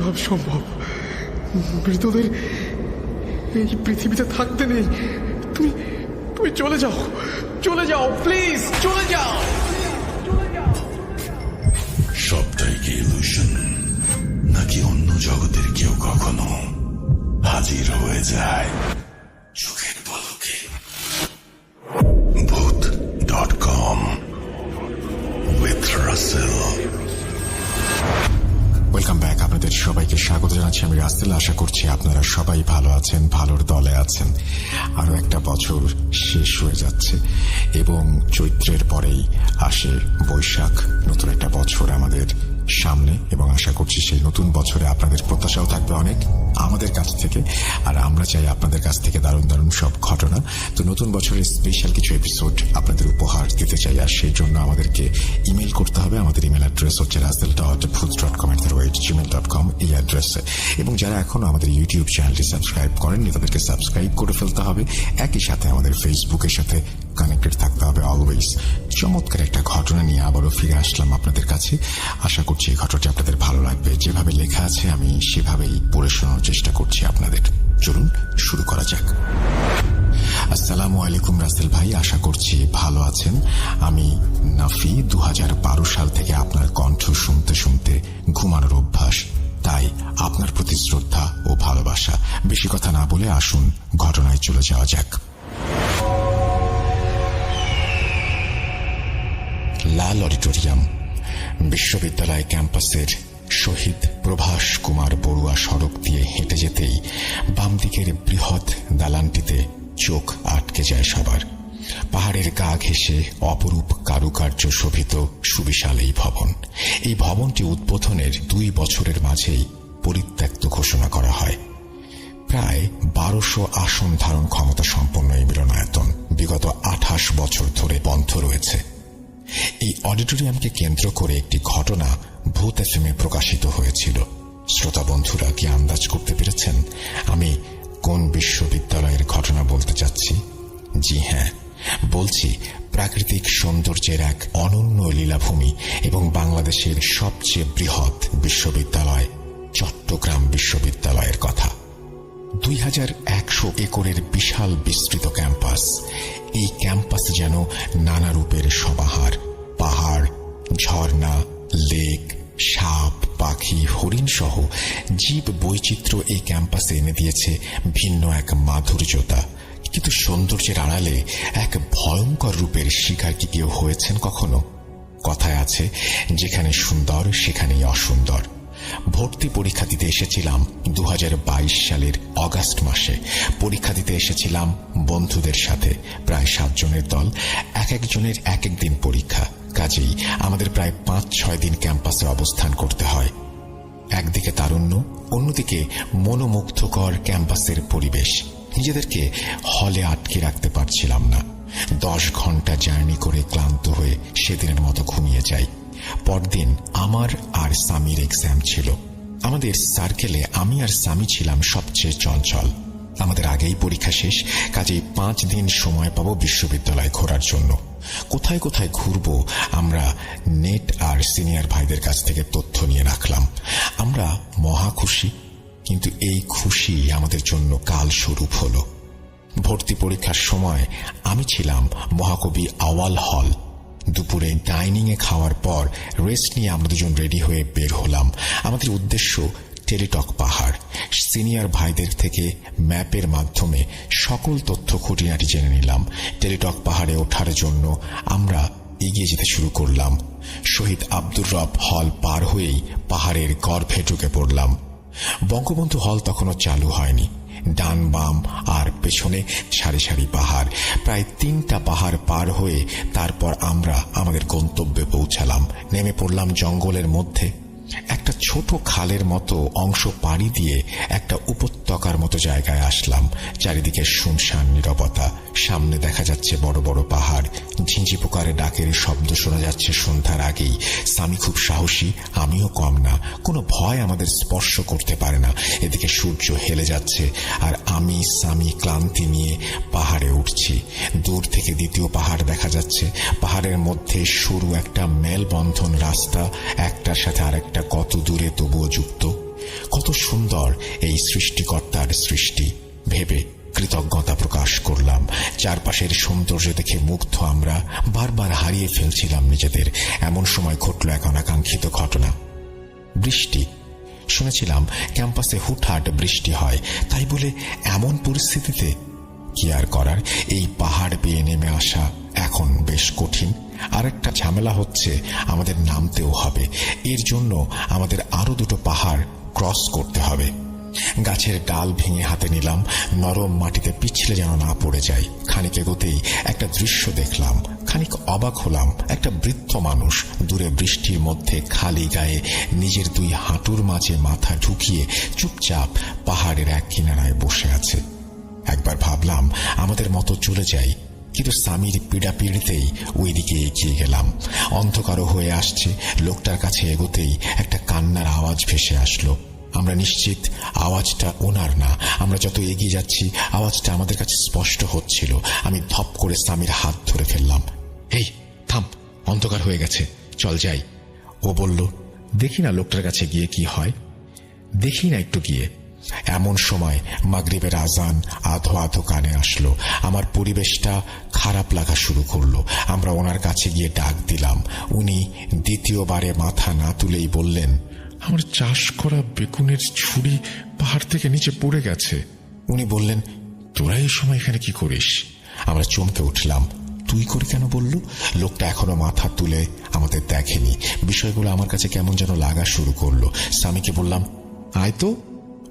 কিভাবে সম্ভব? মৃতদের এই পৃথিবীতে থাকতে নেই। তুমি তুমি চলে যাও, চলে যাও, প্লিজ চলে যাও। সবটাই কি ইলুশন, নাকি অন্য জগতের কেউ কখনো হাজির হয়ে যায় চোখের পলকে? ভূত.com with রাসেল। Welcome back. আপনাদের সবাইকে স্বাগত জানাচ্ছি আমি রাসেল। আশা করছি আপনারা সবাই ভালো আছেন, ভালোর দলে আছেন। আরো একটা বছর শেষ হয়ে যাচ্ছে এবং চৈত্রের পরেই আসে বৈশাখ। নতুন একটা বছর আমাদের সামনে এবং আশা করছি সেই নতুন বছরে আপনাদের প্রত্যাশাও থাকবে অনেক আমাদের কাছ থেকে, আর আমরা চাই আপনাদের কাছ থেকে দারুণ দারুণ সব ঘটনা। তো নতুন বছরের স্পেশাল কিছু এপিসোড আপনাদের উপহার দিতে চাই, আর সেই জন্য আমাদেরকে ইমেল করতে হবে। আমাদের ইমেল অ্যাড্রেস হচ্ছে rasel.bhut.com এই অ্যাড্রেসে। এবং যারা এখনো আমাদের ইউটিউব চ্যানেলটি সাবস্ক্রাইব করেননি তাদেরকে সাবস্ক্রাইব করে ফেলতে হবে। একই সাথে আমাদের ফেসবুকের সাথে কানেক্টেড থাকতে হবে অলওয়েজ। চমৎকার একটা ঘটনা নিয়ে আবারও ফিরে আসলাম আপনাদের কাছে। আশা করছি এই ঘটনাটি আপনাদের ভালো লাগবে। যেভাবে লেখা আছে আমি সেভাবেই পড়ে শোনানোর চেষ্টা করছি আপনাদের। চলুন শুরু করা যাক। আসসালামু আলাইকুম রাসেল ভাই, আশা করছি ভালো আছেন। আমি নাফি। 2012 সাল থেকে আপনার কণ্ঠ শুনতে শুনতে ঘুমানোর অভ্যাস, তাই আপনার প্রতি শ্রদ্ধা ও ভালোবাসা। বেশি কথা না বলে আসুন ঘটনায় চলে যাওয়া যাক। লাল অডিটোরিয়াম, বিশ্ববিদ্যালয় ক্যাম্পাসের শহীদ প্রভাস কুমার বড়ুয়া সড়ক দিয়ে হেঁটে যেতেই বাম দিকের বৃহৎ দালানটিতে চোখ আটকে যায় সবার। পাহাড়ের গা ঘেঁষে অপরূপ কারুকার্য শোভিত সুবিশাল এই ভবন। এই ভবনটি উদ্বোধনের 2 বছরের মাঝেই পরিত্যক্ত ঘোষণা করা হয়। প্রায় 1200 আসন ধারণ ক্ষমতা সম্পন্ন এই মিলনায়তন বিগত 28 বছর ধরে বন্ধ রয়েছে। এই অডিটোরিয়ামকে কেন্দ্র করে একটি ঘটনা ভূত এফএমে প্রকাশিত হয়েছিল। শ্রোতা বন্ধুরা কি আন্দাজ করতে পেরেছেন আমি কোন বিশ্ববিদ্যালয়ের ঘটনা বলতে চাচ্ছি? জি হ্যাঁ, বলছি প্রাকৃতিক সৌন্দর্যের এক অনন্য লীলাভূমি এবং বাংলাদেশের সবচেয়ে বৃহৎ বিশ্ববিদ্যালয় চট্টগ্রাম বিশ্ববিদ্যালয়ের কথা। 2100 একরের বিশাল বিস্তৃত ক্যাম্পাস। এই ক্যাম্পাস যেন নানা রূপের সমাহার। পাহাড়, ঝর্ণা, লেক, সাপ, পাখি, হরিণ সহ জীব বৈচিত্র্য এই ক্যাম্পাসে এনে দিয়েছে ভিন্ন এক মাধুর্যতা। কিন্তু সৌন্দর্যের আড়ালে এক ভয়ঙ্কর রূপের শিকার কি কেউ হয়েছেন কখনো? কথায় আছে, যেখানে সুন্দর সেখানেই অসুন্দর। ভর্তি পরীক্ষা দিতে এসেছিলাম 2022 সালের অগাস্ট মাসে। পরীক্ষা দিতে এসেছিলাম বন্ধুদের সাথে, প্রায় 7 জনের দল। এক একজনের এক এক দিন পরীক্ষা, কাজেই আমাদের প্রায় 5-6 দিন ক্যাম্পাসে অবস্থান করতে হয়। একদিকে তারুণ্য, অন্যদিকে মনোমুগ্ধকর ক্যাম্পাসের পরিবেশ। নিজেদেরকে হলে আটকে রাখতে পারছিলাম না। 10 ঘন্টা জার্নি করে ক্লান্ত হয়ে সেদিনের মতো ঘুমিয়ে যাই। পরদিন আমার আর সামির এক্সাম ছিল। আমাদের সার্কেলে আমি আর সামি ছিলাম সবচেয়ে চঞ্চল। আমাদের আগেই পরীক্ষা শেষ, কাজেই 5 দিন সময় পাবো বিশ্ববিদ্যালয় ঘোরার জন্য। কোথায় কোথায় ঘুরবো আমরা নেট আর সিনিয়র ভাইদের কাছ থেকে তথ্য নিয়ে রাখলাম। আমরা মহা খুশি, কিন্তু এই খুশি আমাদের জন্য কাল স্বরূপ হলো। ভর্তি পরীক্ষার সময় আমি ছিলাম মহাকবি আওয়াল হল। দুপুরে ডাইনিং এ খাওয়ার পর রেস্ট নিয়ে আমরা দুজন রেডি হয়ে বের হলাম। আমাদের উদ্দেশ্য টেলিটক পাহাড়। সিনিয়র ভাইদের থেকে ম্যাপের মাধ্যমে সকল তথ্য খুঁটিনাটি জেনে নিলাম। টেলিটক পাহাড়ে ওঠার জন্য আমরা এগিয়ে যেতে শুরু করলাম। শহীদ আব্দুর রব হল পার হয়েই পাহাড়ের গর্ভে ঢুকে পড়লাম। বঙ্গবন্ধু হল তখনও চালু হয়নি। ডান বাম আর পেছনে সারি সারি পাহাড়। প্রায় 3টা পাহাড় পার হয়ে তারপর আমরা আমাদের গন্তব্যে পৌঁছালাম। নেমে পড়লাম জঙ্গলের মধ্যে। একটা ছোট খালের মতো অংশ পাড়ি দিয়ে একটা উপত্যকার মতো জায়গায় আসলাম। চারিদিকে শুনশান নীরবতা। সামনে দেখা যাচ্ছে বড় বড় পাহাড়। ঝিঁঝি পোকার ডাকের শব্দ শোনা যাচ্ছে সন্ধ্যার আগেই। সামি খুব সাহসী, আমিও কম না। কোনো ভয় আমাদের স্পর্শ করতে পারে না। এদিকে সূর্য হেলে যাচ্ছে আর আমি সামি ক্লান্তি নিয়ে পাহাড়ে উঠছি। দূর থেকে দ্বিতীয় পাহাড় দেখা যাচ্ছে। পাহাড়ের মধ্যে সরু একটা মেলবন্ধন রাস্তা, একটার সাথে আরেকটা কত দূরে তবুও যুক্ত। কত সুন্দর এই সৃষ্টিকর্তার সৃষ্টি ভেবে কৃতজ্ঞতা প্রকাশ করলাম। চারপাশের সৌন্দর্য দেখে মুগ্ধ আমরা বারবার হারিয়ে ফেলছিলাম নিজেদের। এমন সময় ঘটল এক অনাকাঙ্ক্ষিত ঘটনা। বৃষ্টি। শুনেছিলাম ক্যাম্পাসে হুটহাট বৃষ্টি হয়, তাই বলে এমন পরিস্থিতিতে কি আর করার, এই পাহাড় বেয়ে নেমে আসা এখন বেশ কঠিন। আর একটা ঝামেলা হচ্ছে, আমাদের নামতেও হবে। এর জন্য আমাদের আরো দুটো পাহাড় ক্রস করতে হবে। গাছের ডাল ভেঙে হাতে নিলাম, নরম মাটিতে পিছলে যেন না পড়ে যায়। খানিক এগোতেই একটা দৃশ্য দেখলাম, খানিক অবাক হলাম। একটা বৃদ্ধ মানুষ দূরে বৃষ্টির মধ্যে খালি গায়ে নিজের দুই হাঁটুর মাঝে মাথা ঢুকিয়ে চুপচাপ পাহাড়ের এক কিনারায় বসে আছে। একবার ভাবলাম আমাদের মতো চলে যাই, কিন্তু স্বামীর পীড়াপিড়িতেই ওই দিকে এগিয়ে গেলাম। অন্ধকারও হয়ে আসছে। লোকটার কাছে এগোতেই একটা কান্নার আওয়াজ ভেসে আসলো। আমরা নিশ্চিত আওয়াজটা ওনার না। আমরা যত এগিয়ে যাচ্ছি আওয়াজটা আমাদের কাছে স্পষ্ট হচ্ছিল। আমি ধপ করে স্বামীর হাত ধরে ফেললাম। এই থাম, অন্ধকার হয়ে গেছে, চল যাই। ও বলল, দেখি না লোকটার কাছে গিয়ে কি হয়, দেখি না একটু গিয়ে। এমন সময় মাগরিবের আজান আধো আধো কানে আসলো। আমার পরিবেশটা খারাপ লাগা শুরু করলো। আমরা ওনার কাছে গিয়ে ডাক দিলাম। উনি দ্বিতীয়বারে মাথা না তুলেই বললেন, আমার চাষ করা বেগুনের ছুরি পাহাড় থেকে নিচে পড়ে গেছে। উনি বললেন, তোরা এই সময় এখানে কি করিস? আমরা চমকে উঠলাম। তুই করে কেন বলল? লোকটা এখনো মাথা তুলে আমাদের দেখেনি। বিষয়গুলো আমার কাছে কেমন যেন লাগা শুরু করলো। স্বামীকে বললাম, আয় তো।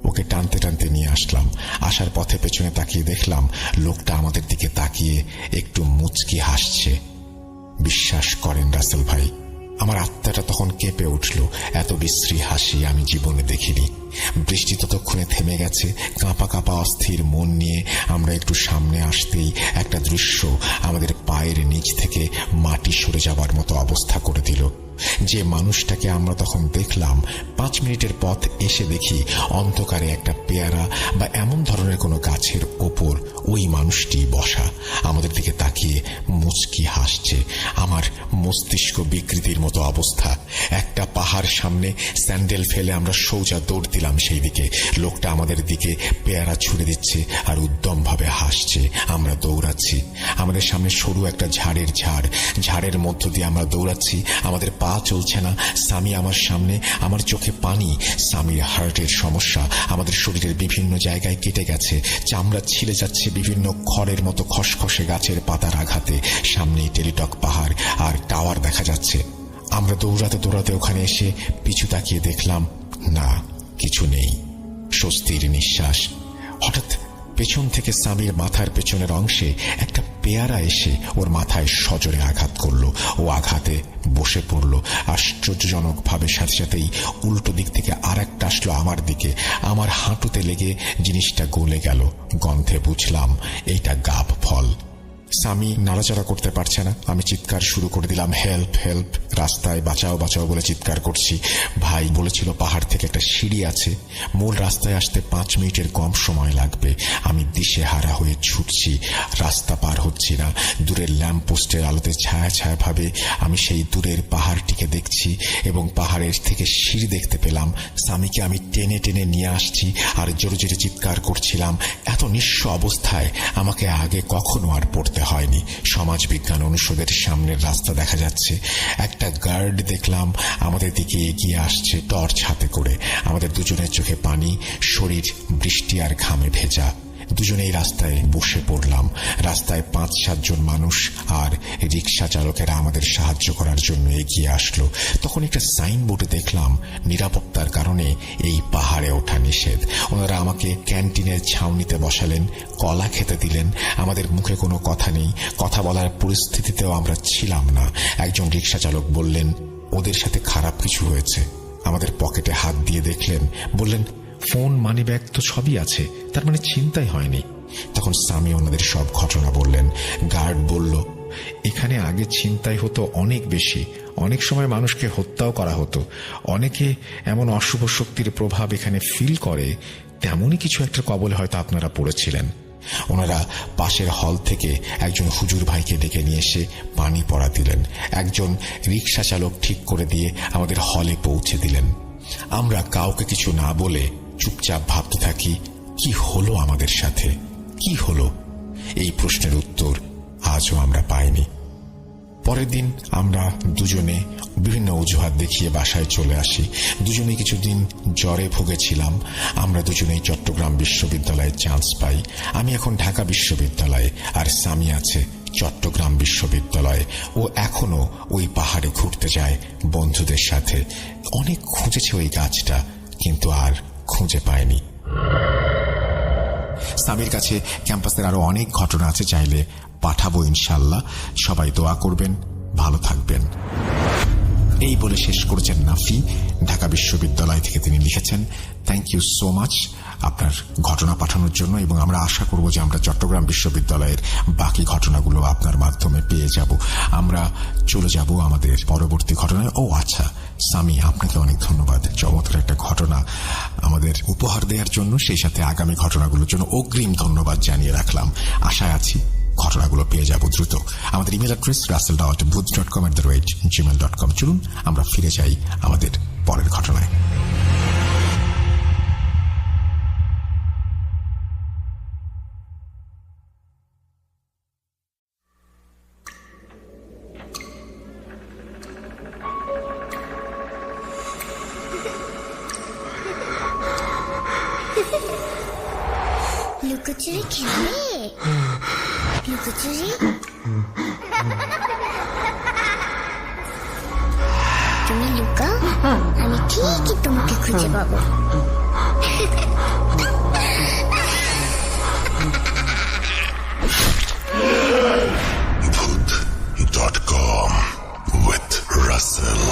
ওকে টানতে টানতে নিয়ে আসলাম। আসার পথে পেছনে তাকিয়ে দেখলাম লোকটা আমাদের দিকে তাকিয়ে একটু মুচকি হাসছে। বিশ্বাস করেন রাসেল ভাই, আমার আত্মাটা তখন কেঁপে উঠল। এত বিশ্রী হাসি আমি জীবনে দেখিনি। বৃষ্টি ততক্ষণে থেমে গেছে। কাঁপা কাঁপা অস্থির মন নিয়ে আমরা একটু সামনে আসতেই একটা দৃশ্য আমাদের পায়ের নিচ থেকে মাটি সরে যাবার মতো অবস্থা করে দিল। যে মানুষটাকে আমরা তখন দেখলাম, 5 মিনিটের পথ এসে দেখি অন্ধকারে একটা পেয়ারা বা এমন ধরনের কোনো গাছের ওপর ওই মানুষটি বসা, আমাদের দিকে তাকিয়ে মুচকি হাসছে। আমার মস্তিষ্ক বিকৃতির মতো অবস্থা। একটা পাহাড় সামনে, স্যান্ডেল ফেলে আমরা সোজা দৌড় দিলাম সেই দিকে। লোকটা আমাদের দিকে পেয়ারা ছুড়ে দিচ্ছে আর উদ্যম ভাবে হাসছে। আমরা দৌড়াচ্ছি। আমাদের সামনে সরু একটা ঝাড়ের ঝাড়ের মধ্য দিয়ে আমরা দৌড়াচ্ছি। আমাদের পা চলছে না। স্বামী আমার সামনে, আমার চোখে পানি। স্বামীর হার্টের সমস্যা। আমাদের শরীরের বিভিন্ন জায়গায় কেটে গেছে, চামড়া ছিলে যাচ্ছে বিভিন্ন খড়ের মতো খসখসে গাছের পাতার আঘাতে। সামনেই টেলিটক পাহাড় আর টাওয়ার দেখা যাচ্ছে। আমরা দৌড়াতে দৌড়াতে ওখানে এসে পিছু তাকিয়ে দেখলাম, না, কিছু নেই। স্বস্তির নিঃশ্বাস। হঠাৎ পেছন থেকে স্বামীর মাথার পেছনের অংশে একটা পেয়ারা এসে ওর মাথায় সজোরে আঘাত করলো। ও আঘাতে বসে পড়ল। আশ্চর্যজনক ভাবে সাথে সাথেই উল্টো দিক থেকে আর একটা আসলো আমার দিকে। আমার হাঁটুতে লেগে জিনিসটা গলে গেল। গন্ধে বুঝলাম এইটা গাব ফল। স্বামী নাড়াচাড়া করতে পারছে না। আমি চিৎকার শুরু করে দিলাম, হেল্প হেল্প। রাস্তায় বাঁচাও বাঁচাও বলে চিৎকার করছি। ভাই বলেছিল পাহাড় থেকে একটা সিঁড়ি আছে, মূল রাস্তায় আসতে 5 মিনিটের কম সময় লাগবে। আমি দিশেহারা হয়ে ছুটছি, রাস্তা পার হচ্ছি না। দূরের ল্যাম্প পোস্টের আলোতে ছায়া ছায়া ভাবে আমি সেই দূরের পাহাড়টিকে দেখছি এবং পাহাড়ের থেকে সিঁড়ি দেখতে পেলাম। স্বামীকে আমি টেনে টেনে নিয়ে আসছি আর জোরে জোরে চিৎকার করছিলাম। এত নিঃস্ব অবস্থায় আমাকে আগে কখনো আর পড়তে হয়নি। সমাজ বিজ্ঞান অনুষদের সামনের রাস্তা দেখা যাচ্ছে। একটা গার্ড দেখলাম আমাদের দিকে এগিয়ে আসছে টর্চ হাতে করে। আমাদের দুজনের চোখে পানি, শরীর বৃষ্টি আর ঘামে ভেজা। দুজনেই রাস্তায় বসে পড়লাম। রাস্তায় 5-7 জন মানুষ আর রিক্সা চালকেরা আমাদের সাহায্য করার জন্য এগিয়ে আসলো। তখন একটা সাইনবোর্ডে দেখলাম নিরাপত্তার কারণে এই পাহাড়ে ওঠা নিষেধ। ওনারা আমাকে ক্যান্টিনের ছাউনিতে বসালেন, কলা খেতে দিলেন। আমাদের মুখে কোনো কথা নেই, কথা বলার পরিস্থিতিতেও আমরা ছিলাম না। একজন রিক্সা চালক বললেন, ওদের সাথে খারাপ কিছু হয়েছে। আমাদের পকেটে হাত দিয়ে দেখলেন, বললেন, ফোন, মানিব্যাগ তো সবই আছে, তার মানে ছিনতাই হয়নি। তখন স্বামী ওনাদের সব ঘটনা বললেন। গার্ড বলল, এখানে আগে ছিনতাই হতো অনেক বেশি, অনেক সময় মানুষকে হত্যাও করা হতো। অনেকে এমন অশুভ শক্তির প্রভাব এখানে ফিল করে, তেমনই কিছু একটা কবলে হয়তো আপনারা পড়েছিলেন। ওনারা পাশের হল থেকে একজন হুজুর ভাইকে ডেকে নিয়ে এসে পানি পড়া দিলেন। একজন রিক্সা চালক ঠিক করে দিয়ে আমাদের হলে পৌঁছে দিলেন। আমরা কাউকে কিছু না বলে চুপচাপ ভাবতে থাকি, কি হলো আমাদের সাথে, কি হলো? এই প্রশ্নের উত্তর আজও আমরা পাইনি। পরের দিন আমরা দুজনে বিভিন্ন অজুহাত দেখিয়ে বাসায় চলে আসি। দুজনে কিছুদিন জ্বরে ভুগেছিলাম। আমরা দুজনেই চট্টগ্রাম বিশ্ববিদ্যালয়ে চান্স পাই। আমি এখন ঢাকা বিশ্ববিদ্যালয়ে, আর সামি আছে চট্টগ্রাম বিশ্ববিদ্যালয়ে। ও এখনো ওই পাহাড়ে ঘুরতে যায় বন্ধুদের সাথে। অনেক খুঁজেছে ওই গাছটা, কিন্তু আর খুঁজে পায়নি। সামির কাছে ক্যাম্পাসের আরো অনেক ঘটনা আছে, চাইলে পাঠাবো ইনশাল্লাহ। সবাই দোয়া করবেন, ভালো থাকবেন। এই বলে শেষ করেছেন নাফি। ঢাকা বিশ্ববিদ্যালয় থেকে তিনি লিখেছেন, থ্যাংক ইউ সো মাচ আপনার ঘটনা পাঠানোর জন্য, এবং আমরা আশা করব যে আমরা চট্টগ্রাম বিশ্ববিদ্যালয়ের বাকি ঘটনাগুলো আপনার মাধ্যমে পেয়ে যাব। আমরা চলে যাব আমাদের পরবর্তী ঘটনায়। ও আচ্ছা সামি, আপনাকে অনেক ধন্যবাদ চমৎকার একটা ঘটনা আমাদের উপহার দেওয়ার জন্য, সেই সাথে আগামী ঘটনাগুলোর জন্য অগ্রিম ধন্যবাদ জানিয়ে রাখলাম। আশায় আছি ঘটনাগুলো পেয়ে যাব দ্রুত। আমাদের ইমেল অ্যাড্রেস russell.booth.com@gmail.com। চলুন আমরা ফিরে যাই আমাদের পরের ঘটনায়। লুকোচুরি খেলে? লুকোচুরি? তুমি লুকাও, আমি ঠিকই তোমাকে খুঁজে পাবো। Booth.com with Russell.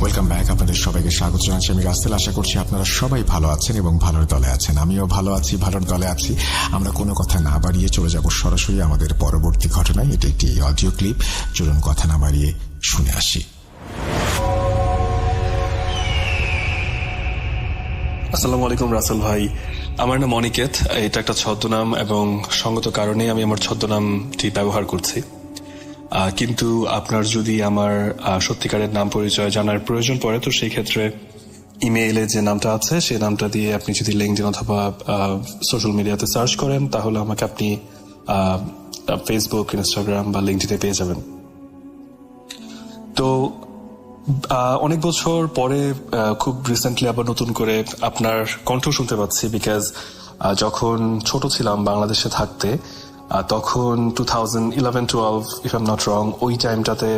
Welcome back. আপনাদের সবাইকে স্বাগত জানাচ্ছি আমি রাসেল। আশা করছি আপনারা সবাই ভালো আছেন এবং ভালোর দলে আছেন। আমিও ভালো আছি, ভালোর দলে আছি। আমরা কোনো কথা না বাড়িয়ে চলে যাব সরাসরি আমাদের পরবর্তী ঘটনায়। এটি একটি অডিও ক্লিপ। চলুন কথা না বাড়িয়ে শুনে আসি। আসসালামু আলাইকুম রাসেল ভাই, আমার নাম অনিকেত। এটা একটা ছদ্মনাম এবং সঙ্গত কারণে আমি আমার ছদ্মনামটি ব্যবহার করছি। কিন্তু আপনার যদি আমার সত্যিকারের নাম পরিচয় জানার প্রয়োজন পড়ে, তো সেই ক্ষেত্রে ইমেইলে যে নামটা আছে সেই নামটা দিয়ে আপনি যদি লিঙ্কডিন অথবা সোশ্যাল মিডিয়াতে সার্চ করেন, তাহলে আমাকে আপনি ফেসবুক, ইনস্টাগ্রাম বা লিঙ্কডিনে পেয়ে যাবেন। তো অনেক বছর পরে খুব রিসেন্টলি আবার নতুন করে আপনার কণ্ঠ শুনতে পাচ্ছি, বিকজ যখন ছোট ছিলাম বাংলাদেশে থাকতে, তখন 2011-12 if I am not wrong, ওই টাইমটাতে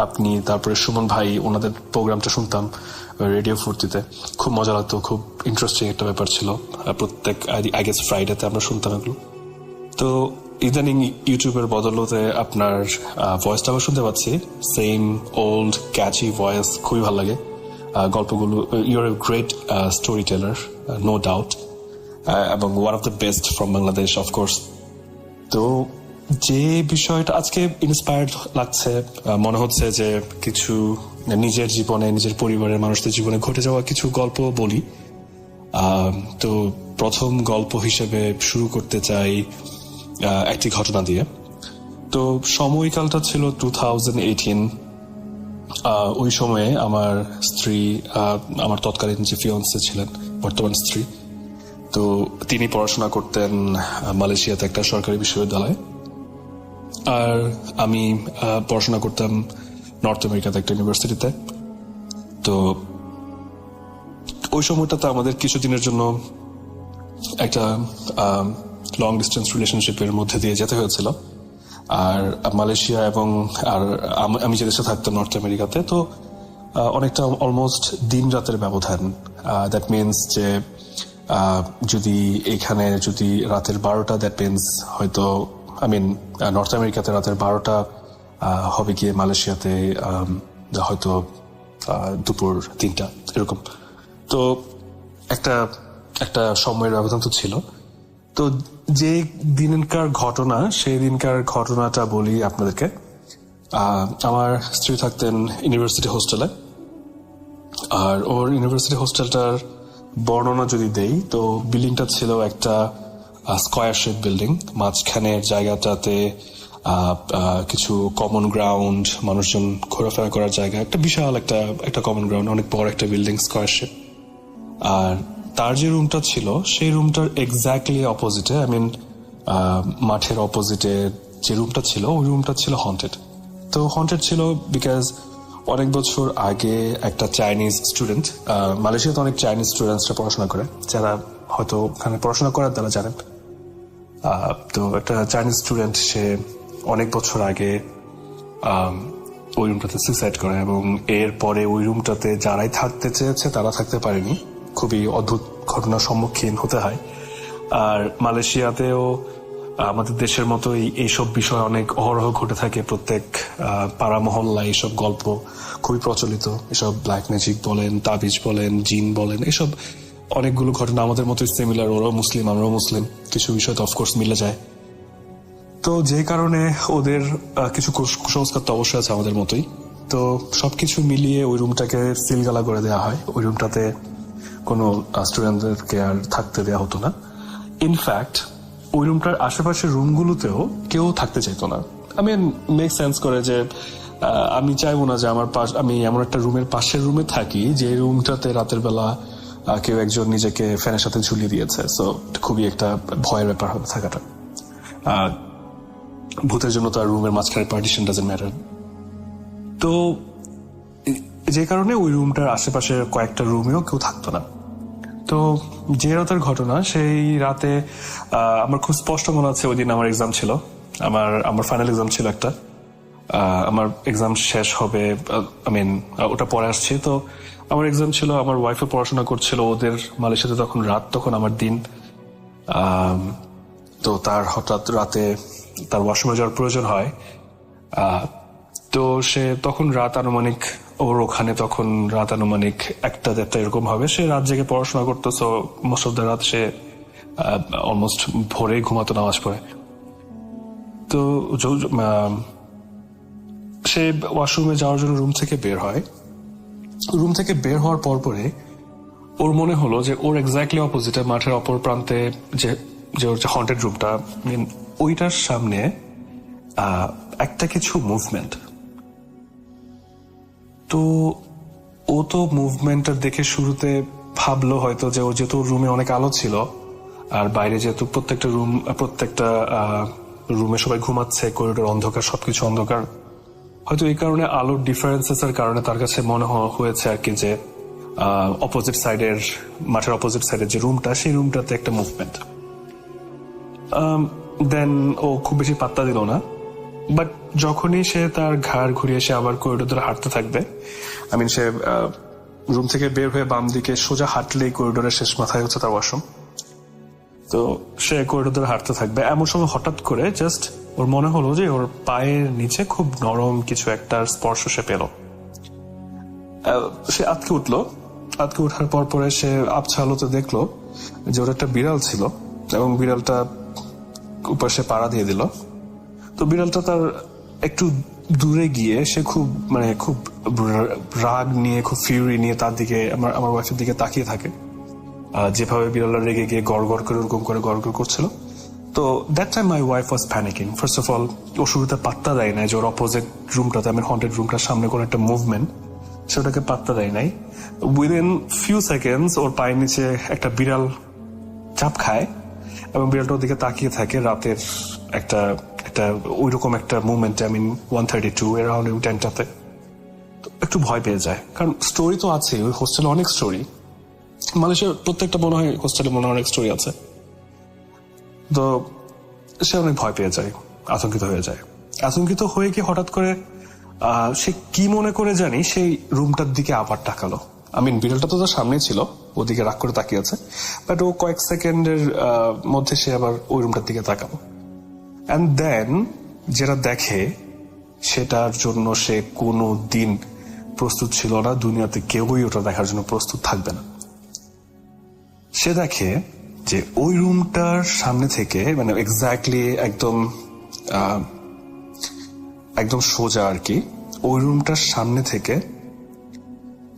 আপনি, তারপরে সুমন ভাই, ওনাদের প্রোগ্রামটা শুনতাম রেডিও ফুর্তিতে। খুব মজা লাগতো, খুব ইন্টারেস্টিং একটা ব্যাপার ছিল। প্রত্যেক আই গেস ফ্রাইডেতে আমরা শুনতাম এগুলো। তো ইদানিং ইউটিউবের বদলতে আপনার ভয়েসটা আবার শুনতে পাচ্ছি, সেম ওল্ড ক্যাচি ভয়েস, খুবই ভালো লাগে গল্পগুলো। You're a great story teller, no doubt, এবং one of the best from Bangladesh of course. তো যে বিষয়টা আজকে ইন্সপায়ার্ড লাগছে, মনে হচ্ছে যে কিছু নিজের জীবনে, নিজের পরিবারের মানুষদের জীবনে ঘটে যাওয়া কিছু গল্প বলি। তো প্রথম গল্প হিসেবে শুরু করতে চাই একটি ঘটনা দিয়ে। তো সময়কালটা ছিল 2018। ওই সময়ে আমার স্ত্রী, আমার তৎকালীন যে ফিয়ন্সে ছিলেন, বর্তমান স্ত্রী, তো তিনি পড়াশোনা করতেন মালয়েশিয়াতে একটা সরকারি বিশ্ববিদ্যালয়ে, আর আমি পড়াশোনা করতাম নর্থ আমেরিকাতে একটা ইউনিভার্সিটিতে। তো ওই সময়টাতে আমাদের কিছুদিনের জন্য একটা লং ডিস্টেন্স রিলেশনশিপের মধ্যে দিয়ে যেতে হয়েছিল। আর মালয়েশিয়া এবং আর আমি যে দেশে থাকতাম নর্থ আমেরিকাতে, তো অনেকটা অলমোস্ট দিন রাতের ব্যবধান। দ্যাট মিনস যে যদি এখানে যদি রাতের 12টা, দ্যাট মিনস হয়তো নর্থ আমেরিকাতে রাতের 12টা হবে গিয়ে মালয়েশিয়াতে হয়তো দুপুর 3টা এরকম। তো একটা সময়ের ব্যবধান তো ছিল। তো যে দিনকার ঘটনা, সেই দিনকার ঘটনাটা বলি আপনাদেরকে। আমার স্ত্রী থাকতেন ইউনিভার্সিটি হোস্টেলে, আর ওর ইউনিভার্সিটি হোস্টেলটার বর্ণনা যদি দেই, তো বিল্ডিংটা ছিল একটা স্কয়ার শেপ বিল্ডিং। মাঝখানের জায়গাটাতে কিছু কমন গ্রাউন্ড, মানুষজন ঘোরাফেরা করার জায়গা, একটা বিশাল একটা কমন গ্রাউন্ড, অনেক বড় একটা বিল্ডিং, স্কয়ারশিপ। আর তার যে রুমটা ছিল সেই রুমটার এক্স্যাক্টলি অপোজিটে, মাঠের অপোজিটে যে রুমটা ছিল ওই রুমটা ছিল হন্টেড। তো হন্টেড ছিল বিকজ অনেক বছর আগে একটা চাইনিজ স্টুডেন্ট, মালয়েশিয়াতে অনেক চাইনিজ স্টুডেন্টসরা পড়াশোনা করে, যারা হয়তো ওখানে পড়াশোনা করার তারা জানেন। তো একটা চাইনিজ স্টুডেন্ট, সে অনেক বছর আগে ওই রুমটাতে সুইসাইড করে, এবং এরপরে ওই রুমটাতে যারাই থাকতে চেয়েছে তারা থাকতে পারেনি। খুবই অদ্ভুত ঘটনার সম্মুখীন হতে হয়। আর মালয়েশিয়াতেও আমাদের দেশের মতোই এইসব বিষয় অনেক অহরহ ঘটে থাকে। প্রত্যেক পাড়া মহল্লায় এইসব গল্প খুবই প্রচলিত। এসব ব্ল্যাক ম্যাজিক বলেন, তাবিজ বলেন, জিন বলেন, এসব অনেকগুলো ঘটনা আমাদের মতোই সিমিলার। ওরাও মুসলিম, আমরাও মুসলিম, কিছু বিষয় তো অফকোর্স মিলে যায়। তো যে কারণে ওদের কিছু কুসংস্কার তো অবশ্যই আছে আমাদের মতোই। তো সবকিছু মিলিয়ে ওই রুমটাকে সিলগালা করে দেওয়া হয়। ওই রুমটাতে কোনো স্টুডেন্টদেরকে আর থাকতে দেওয়া হতো না। ইনফ্যাক্ট ওই রুমটার আশেপাশের রুমগুলোতেও কেউ থাকতে চাইতো না। মেক সেন্স করে যে আমি চাইবো না যে আমি এমন একটা রুমের পাশের রুমে থাকি যে রুমটাতে রাতের বেলা কেউ একজন নিজেকে ফ্যানের সাথে ঝুলিয়ে দিয়েছে। সো খুবই একটা ভয়ের ব্যাপার হবে থাকাটা। ভূতের জন্য তার রুমের মাঝখানে পার্টিশন ডাজন্ট ম্যাটার। তো যে কারণে ওই রুমটার আশেপাশে কয়েকটা রুমেও কেউ থাকতো না। তো যে রাতের ঘটনা, সেই রাতে আমার খুব স্পষ্ট মনে আছে ওই দিন আমার এক্সাম ছিল, আমার ফাইনাল এক্সাম ছিল একটা। আমার এক্সাম শেষ হবে, ওটা পরে আসছি। তো আমার এক্সাম ছিল, আমার ওয়াইফে পড়াশোনা করছিল, ওদের মালয়েশিয়াতে তখন রাত, তখন আমার দিন। তো তার হঠাৎ রাতে তার ওয়াশরুমে যাওয়ার প্রয়োজন হয়। তো সে তখন রাত আনুমানিক, ওর ওখানে তখন রাত আনুমানিক 1-1:30 এরকম হবে। সে রাত জেগে পড়াশোনা করতো। সো মোস্ট অফ দ্য রাত সে অলমোস্ট ভোরে ঘুমাতো নামাজ পড়ে। তো সে ওয়াশরুমে যাওয়ার জন্য রুম থেকে বের হয়। রুম থেকে বের হওয়ার পরে ওর মনে হলো যে ওর এক্স্যাক্টলি অপোজিটে, মাঠের অপর প্রান্তে যে ওর যে হন্টেড রুমটা, ওইটার সামনে একটা কিছু মুভমেন্ট। তো ও তো মুভমেন্টটা দেখে শুরুতে ভাবলো হয়তো যে ও যেহেতু রুমে অনেক আলো ছিল, আর বাইরে যেহেতু প্রত্যেকটা রুমে সবাই ঘুমাচ্ছে, করিডোর অন্ধকার, সবকিছু অন্ধকার, হয়তো এই কারণে আলোর ডিফারেন্সেস এর কারণে তার কাছে মনে হয়েছে আর কি যে মাঠের অপোজিট সাইডের যে রুমটা, সেই রুমটাতে একটা মুভমেন্ট। দেন ও খুব বেশি পাত্তা দিল না। বাট যখনই সে তার ঘাড় ঘুরিয়ে সে আবার করিডোর ধরে হাঁটতে থাকবে, সে রুম থেকে বের হয়ে বাম দিকে সোজা হাঁটলেই করিডোরের শেষ মাথায় হচ্ছে তার ওয়াশরুম। তো সে করিডোর ধরে হাঁটতে থাকবে। এমন সময় হঠাৎ করে জাস্ট ওর মনে হলো যে ওর পায়ের নিচে খুব নরম কিছু একটা স্পর্শ সে পেল। সে আটকে উঠার পরে সে আবছা আলোতে দেখলো যে ওর একটা বিড়াল ছিল, এবং বিড়ালটা উপর সে পাড়া দিয়ে দিল। তো বিড়ালটা তার একটু দূরে গিয়ে সে খুব রাগ নিয়ে, খুব ফিউরি নিয়ে তার দিকে, আমার ওয়াইফের দিকে তাকিয়ে থাকে। যেভাবে বিড়ালটা রেগে গিয়ে গড় করে ওরকম করে গড় করছিল। তো that time my wife was panicking. First of all, ও শুরুতে পাত্তা দেয় নাই যে ওর অপোজিট রুমটাতে, হন্টেড রুমটার সামনে কোনো একটা মুভমেন্ট, সেটাকে পাত্তা দেয় নাই। উইদিন ফিউ সেকেন্ডস ওর পায়ের নিচে একটা বিড়াল চাপ খায়, এবং বিড়ালটা ওর দিকে তাকিয়ে থাকে। রাতের একটা ওইরকম একটা মুভমেন্টে, 1:32 অ্যারাউন্ড 10টাতে একটু ভয় পেয়ে যায়। কারণ স্টোরি তো আছে, ওই হোস্টেলে অনেক স্টোরি, মালয়েশিয়ার প্রত্যেকটা মনে হয় হোস্টেলে অনেক স্টোরি আছে। তো সে অনেক ভয় পেয়ে যায়, আতঙ্কিত হয়ে যায়। আতঙ্কিত হয়ে গিয়ে হঠাৎ করে সে কি মনে করে জানি সেই রুমটার দিকে আবার তাকালো। বিড়ালটা তো তার সামনে ছিল, ওদিকে রাগ করে তাকিয়ে আছে, বাট ও কয়েক সেকেন্ডের মধ্যে সে আবার ওই রুমটার দিকে তাকালো। অ্যান্ড দেন যেটা দেখে, সেটার জন্য সে কোনো দিন প্রস্তুত ছিল না। দুনিয়াতে কেউই ওটা দেখার জন্য প্রস্তুত থাকবে না। সে দেখে যে ওই রুমটার সামনে থেকে, এক্স্যাক্টলি একদম সোজা আর কি, ওই রুমটার সামনে থেকে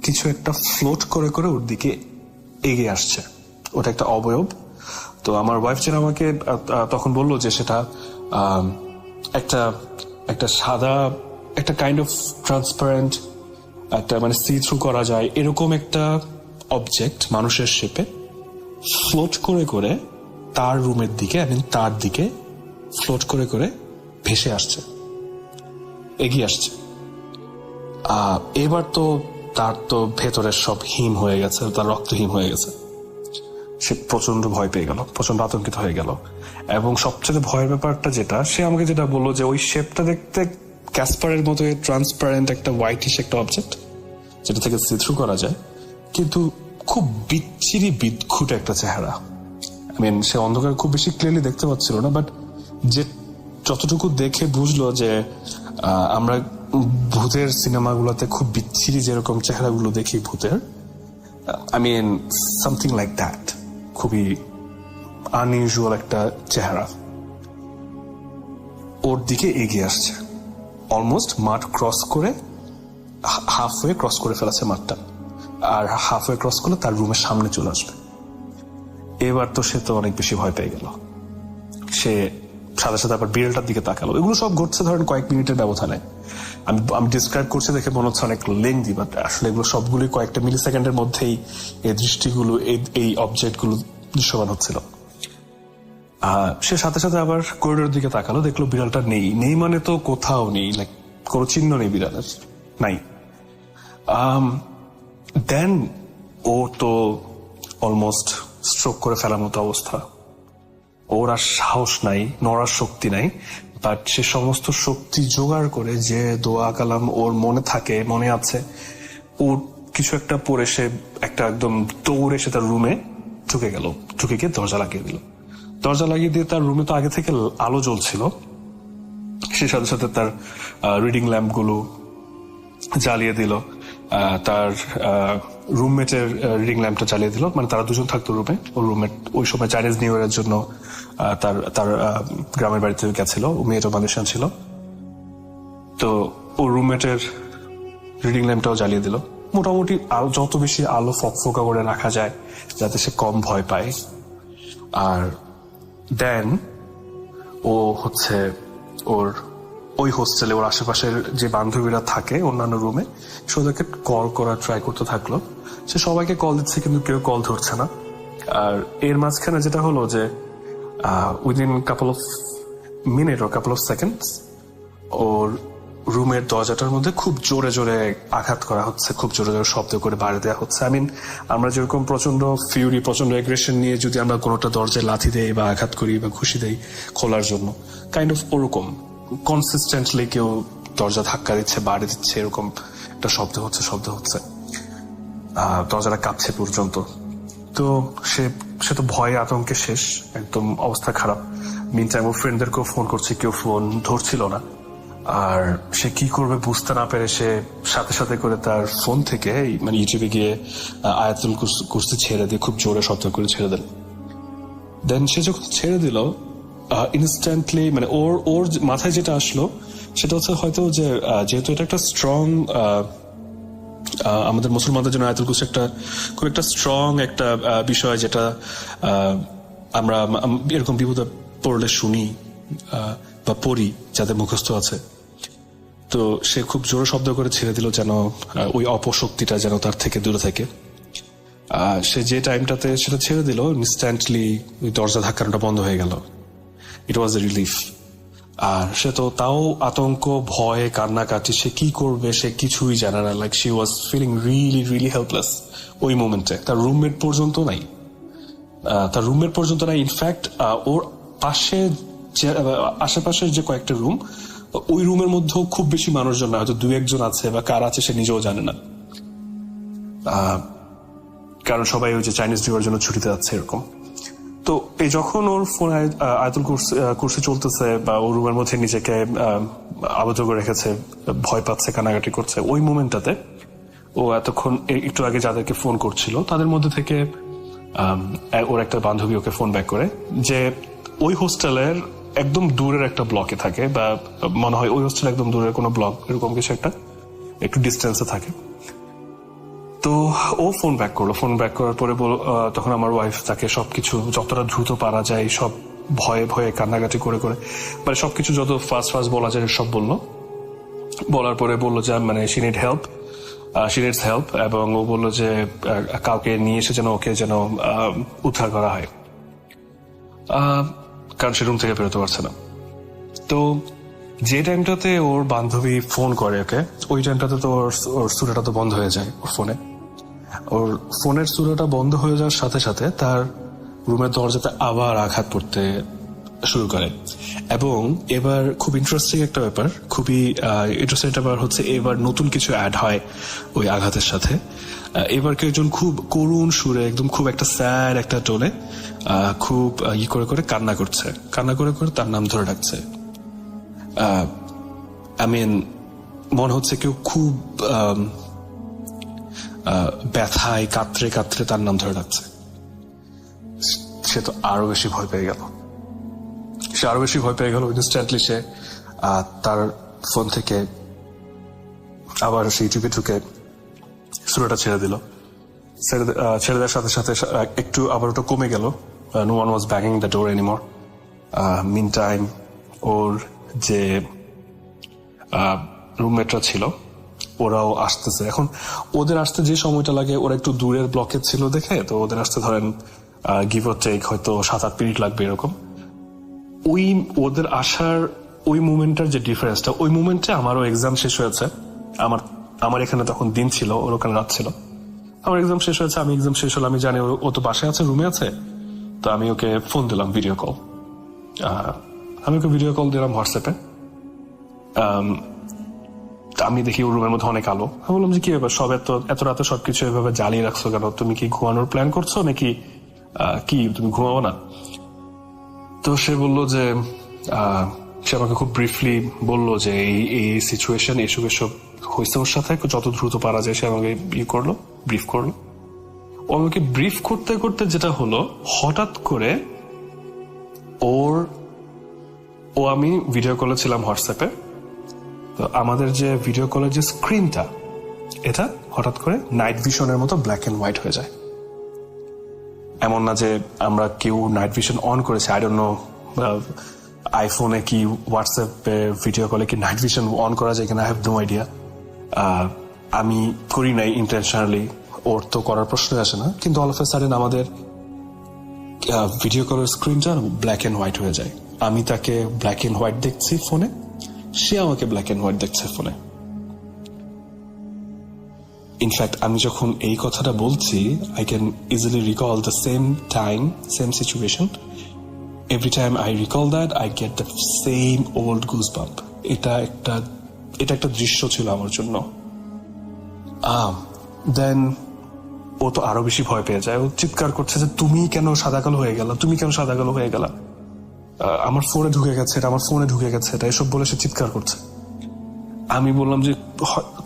কিছু একটা ফ্লোট করে ওর দিকে এগিয়ে আসছে। ওটা একটা অবয়ব। তো আমার ওয়াইফ যেন আমাকে তখন বললো যে সেটা একটা একটা সাদা, একটা কাইন্ড অফ ট্রান্সপারেন্ট, একটা মানে সি থ্রু করা যায় এরকম একটা অবজেক্ট মানুষের শেপে ফ্লোট করে করে তার রুমের দিকে, তার দিকে ফ্লোট করে করে ভেসে আসছে, এগিয়ে আসছে। এবার তো তার তো ভেতরের সব হিম হয়ে গেছে, তার রক্তহীন হয়ে গেছে। সে প্রচন্ড ভয় পেয়ে গেল, প্রচন্ড আতঙ্কিত হয়ে গেল। এবং সবচেয়ে ভয়ের ব্যাপারটা যেটা, সে আমাকে যেটা বললো যে ওই শেপটা দেখতে ক্যাসপারের মতো ট্রান্সপারেন্ট একটা হোয়াইটিশ একটা অবজেক্ট, যেটা থেকে সি থ্রু করা যায়, কিন্তু খুব বিচ্ছিরি বিদঘুট একটা চেহারা। সে অন্ধকার খুব বেশি ক্লিয়ারলি দেখতে পাচ্ছিল না, বাট যে যতটুকু দেখে বুঝলো যে আমরা ভূতের সিনেমাগুলোতে খুব বিচ্ছিরি যেরকম চেহারাগুলো দেখি ভূতের, সামথিং লাইক দ্যাট, খুবই আনইউজুয়াল একটা চেহারা ওর দিকে এগিয়ে আসছে। অলমোস্ট মাঠ ক্রস করে, হাফওয়ে ক্রস করে ফেলেছে মাঠটা, আর হাফওয়ে ক্রস করলে তার রুমের সামনে চলে আসবে। এবার তো সে তো অনেক বেশি ভয় পেয়ে গেল। সে সাথে সাথে আবার বিড়ালটার দিকে তাকালো। এগুলো সব ঘটছে ধরেন কয়েক মিনিটের ব্যবধানে। আমি ডিসক্রাইব করছি দেখে মনে হচ্ছে অনেক লেংদি, বাট আসলে এগুলো সবগুলোই কয়েকটা মিলি সেকেন্ডের মধ্যেই এই দৃষ্টিগুলো, এই অবজেক্টগুলো দৃশ্যমান হচ্ছিল। সে সাথে সাথে আবার করিডোরের দিকে তাকালো, দেখলো বিড়ালটা নেই মানে তো কোথাও নেই, লাইক কোনো চিহ্ন নেই বিড়ালের, নাই। দেন ও তো অলমোস্ট স্ট্রোক করে ফেলার মতো অবস্থা। ওর আর সাহস নাই, নড়ার শক্তি নাই, বাট সে সমস্ত শক্তি জোগাড় করে, যে দোয়া কালাম ওর মনে আছে, ওর কিছু একটা পরে সে একটা একদম দৌড়ে সে তার রুমে ঢুকে গিয়ে দরজা লাগিয়ে দিল। দরজা লাগিয়ে দিয়ে তার রুমে তো আগে থেকে আলো জ্বলছিল, সে সাথে সাথে তার রিডিং ল্যাম্প গুলো জ্বালিয়ে দিল, তার রুমমেটের রিডিং ল্যাম্পটা জ্বালিয়ে দিল। তারা দুজন থাকতো রুমে। ওর রুমমেট ওই সময় চাইনিজ নিউ ইয়ারের জন্য তার গ্রামের বাড়িতে গেছিল, মেয়েটা মালয়েশিয়ান ছিল। তো ওর রুমমেটের রিডিং ল্যাম্পটাও জ্বালিয়ে দিল। মোটামুটি যত বেশি আলো ফকফকা করে রাখা যায় যাতে সে কম ভয় পায়। আর দেন ও হচ্ছে ওই হোস্টেলে ওর আশেপাশের যে বান্ধবীরা থাকে অন্যান্য রুমে, সে ওদেরকে কল করার ট্রাই করতে থাকলো। সে সবাইকে কল দিচ্ছে কিন্তু কেউ কল ধরছে না। আর এর মাঝখানে যেটা হলো যে within couple of minute or couple of seconds ওর রুমের দরজাটার মধ্যে খুব জোরে জোরে আঘাত করা হচ্ছে, খুব জোরে জোরে শব্দ করে বাড়ি দেওয়া হচ্ছে। আমরা যেরকম প্রচন্ড ফিউরি, প্রচন্ড এগ্রেশন নিয়ে যদি আমরা কোনোটা দরজায় লাথি দেই বা আঘাত করি বা ঘুষি দেই খোলার জন্য, কাইন্ড অফ ওরকম কনসিস্টেন্টলি কেউ দরজা ধাক্কা দিচ্ছে, বাড়ি দিচ্ছে, এরকম একটা শব্দ হচ্ছে। দরজাটা কাঁপছে পর্যন্ত। তো সে তো ভয়ে আতঙ্কে শেষ, একদম অবস্থা খারাপ। মিন টাইম ওর ফ্রেন্ডদেরকেও ফোন করছে, কেউ ফোন ধরছিল না। আর সে কি করবে বুঝতে না পেরে সে সাথে সাথে করে তার ফোন থেকে ইউটিউবে গিয়ে আয়াতুল কুরসি ছেড়ে দিয়ে খুব জোরে শব্দ করে ছেড়ে দিল। দেন সে যখন ছেড়ে দিল, ইনস্ট্যান্টলি ওর মাথায় যেটা আসলো সেটা হচ্ছে হয়তো যে যেহেতু এটা একটা স্ট্রং, আমাদের মুসলমানদের জন্য আয়াতুল কুরসি খুব একটা স্ট্রং একটা বিষয়, যেটা আমরা এরকম বিপদে পড়লে শুনি বা পড়ি যাদের মুখস্থ আছে। তো সে খুব জোরে শব্দ করে ছেড়ে দিল যেন ওই অপশক্তিটা যেন তার থেকে দূরে থাকে। সে যে টাইমটাতে সেটা ছেড়ে দিল, ইনস্ট্যান্টলি ওই দরজা ধাক্কানোটা বন্ধ হয়ে গেল। ইট ওয়াজ এ রিলিফ। আর সে তো তাও আতঙ্ক, ভয়ে, কান্নাকাটি, সে কি করবে সে কিছুই জানে না। Like she was feeling really really helpless ওই মোমেন্টে। তার রুমমেট পর্যন্ত নাই। ইনফ্যাক্ট ওর আশেপাশের যে কয়েকটা রুম, ওই রুমের মধ্যেও খুব বেশি মানুষজন না, হয়তো 2-1 জন আছে বা কার আছে সে নিজেও জানে না, কারণ সবাই ওই যে চাইনিজ নিউ ইয়ারের জন্য ছুটিতে যাচ্ছে এরকম। তো এই যখন ওর ফোনে আয়াতুল কুরসি চলতেছে বা ওর রুমের মধ্যে নিজেকে আবদ্ধ করে রেখেছে, ভয় পাচ্ছে, কানাকাটি করছে, ওই মোমেন্টটাতে ও এতক্ষণ একটু আগে যাদেরকে ফোন করছিল তাদের মধ্যে থেকে ওর একটা বান্ধবী ওকে ফোন ব্যাক করে, যে ওই হোস্টেলের একদম দূরের একটা ব্লকে থাকে, বা মনে হয় ওই হোস্টেল একদম দূরের কোনো ব্লক, এরকম কিছু একটা একটু ডিস্টেন্সে থাকে। তো ও ফোন ব্যাক করার পরে তখন আমার ওয়াইফ তাকে সবকিছু যতটা দ্রুত পারা যায় সব ভয়ে ভয়ে কান্নাকাটি করে করে মানে সবকিছু যত ফার্স্ট ফার্স্ট বলা যায় সব বললো। বলার পরে বললো যে মানে শি নিডস হেল্প, এবং ও বললো যে কাউকে নিয়ে এসে যেন ওকে যেন উদ্ধার করা হয়, কারণ সে রুম থেকে বেরোতে পারছে না। তো যে টাইমটাতে ওর বান্ধবী ফোন করে ওকে, ওই টাইমটাতে তো ওর সুরাটা তো বন্ধ হয়ে যায় ওর ফোনের সুরাটা বন্ধ হয়ে যাওয়ার সাথে সাথে তার রুমের দরজাতে আবার আঘাত পড়তে শুরু করে। এবং এবার খুব ইন্টারেস্টিং একটা ব্যাপার, খুবই ইন্টারেস্টিং একটা ব্যাপার হচ্ছে এবার নতুন কিছু অ্যাড হয় ওই আঘাতের সাথে। এবার কেউ একজন খুব করুণ সুরে, একদম খুব একটা স্যাড একটা টোনে খুব করে করে কান্না করে করে তার নাম ধরে ডাকছে। মনে হচ্ছে কেউ খুব ব্যথায় কাতরে কাতরে তার নাম ধরে ডাকছে। সে তো আরো বেশি ভয় পেয়ে গেল। ইনস্ট্যান্টলি সে তার ফোন থেকে আবার সেই ইউটিউবে ঢুকে সুরাটা ছেড়ে দিল। ছেড়ে দেওয়ার সাথে সাথে একটু আবার ওটা কমে গেল। No one was banging the door anymore. Meantime ওর যে রুমমেটরা ছিল ওরাও আসতেছে। এখন ওদের আসতে যে সময়টা লাগে, ওরা একটু দূরের ব্লকে ছিল দেখে, তো ওদের আসতে ধরেন গিভ অর টেক হয়তো 7-8 মিনিট লাগবে এরকম। ওই ওদের আসার ওই মুভমেন্টটার যে ডিফারেন্সটা, ওই মুভমেন্টে আমারও এক্সাম শেষ হয়েছে। আমার এখানে তখন দিন ছিল, ওর ওখানে রাত ছিল। আমার এক্সাম শেষ হয়েছে, আমি এক্সাম শেষ হলো, আমি জানি ও তো বাসায় আছে, রুমে আছে। তো আমি ওকে ফোন দিলাম, ভিডিও কল। আমি ওকে ভিডিও কল দিলাম হোয়াটসঅ্যাপে। আমি দেখি ওর রুমের মধ্যে অনেক আলো। আমি বললাম যে কি ব্যাপার, সব এত রাতে সবকিছু এভাবে জ্বালিয়ে রাখছো কেন? তুমি কি ঘুমানোর প্ল্যান করছো নাকি কি তুমি ঘুমাবো না? তো সে বললো যে সে আমাকে খুব ব্রিফলি বললো যে এই সিচুয়েশন এসব হয়েছে ওর সাথে, যত দ্রুত পারা যায় সে আমাকে ব্রিফ করলো। ও আমাকে ব্রিফ করতে করতে যেটা হলো, হঠাৎ করে আমি ভিডিও কলে ছিলাম হোয়াটসঅ্যাপে। তো আমাদের যে ভিডিও কলের যে স্ক্রিনটা, এটা হঠাৎ করে নাইট ভিশনের মতো ব্ল্যাক এন্ড হোয়াইট হয়ে যায়। এমন না যে আমরা কেউ নাইট ভিশন অন করেছে, আই ডোন্ট নো আইফোনে কি হোয়াটসঅ্যাপে ভিডিও কলে কি নাইট ভিশন অন করা যায় কিনা, আই হ্যাভ নো আইডিয়া। আমি করি নাই ইন্টেনশনালি, ওর তো করার প্রশ্নই আসে না। কিন্তু অল অফ এ সাডেন আমাদের ভিডিও কলের স্ক্রিনটা ব্ল্যাক এন্ড হোয়াইট হয়ে যায়। আমি তাকে ব্ল্যাক এন্ড হোয়াইট দেখছি ফোনে, সে আমাকে ব্ল্যাক এন্ড হোয়াইট দেখছে ফোনে। ইনফ্যাক্ট আমি যখন এই কথাটা বলছি, I can easily recall the same time, same situation. Every time I recall that, I get the same old goosebump. এটা একটা দৃশ্য ছিল আমার জন্য। দেন ও তো আরো বেশি ভয় পেয়ে যায়। ও চিৎকার করছে যে তুমি কেন সাদা কালো হয়ে গেলা, আমার ফোনে ঢুকে গেছে এটা এসব বলে সে চিৎকার করছে। আমি বললাম যে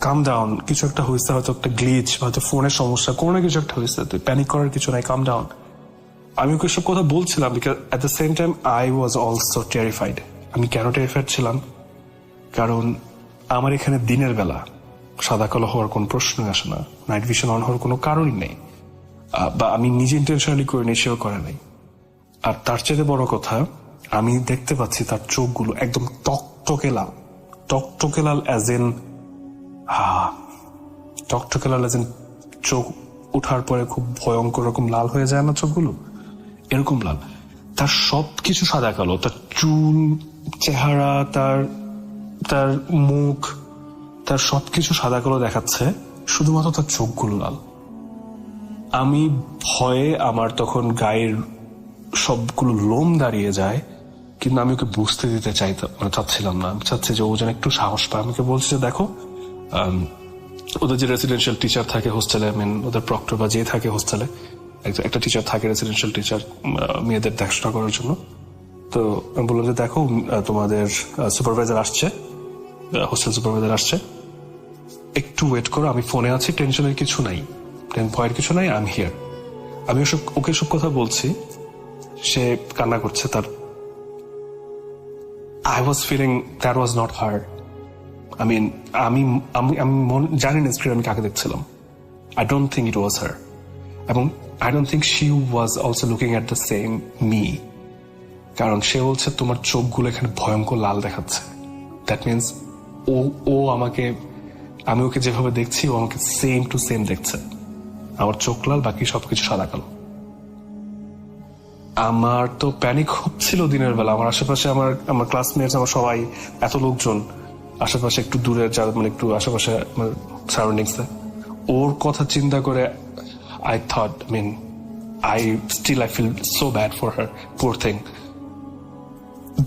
কাম ডাউন, কিছু একটা হয়েছে, হয়তো একটা গ্লিচ, হয়তো ফোনের সমস্যা, কোনো কিছু একটা হয়েছে, তুই প্যানিক করার কিছু নাই, কাম ডাউন। আমি ওকে সব কথা বলছিলাম, because at the same time I was also terrified. আমি কেন টেরিফাইড ছিলাম? কারণ আমার এখানে দিনের বেলা সাদা কালো হওয়ার কোন প্রশ্নই আসে না, নাইট ভিশন অন হওয়ার কোনো কারণই নেই, বা আমি নিজে ইন্টেনশনালি করিনি, সেও করে নাই। আর তার চেয়ে বড় কথা, আমি দেখতে পাচ্ছি তার চোখগুলো একদম টকটকে লাল, অ্যাজ ইন চোখ উঠার পরে খুব ভয়ঙ্কর রকম লাল হয়ে যায় না চোখগুলো, এরকম লাল। তার সবকিছু সাদা কালো, তার চুল, চেহারা, তার মুখ, তার সবকিছু সাদা কালো দেখাচ্ছে, শুধুমাত্র তার চোখগুলো লাল। আমি ভয়ে আমার তখন গায়ের সবগুলো লোম দাঁড়িয়ে যায়, কিন্তু আমি ওকে বুঝতে দিতে চাচ্ছিলাম না। আমি চাচ্ছি যে ও যেন একটু সাহস পায়। আমাকে বলছে যে দেখো, ওদের যে রেসিডেন্সিয়াল টিচার থাকে হোস্টেলে, ওদের প্রক্টর বা যে থাকে হোস্টেলে, একটা টিচার থাকে, রেসিডেন্সিয়াল টিচার, মেয়েদের দেখাশোনা করার জন্য। তো আমি বললাম যে দেখো, তোমাদের সুপারভাইজার আসছে, হোস্টেল সুপারভাইজার আসছে, একটু ওয়েট করো, আমি ফোনে আছি, টেনশনের কিছু নাই, ভয়ের কিছু নাই, আমি হিয়ার। আমি ওকে সব কথা বলছি, সে কান্না করছে। I was feeling that was not her. আমি জানি না স্ক্রিন আমি কাকে দেখছিলাম। I don't think it was her. এবং I don't think she was also looking at the same me. কারণ সে বলছে তোমার চোখগুলো এখানে ভয়ঙ্কর লাল দেখাচ্ছে। দ্যাট মিনস ও আমাকে, আমি ওকে যেভাবে দেখছি ও আমাকে সেম টু সেম দেখছে। আমার চোখ লাল, বাকি সবকিছু সাদা কালো। আমার তো প্যানিক হচ্ছিল দিনের বেলা। আমার আশেপাশে আমার ক্লাসমেটস, আমার সবাই, এত লোকজন আশেপাশে, একটু দূরে যারা মানে একটু আশেপাশে আমার সারাউন্ডিংসে, ওর কথা চিন্তা করে I thought, I feel so bad for her, poor thing.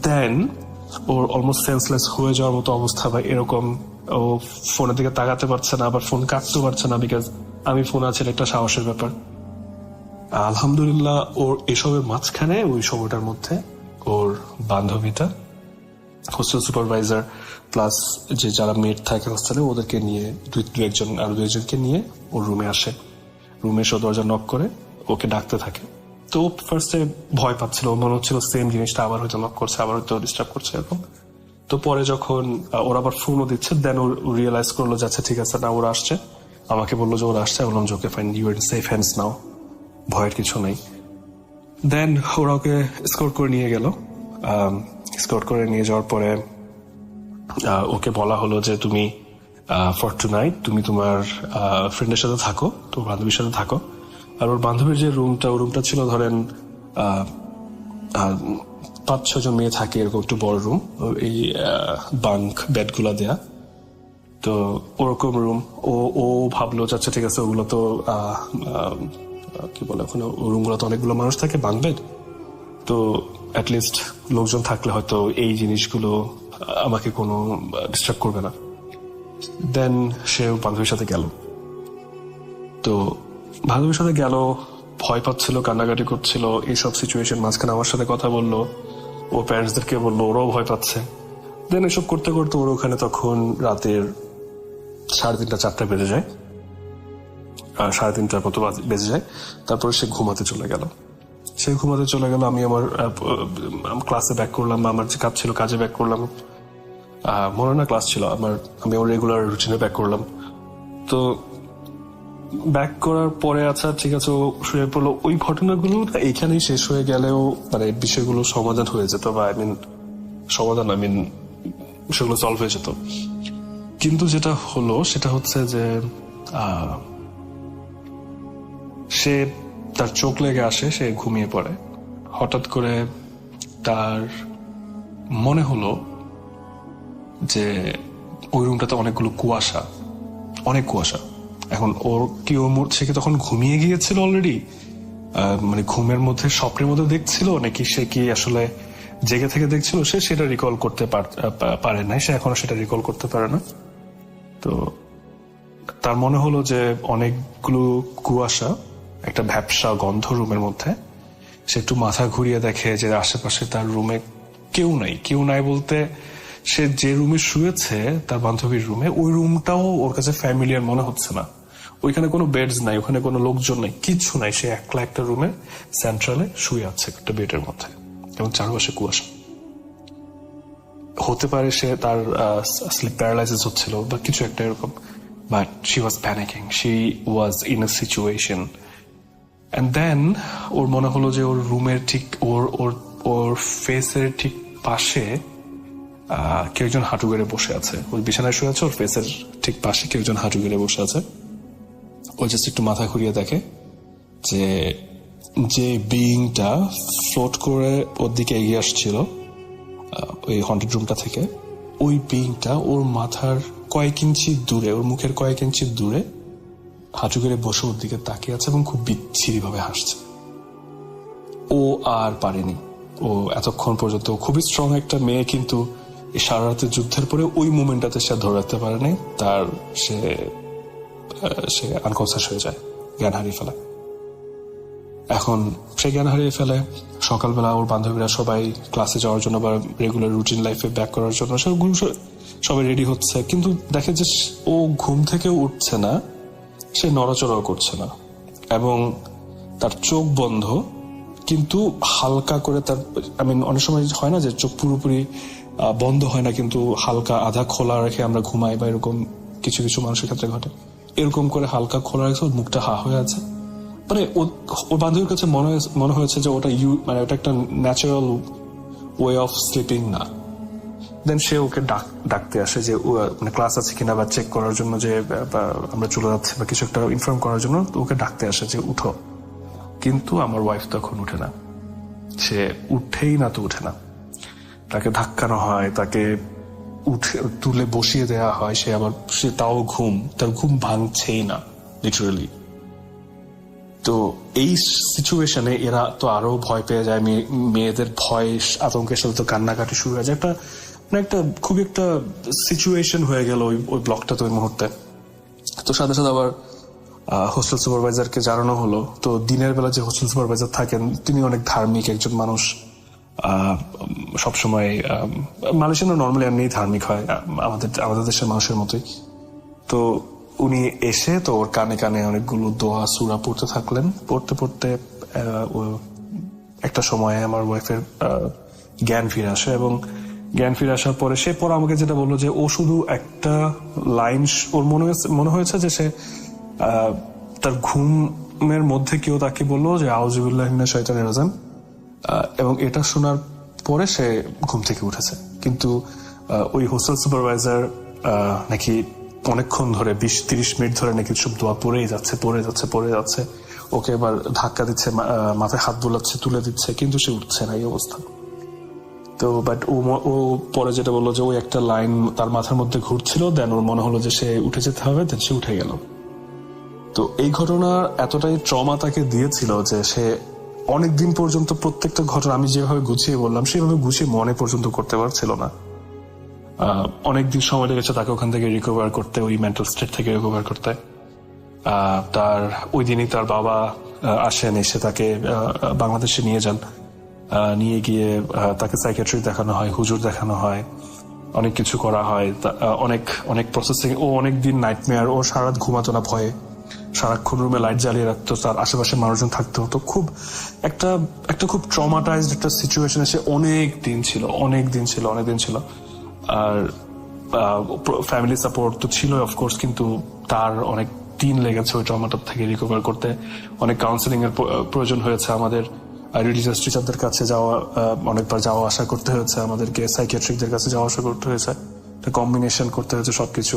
Then or almost senseless হয়ে যাওয়ার মতো অবস্থা, বা এরকম ও ফোনের দিকে তাকাতে পারছে না, আবার ফোন কাটতেও পারছে না, বিকজ আমি ফোন আছে, একটা সাহসের ব্যাপার। আলহামদুলিল্লাহ ওর এসবের মাঝখানে ওই সময়টার মধ্যে ওর বান্ধবীটা, হোস্টেল সুপারভাইজার প্লাস যে যারা মেট থাকে হোস্টেলে, ওদেরকে নিয়ে আরো দু একজনকে নিয়ে ওর রুমে আসে। রুমে এসে দরজা নক করে ওকে ডাকতে থাকে। তো ফার্স্টে ভয় পাচ্ছিল, মনে হচ্ছিল সেম জিনিসটা আবার হয়তো নক করছে, আবার হয়তো ডিস্টার্ব করছে এরকম। তো পরে যখন ওরা আবার ফোনও দিচ্ছে, দেন ও রিয়েলাইজ করলো যে আচ্ছা ঠিক আছে, না ওরা আসছে, আমাকে বললো যে ওরা আসছে। বললাম যে okay fine, you are in safe hands now, ভয়ের কিছু নেই। দেন ওরা ওকে স্কোর করে নিয়ে গেল। স্কোর করে নিয়ে যাওয়ার পরে ওকে বলা হলো যে তুমি ফর টু নাইট তুমি তোমার ফ্রেন্ডের সাথে থাকো, তোমার বান্ধবীর সাথে থাকো। আর ওর বান্ধবীর যে রুমটা ছিল ধরেন 5-6 জন মেয়ে থাকে, এরকম একটু বড় রুম, এই বাঙ্ক বেড গুলা দেয়া। তো ওরকম রুম ও ভাবলো আচ্ছা ঠিক আছে, ওগুলো তো কি বলে, ওখানে রুম গুলো তো অনেকগুলো মানুষ থাকে, বাঙ্ক বেড, তো অ্যাটলিস্ট লোকজন থাকলে হয়তো এই জিনিসগুলো আমাকে কোনো ডিস্টার্ব করবে না। দেন সে বান্ধবীর সাথে গেল। তো বান্ধবীর সাথে গেল, ভয় পাচ্ছিল, কান্নাকাটি করছিল, এইসব সিচুয়েশন মাঝখানে আমার সাথে কথা বললো, ওর প্যারেন্টসদেরকে বললো, ওরাও ভয় পাচ্ছে। দেন এসব করতে করতে ওর ওখানে তখন রাতের 3:30-4টা বেজে যায়, 3:30টার মতো বেজে যায়। তারপরে সে ঘুমাতে চলে গেল। আমি আমার ক্লাসে ব্যাক করলাম, আমার যে কাজ ছিল কাজে ব্যাক করলাম, মনে না ক্লাস ছিল আমার, আমি আমার রেগুলার রুটিনে ব্যাক করলাম। তো ব্যাক করার পরে আচ্ছা ঠিক আছে, ও শুয়ে পড়লো। ওই ঘটনাগুলো এইখানেই শেষ হয়ে গেলেও মানে বিষয়গুলো সমাধান হয়ে যেত, বা বিষয়গুলো সলভ হয়ে যেত। কিন্তু যেটা হলো সেটা হচ্ছে যে সে, তার চোখ লেগে আসে, সে ঘুমিয়ে পড়ে। হঠাৎ করে তার মনে হলো যে ওই রুমটাতে অনেকগুলো কুয়াশা, অনেক কুয়াশা। এখন ওর কি, সে কি তখন ঘুমিয়ে গিয়েছিল অলরেডি, মানে ঘুমের মধ্যে স্বপ্নের মধ্যে দেখছিল, নাকি সে কি আসলে জেগে থেকে দেখছিল, সে সেটা রিকল করতে পারে না, সে এখনো সেটা রিকল করতে পারে না। তো তার মনে হলো যে অনেকগুলো কুয়াশা, একটা ভ্যাপসা গন্ধ রুমের মধ্যে। সে একটু মাথা ঘুরিয়ে দেখে যে আশেপাশে তার রুমে কেউ নাই বলতে সে যে রুমে শুয়েছে, তার বান্ধবীর রুমে, ওই রুমটাও ওর কাছে ফ্যামিলিয়ার মনে হচ্ছে না। ওইখানে কোনো বেডস নাই, ওখানে কোনো লোকজন নাই, কিচ্ছু নাই। সে একলা একটা রুমে সেন্ট্রালে শুয়ে আছে একটা বেডের মধ্যে, এবং চারপাশে কুয়াশা। হতে পারে সে তার স্লিপ প্যারালাইসিস হচ্ছিল বা কিছু একটা এরকম, but she was panicking, she was in a situation. And then ওর মনে হলো যে ওর রুমের ঠিক ওর ফেসের ঠিক পাশে কেউ একজন হাঁটু গেড়ে বসে আছে। ওই বিছানায় শুয়ে আছে, ওর ফেসের ঠিক পাশে কেউ একজন হাঁটু গেড়ে বসে আছে। ও জাস্ট একটু মাথা ঘুরিয়ে দেখে যে বিইংটা ফ্লোট করে ওর দিকে এগিয়ে আসছিল ওই হন্টেড রুমটা থেকে, ওই বিইংটা ওর মাথার কয়েক ইঞ্চি দূরে, ওর মুখের কয়েক ইঞ্চি দূরে হাঁটু গেড়ে বসে ওর দিকে তাকিয়ে আছে এবং খুব বিচ্ছিরি ভাবে হাসছে। ও আর পারেনি, ও এতক্ষণ পর্যন্ত খুবই স্ট্রং একটা মেয়ে, কিন্তু এই সারা রাতের যুদ্ধের পরে ওই মুভমেন্টটাতে সে ধরে রাখতে পারে নাই। তার সে আনকনসিয়াস হয়ে যায়, জ্ঞান হারিয়ে ফেলে। এখন সে জ্ঞান হারিয়ে ফেলে। সকালবেলা ওর বান্ধবীরা সবাই ক্লাসে যাওয়ার জন্য বা রেগুলার রুটিন লাইফে ব্যাক করার জন্য সবাই রেডি হচ্ছে, কিন্তু দেখে যে ও ঘুম থেকে উঠছে না, সে নড়াচড়াও করছে না, এবং তার চোখ বন্ধ, কিন্তু হালকা করে তার, অনেক সময় হয় না যে চোখ পুরোপুরি বন্ধ হয় না, কিন্তু হালকা আধা খোলা রেখে আমরা ঘুমাই, বা এরকম কিছু কিছু মানুষের ক্ষেত্রে ঘটে, এরকম করে হালকা খোলা রেখে ওর মুখটা হা হয়ে আছে। মানে ওর বান্ধবীর কাছে মনে হয়েছে যে ওটা ওটা একটা ন্যাচারাল ওয়ে অফ স্লিপিং না। দেন সে ওকে ডাকতে আসে যে মানে ক্লাস আছে কিনা বা চেক করার জন্য, যে আমরা চলে যাচ্ছি বা কিছু একটা ইনফর্ম করার জন্য ওকে ডাকতে আসে যে উঠো। কিন্তু আমার ওয়াইফ তখন উঠে না, সে উঠেই না, তো উঠে না। তাকে ধাক্কানো হয়, তাকে তুলে বসিয়ে দেওয়া হয়, সে তাও তার ঘুম ভাঙছেই না লিটারালি। তো এই সিচুয়েশনে এরা তো আরো ভয় পেয়ে যায়, মেয়েদের ভয় আতঙ্কের সাথে তো কান্নাকাটি শুরু হয়ে যায়। একটা খুব একটা সিচুয়েশন হয়ে গেল ওই ব্লকটাতে ওই মুহূর্তে। তো সাথে সাথে আবার হোস্টেল সুপারভাইজারকে জানানো হলো। তো দিনের বেলা যে হোস্টেল সুপারভাইজার থাকেন তিনি অনেক ধার্মিক একজন মানুষ, সবসময় মালয়েশিয়ানরা নর্মালি এমনি ধার্মিক হয় আমাদের দেশের মানুষের মতোই। তো উনি এসে তো ওর কানে কানে অনেকগুলো দোয়া সূরা পড়তে থাকলেন। পড়তে পড়তে একটা সময়ে আমার ওয়াইফের জ্ঞান ফিরে আসে, এবং জ্ঞান ফিরে আসার পরে সে পরে আমাকে যেটা বললো যে ও শুধু একটা লাইন ওর মনে হয়েছে যে সে তার ঘুমের মধ্যে কেউ তাকে বললো যে আউযুবিল্লাহি মিনাশ শাইতানির রাজিম, এবং এটা শোনার পরে সে ঘুম থেকে উঠেছে। কিন্তু ওই হোস্টেল সুপারভাইজার নাকি অনেকক্ষণ ধরে 20-30 মিনিট ধরে নাকি সব দোয়া পড়েই যাচ্ছে। ওকে এবার ধাক্কা দিচ্ছে, মাথায় হাত বোলাচ্ছে, তুলে দিচ্ছে, কিন্তু সে উঠছে না, এই অবস্থা। তো বাট ও পরে যেটা বললো যে ওই একটা লাইন তার মাথার মধ্যে ঘুরছিল, দেন ওর মনে হলো যে সে উঠে যেতে হবে, দেন সে উঠে গেল। তো এই ঘটনা এতটাই ট্রমা তাকে দিয়েছিল যে সে অনেকদিন পর্যন্ত প্রত্যেকটা ঘটনা আমি যেভাবে গুছিয়ে বললাম সেভাবে গুছিয়ে মনে পর্যন্ত করতে পারছিল না। অনেকদিন সময় লেগেছে তাকে ওখান থেকে রিকভার করতে, ওই মেন্টাল স্টেট থেকে রিকভার করতে। তার ওই দিনই তার বাবা আসেন, এসে তাকে বাংলাদেশে নিয়ে যান। নিয়ে গিয়ে তাকে সাইকিয়াট্রিস্ট দেখানো হয়, হুজুর দেখানো হয়, অনেক কিছু করা হয়, অনেক প্রসেসিং। ও অনেকদিন নাইটমেয়ার, ও সারা রাত ঘুমাতো না ভয়ে, সারাক্ষণ রুমে লাইট জ্বালিয়ে রাখতো, তার আশেপাশে মানুষজন থাকতে হতো। খুব একটা খুব ট্রমাটাইজড একটা সিচুয়েশনে সে অনেক দিন ছিল। আর ফ্যামিলি সাপোর্ট তো ছিল অফকোর্স, কিন্তু তার অনেক দিন লেগেছে ওই ট্রমাটার থেকে রিকভার করতে। অনেক কাউন্সিলিং এর প্রয়োজন হয়েছে, আমাদের রিলিজিয়াস টিচারদের কাছে অনেকবার যাওয়া আসা করতে হয়েছে, আমাদেরকে সাইকিয়াট্রিকদের কাছে যাওয়া আসা করতে হয়েছে, কম্বিনেশন করতে হয়েছে সবকিছু।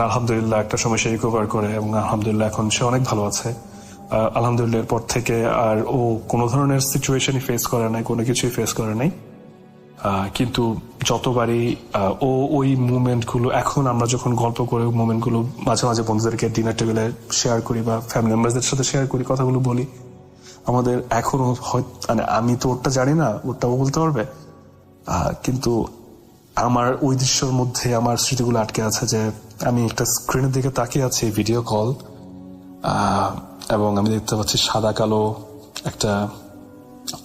আলহামদুলিল্লাহ একটা সময় সে রিকভার করে, এবং আলহামদুলিল্লাহ এখন সে অনেক ভালো আছে। আলহামদুলিল্লাহ এরপর থেকে আর ও কোনো ধরনের সিচুয়েশনই ফেস করে নাই, কোনো কিছুই ফেস করে নাই। কিন্তু যতবারই ওই মুভমেন্ট গুলো, এখন আমরা যখন গল্প করে মুভমেন্ট গুলো মাঝে মাঝে বন্ধুদেরকে ডিনার টেবিলে শেয়ার করি বা ফ্যামিলি মেম্বারদের সাথে শেয়ার করি, কথাগুলো বলি, আমাদের এখনো মানে আমি তো ওরটা জানি না, ওরটাও বলতে পারবে, কিন্তু আমার ওই দৃশ্যের মধ্যে আমার স্মৃতিগুলো আটকে আছে। যে আমি একটা স্ক্রিনের দিকে তাকিয়ে আছি, ভিডিও কল, এবং আমি দেখতে পাচ্ছি সাদা কালো একটা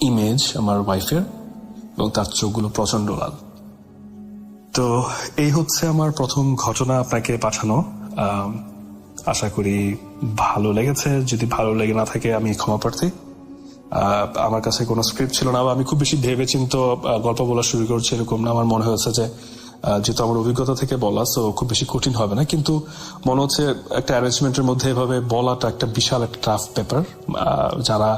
ইমেজ আমার ওয়াইফের, এবং তার চোখগুলো প্রচন্ড লাল। তো এই হচ্ছে আমার প্রথম ঘটনা আপনাকে পাঠানো। আশা করি ভালো লেগেছে। যদি ভালো লেগে না থাকে আমি ক্ষমা প্রার্থী। আমার কাছে কোনো স্ক্রিপ্ট ছিল না, বা আমি খুব বেশি ভেবেচিন্তে গল্প বলা শুরু করছি এরকম না। আমার মনে হয়েছে যে যেহেতু আমার অভিজ্ঞতা থেকে বলা, তো খুব বেশি কঠিন হবে না, কিন্তু মনে হচ্ছে একটা অ্যারেঞ্জমেন্টের মধ্যে এভাবে বলাটা একটা বিশাল একটা টাফ পেপার। যারা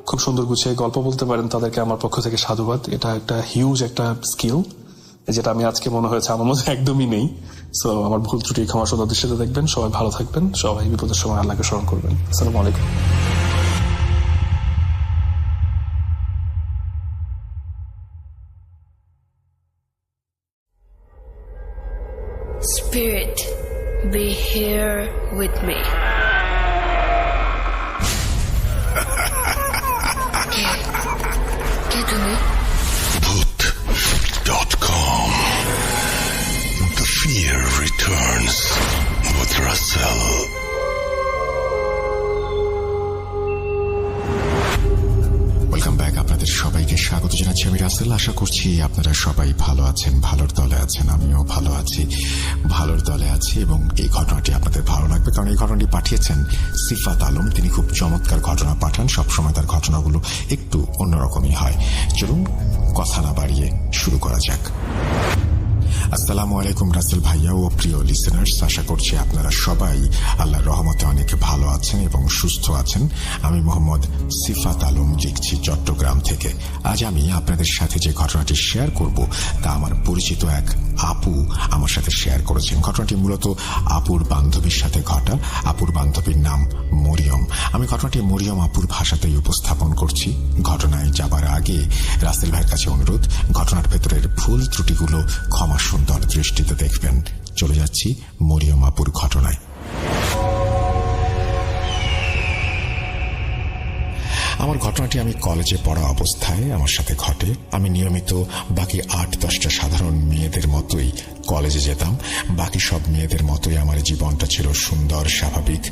খুব সুন্দর গুছিয়ে গল্প বলতে পারেন তাদেরকে আমার পক্ষ থেকে সাধুবাদ। এটা একটা হিউজ একটা স্কিল, যেটা আমি আজকে মনে হয়েছে আমার মধ্যে একদমই নেই। সো আমার ভুল ত্রুটি ক্ষমা সুন্দর দৃষ্টিতে দেখবেন। সবাই ভালো থাকবেন, সবাই বিপদের সময় আল্লাহকে স্মরণ করবেন। আসসালামু আলাইকুম। Spirit, be here with me. কে তুমি? Bhoot.com. The fear returns with Russell. Welcome back. আপনাদের সবাইকে স্বাগত জানাচ্ছি, আমি রাসেল। আশা করছি আপনারা সবাই ভালো আছেন, ভালোর দলে আছেন। আমিও ভালো আছি, ভালোর দলে আছি, এবং এই ঘটনাটি আপনাদের ভালো লাগবে, কারণ এই ঘটনাটি পাঠিয়েছেন সিফাত আলম। তিনি খুব চমৎকার ঘটনা পাঠান, সবসময় তার ঘটনাগুলো একটু অন্যরকমই হয়। চলুন কথা না বাড়িয়ে শুরু করা যাক। আসসালামু আলাইকুম রাসেল ভাইয়া ও প্রিয় লিসেনার্স, আশা করছি আপনারা সবাই আল্লাহর রহমতে অনেক ভালো আছেন এবং সুস্থ আছেন। আমি মোহাম্মদ সিফাত আলম লিখছি চট্টগ্রাম থেকে। আজ আমি আপনাদের সাথে যে ঘটনাটি শেয়ার করব তা আমার পরিচিত এক আপু আমার সাথে শেয়ার করেছেন। ঘটনাটি মূলত আপুর বান্ধবীর সাথে ঘটা। আপুর বান্ধবীর নাম মরিয়ম। আমি ঘটনাটি মরিয়ম আপুর ভাষাতেই উপস্থাপন করছি। ঘটনায় যাবার আগে রাসেল ভাইয়ের কাছে অনুরোধ, ঘটনার ভেতরের ভুল ত্রুটিগুলো ক্ষমা সুন্দর দৃষ্টিতে দেখবেন। চলে যাচ্ছি মরিয়ম আপুর ঘটনায়। আমার ঘটনাটি আমি কলেজে পড়া অবস্থায় আমার সাথে ঘটে। আমি নিয়মিত বাকি 8-10টা সাধারণ মেয়েদের মতোই কলেজে যেতাম। বাকি সব মেয়েদের মতোই আমার জীবনটা ছিল সুন্দর, স্বাভাবিক,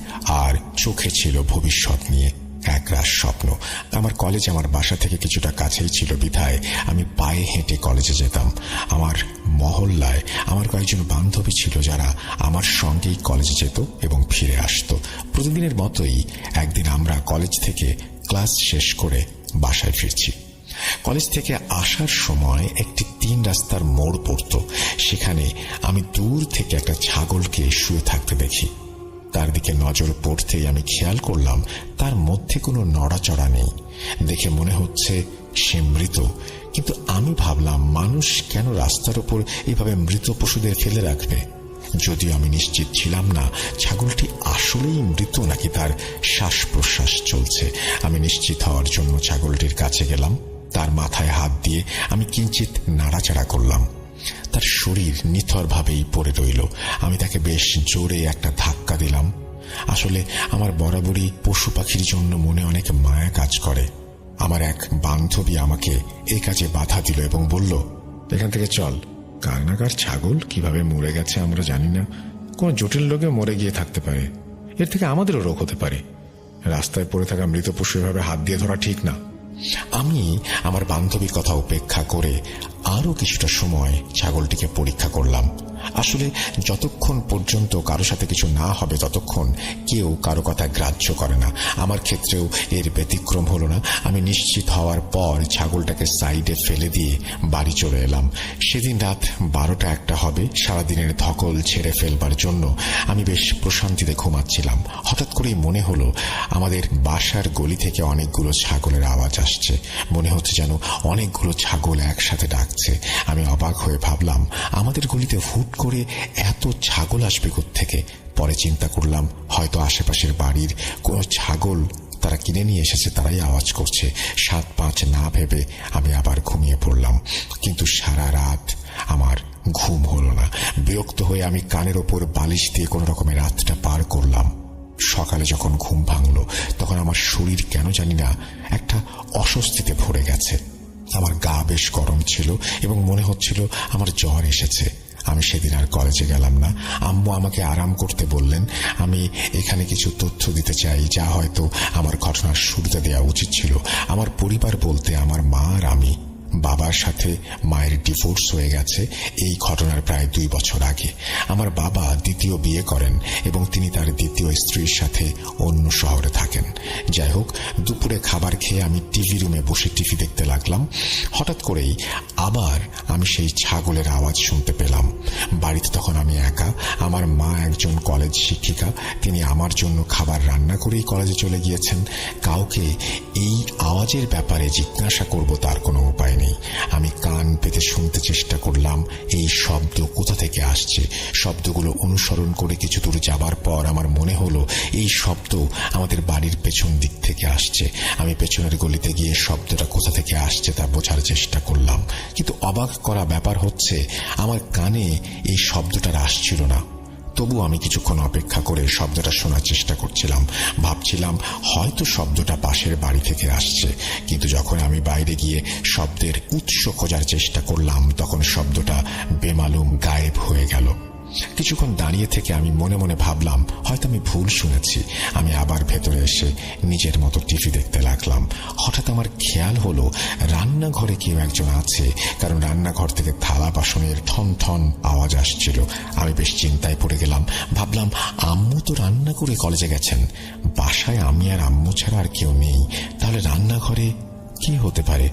আর চোখে ছিল ভবিষ্যৎ নিয়ে একরাশ স্বপ্ন। আমার কলেজ আমার বাসা থেকে কিছুটা কাছেই ছিল বিধায় আমি পায়ে হেঁটে কলেজে যেতাম। আমার মহল্লায় আমার কয়েকজন বান্ধবী ছিল যারা আমার সঙ্গেই কলেজে যেত এবং ফিরে আসতো। প্রতিদিনের মতোই একদিন আমরা কলেজ থেকে ক্লাস শেষ করে বাসায় ফিরছি। কলেজ থেকে আসার সময় একটি 3 রাস্তার মোড় পড়ত। সেখানে আমি দূর থেকে একটা ছাগলকে শুয়ে থাকতে দেখি। তার দিকে নজর পড়তেই আমি খেয়াল করলাম তার মধ্যে কোনো নড়াচড়া নেই। দেখে মনে হচ্ছে সে মৃত, কিন্তু আমি ভাবলাম মানুষ কেন রাস্তার উপর এভাবে মৃত পশুদের ফেলে রাখবে। যদিও আমি নিশ্চিত ছিলাম না ছাগলটি আসলেই মৃত নাকি তার শ্বাস প্রশ্বাস চলছে। আমি নিশ্চিত হওয়ার জন্য ছাগলটির কাছে গেলাম। তার মাথায় হাত দিয়ে আমি কিঞ্চিত নাড়াচাড়া করলাম। তার শরীর নিথরভাবেই পড়ে রইল। আমি তাকে বেশ জোরে একটা ধাক্কা দিলাম। আসলে আমার বরাবরই পশু পাখির জন্য মনে অনেক মায়া কাজ করে। আমার এক বান্ধবী আমাকে এই কাজে বাধা দিল এবং বলল, এখান থেকে চল। কার না কার ছাগল কিভাবে মরে গেছে আমরা জানি না। কোন জটিল রোগে মরে গিয়ে থাকতে পারে। এর থেকে আমাদেরও রোগ হতে পারে। রাস্তায় পড়ে থাকা মৃত পশু এভাবে হাত দিয়ে ধরা ঠিক না। আমি আমার বান্ধবীর কথা উপেক্ষা করে আরো কিছুটা সময় ছাগলটিকে পরীক্ষা করলাম। আসলে যতক্ষণ পর্যন্ত কারো সাথে কিছু না হবে ততক্ষণ কেউ কারো কথা গ্রাহ্য করে না। আমার ক্ষেত্রেও এর ব্যতিক্রম হলো না। আমি নিশ্চিত হওয়ার পর ছাগলটাকে সাইডে ফেলে দিয়ে বাড়ি চলে এলাম। সেদিন রাত 12টা-1টা হবে। সারাদিনের ধকল ছেড়ে ফেলবার জন্য আমি বেশ প্রশান্তিতে ঘুমাচ্ছিলাম। হঠাৎ করেই মনে হলো আমাদের বাসার গলি থেকে অনেকগুলো ছাগলের আওয়াজ আসছে। মনে হচ্ছে যেন অনেকগুলো ছাগল একসাথে ডাকছে। আমি অবাক হয়ে ভাবলাম আমাদের গলিতে হুট করে এত ছাগল আসবে কোত্থেকে। পরে চিন্তা করলাম হয়তো আশেপাশের বাড়ির কোনো ছাগল তারা কিনে নিয়ে এসেছে, তারাই আওয়াজ করছে। 7-5 না ভেবে আমি আবার ঘুমিয়ে পড়লাম। কিন্তু সারা রাত আমার ঘুম হলো না। বিরক্ত হয়ে আমি কানের ওপর বালিশ দিয়ে কোনো রকমের রাতটা পার করলাম। সকালে যখন ঘুম ভাঙলো তখন আমার শরীর কেন জানি না একটা অস্বস্তিতে ভরে গেছে। আমার গা বেশ গরম ছিল এবং মনে হচ্ছিল আমার জ্বর এসেছে। আমি সেদিন আর কলেজে গেলাম না। আম্মু আমাকে আরাম করতে বললেন। আমি এখানে কিছু তথ্য দিতে চাই যা হয়তো আমার ঘটনার শুরুতে দেওয়া উচিত ছিল। আমার পরিবার বলতে আমার মা আর আমি। বাবার সাথে মায়ের ডিভোর্স হয়ে গেছে এই ঘটনার প্রায় 2 বছর আগে। আমার বাবা দ্বিতীয় বিয়ে করেন এবং তিনি তার দ্বিতীয় স্ত্রীর সাথে অন্য শহরে থাকেন। যাই হোক, দুপুরে খাবার খেয়ে আমি টিভি রুমে বসে টিভি দেখতে লাগলাম। হঠাৎ করেই আবার আমি সেই ছাগলের আওয়াজ শুনতে পেলাম। বাড়িতে তখন আমি একা। আমার মা একজন কলেজ শিক্ষিকা। তিনি আমার জন্য খাবার রান্না করেই কলেজে চলে গিয়েছেন। কাউকে এই আওয়াজের ব্যাপারে জিজ্ঞাসা করব তার কোনো উপায় নেই। আমি কান পেতে শুনতে চেষ্টা করলাম এই শব্দ কোথা থেকে আসছে। শব্দগুলো অনুসরণ করে কিছু দূর যাবার পর আমার মনে হলো এই শব্দ আমাদের বাড়ির পেছন দিক থেকে আসছে। আমি পেছনের গলিতে গিয়ে শব্দটা কোথা থেকে আসছে তা বোঝার চেষ্টা করলাম, কিন্তু অবাক করা ব্যাপার হচ্ছে আমার কানে এই শব্দটা আসছিল না। তবু আমি কিছুক্ষণ অপেক্ষা করে শব্দটা শোনার চেষ্টা করছিলাম। ভাবছিলাম হয়তো শব্দটা পাশের বাড়ি থেকে আসছে, কিন্তু যখন আমি বাইরে গিয়ে শব্দের উৎস খোঁজার চেষ্টা করলাম তখন শব্দটা বেমালুম গায়েব হয়ে গেল। কিছুক্ষণ দাঁড়িয়ে থেকে আমি মনে মনে ভাবলাম হয়তো আমি ভুল শুনেছি। আমি আবার ভেতরে এসে নিজের মতো টিভি দেখতে লাগলাম। হঠাৎ আমার খেয়াল হলো রান্নাঘরে কেউ একজন আছে, কারণ রান্নাঘর থেকে থালা বাসনের ঠন ঠন আওয়াজ আসছিল। আমি বেশ চিন্তায় পড়ে গেলাম। ভাবলাম আম্মু তো রান্না করে কলেজে গেছেন, বাসায় আমি আর আম্মু ছাড়া আর কেউ নেই, তাহলে রান্নাঘরে কি হতে পারে?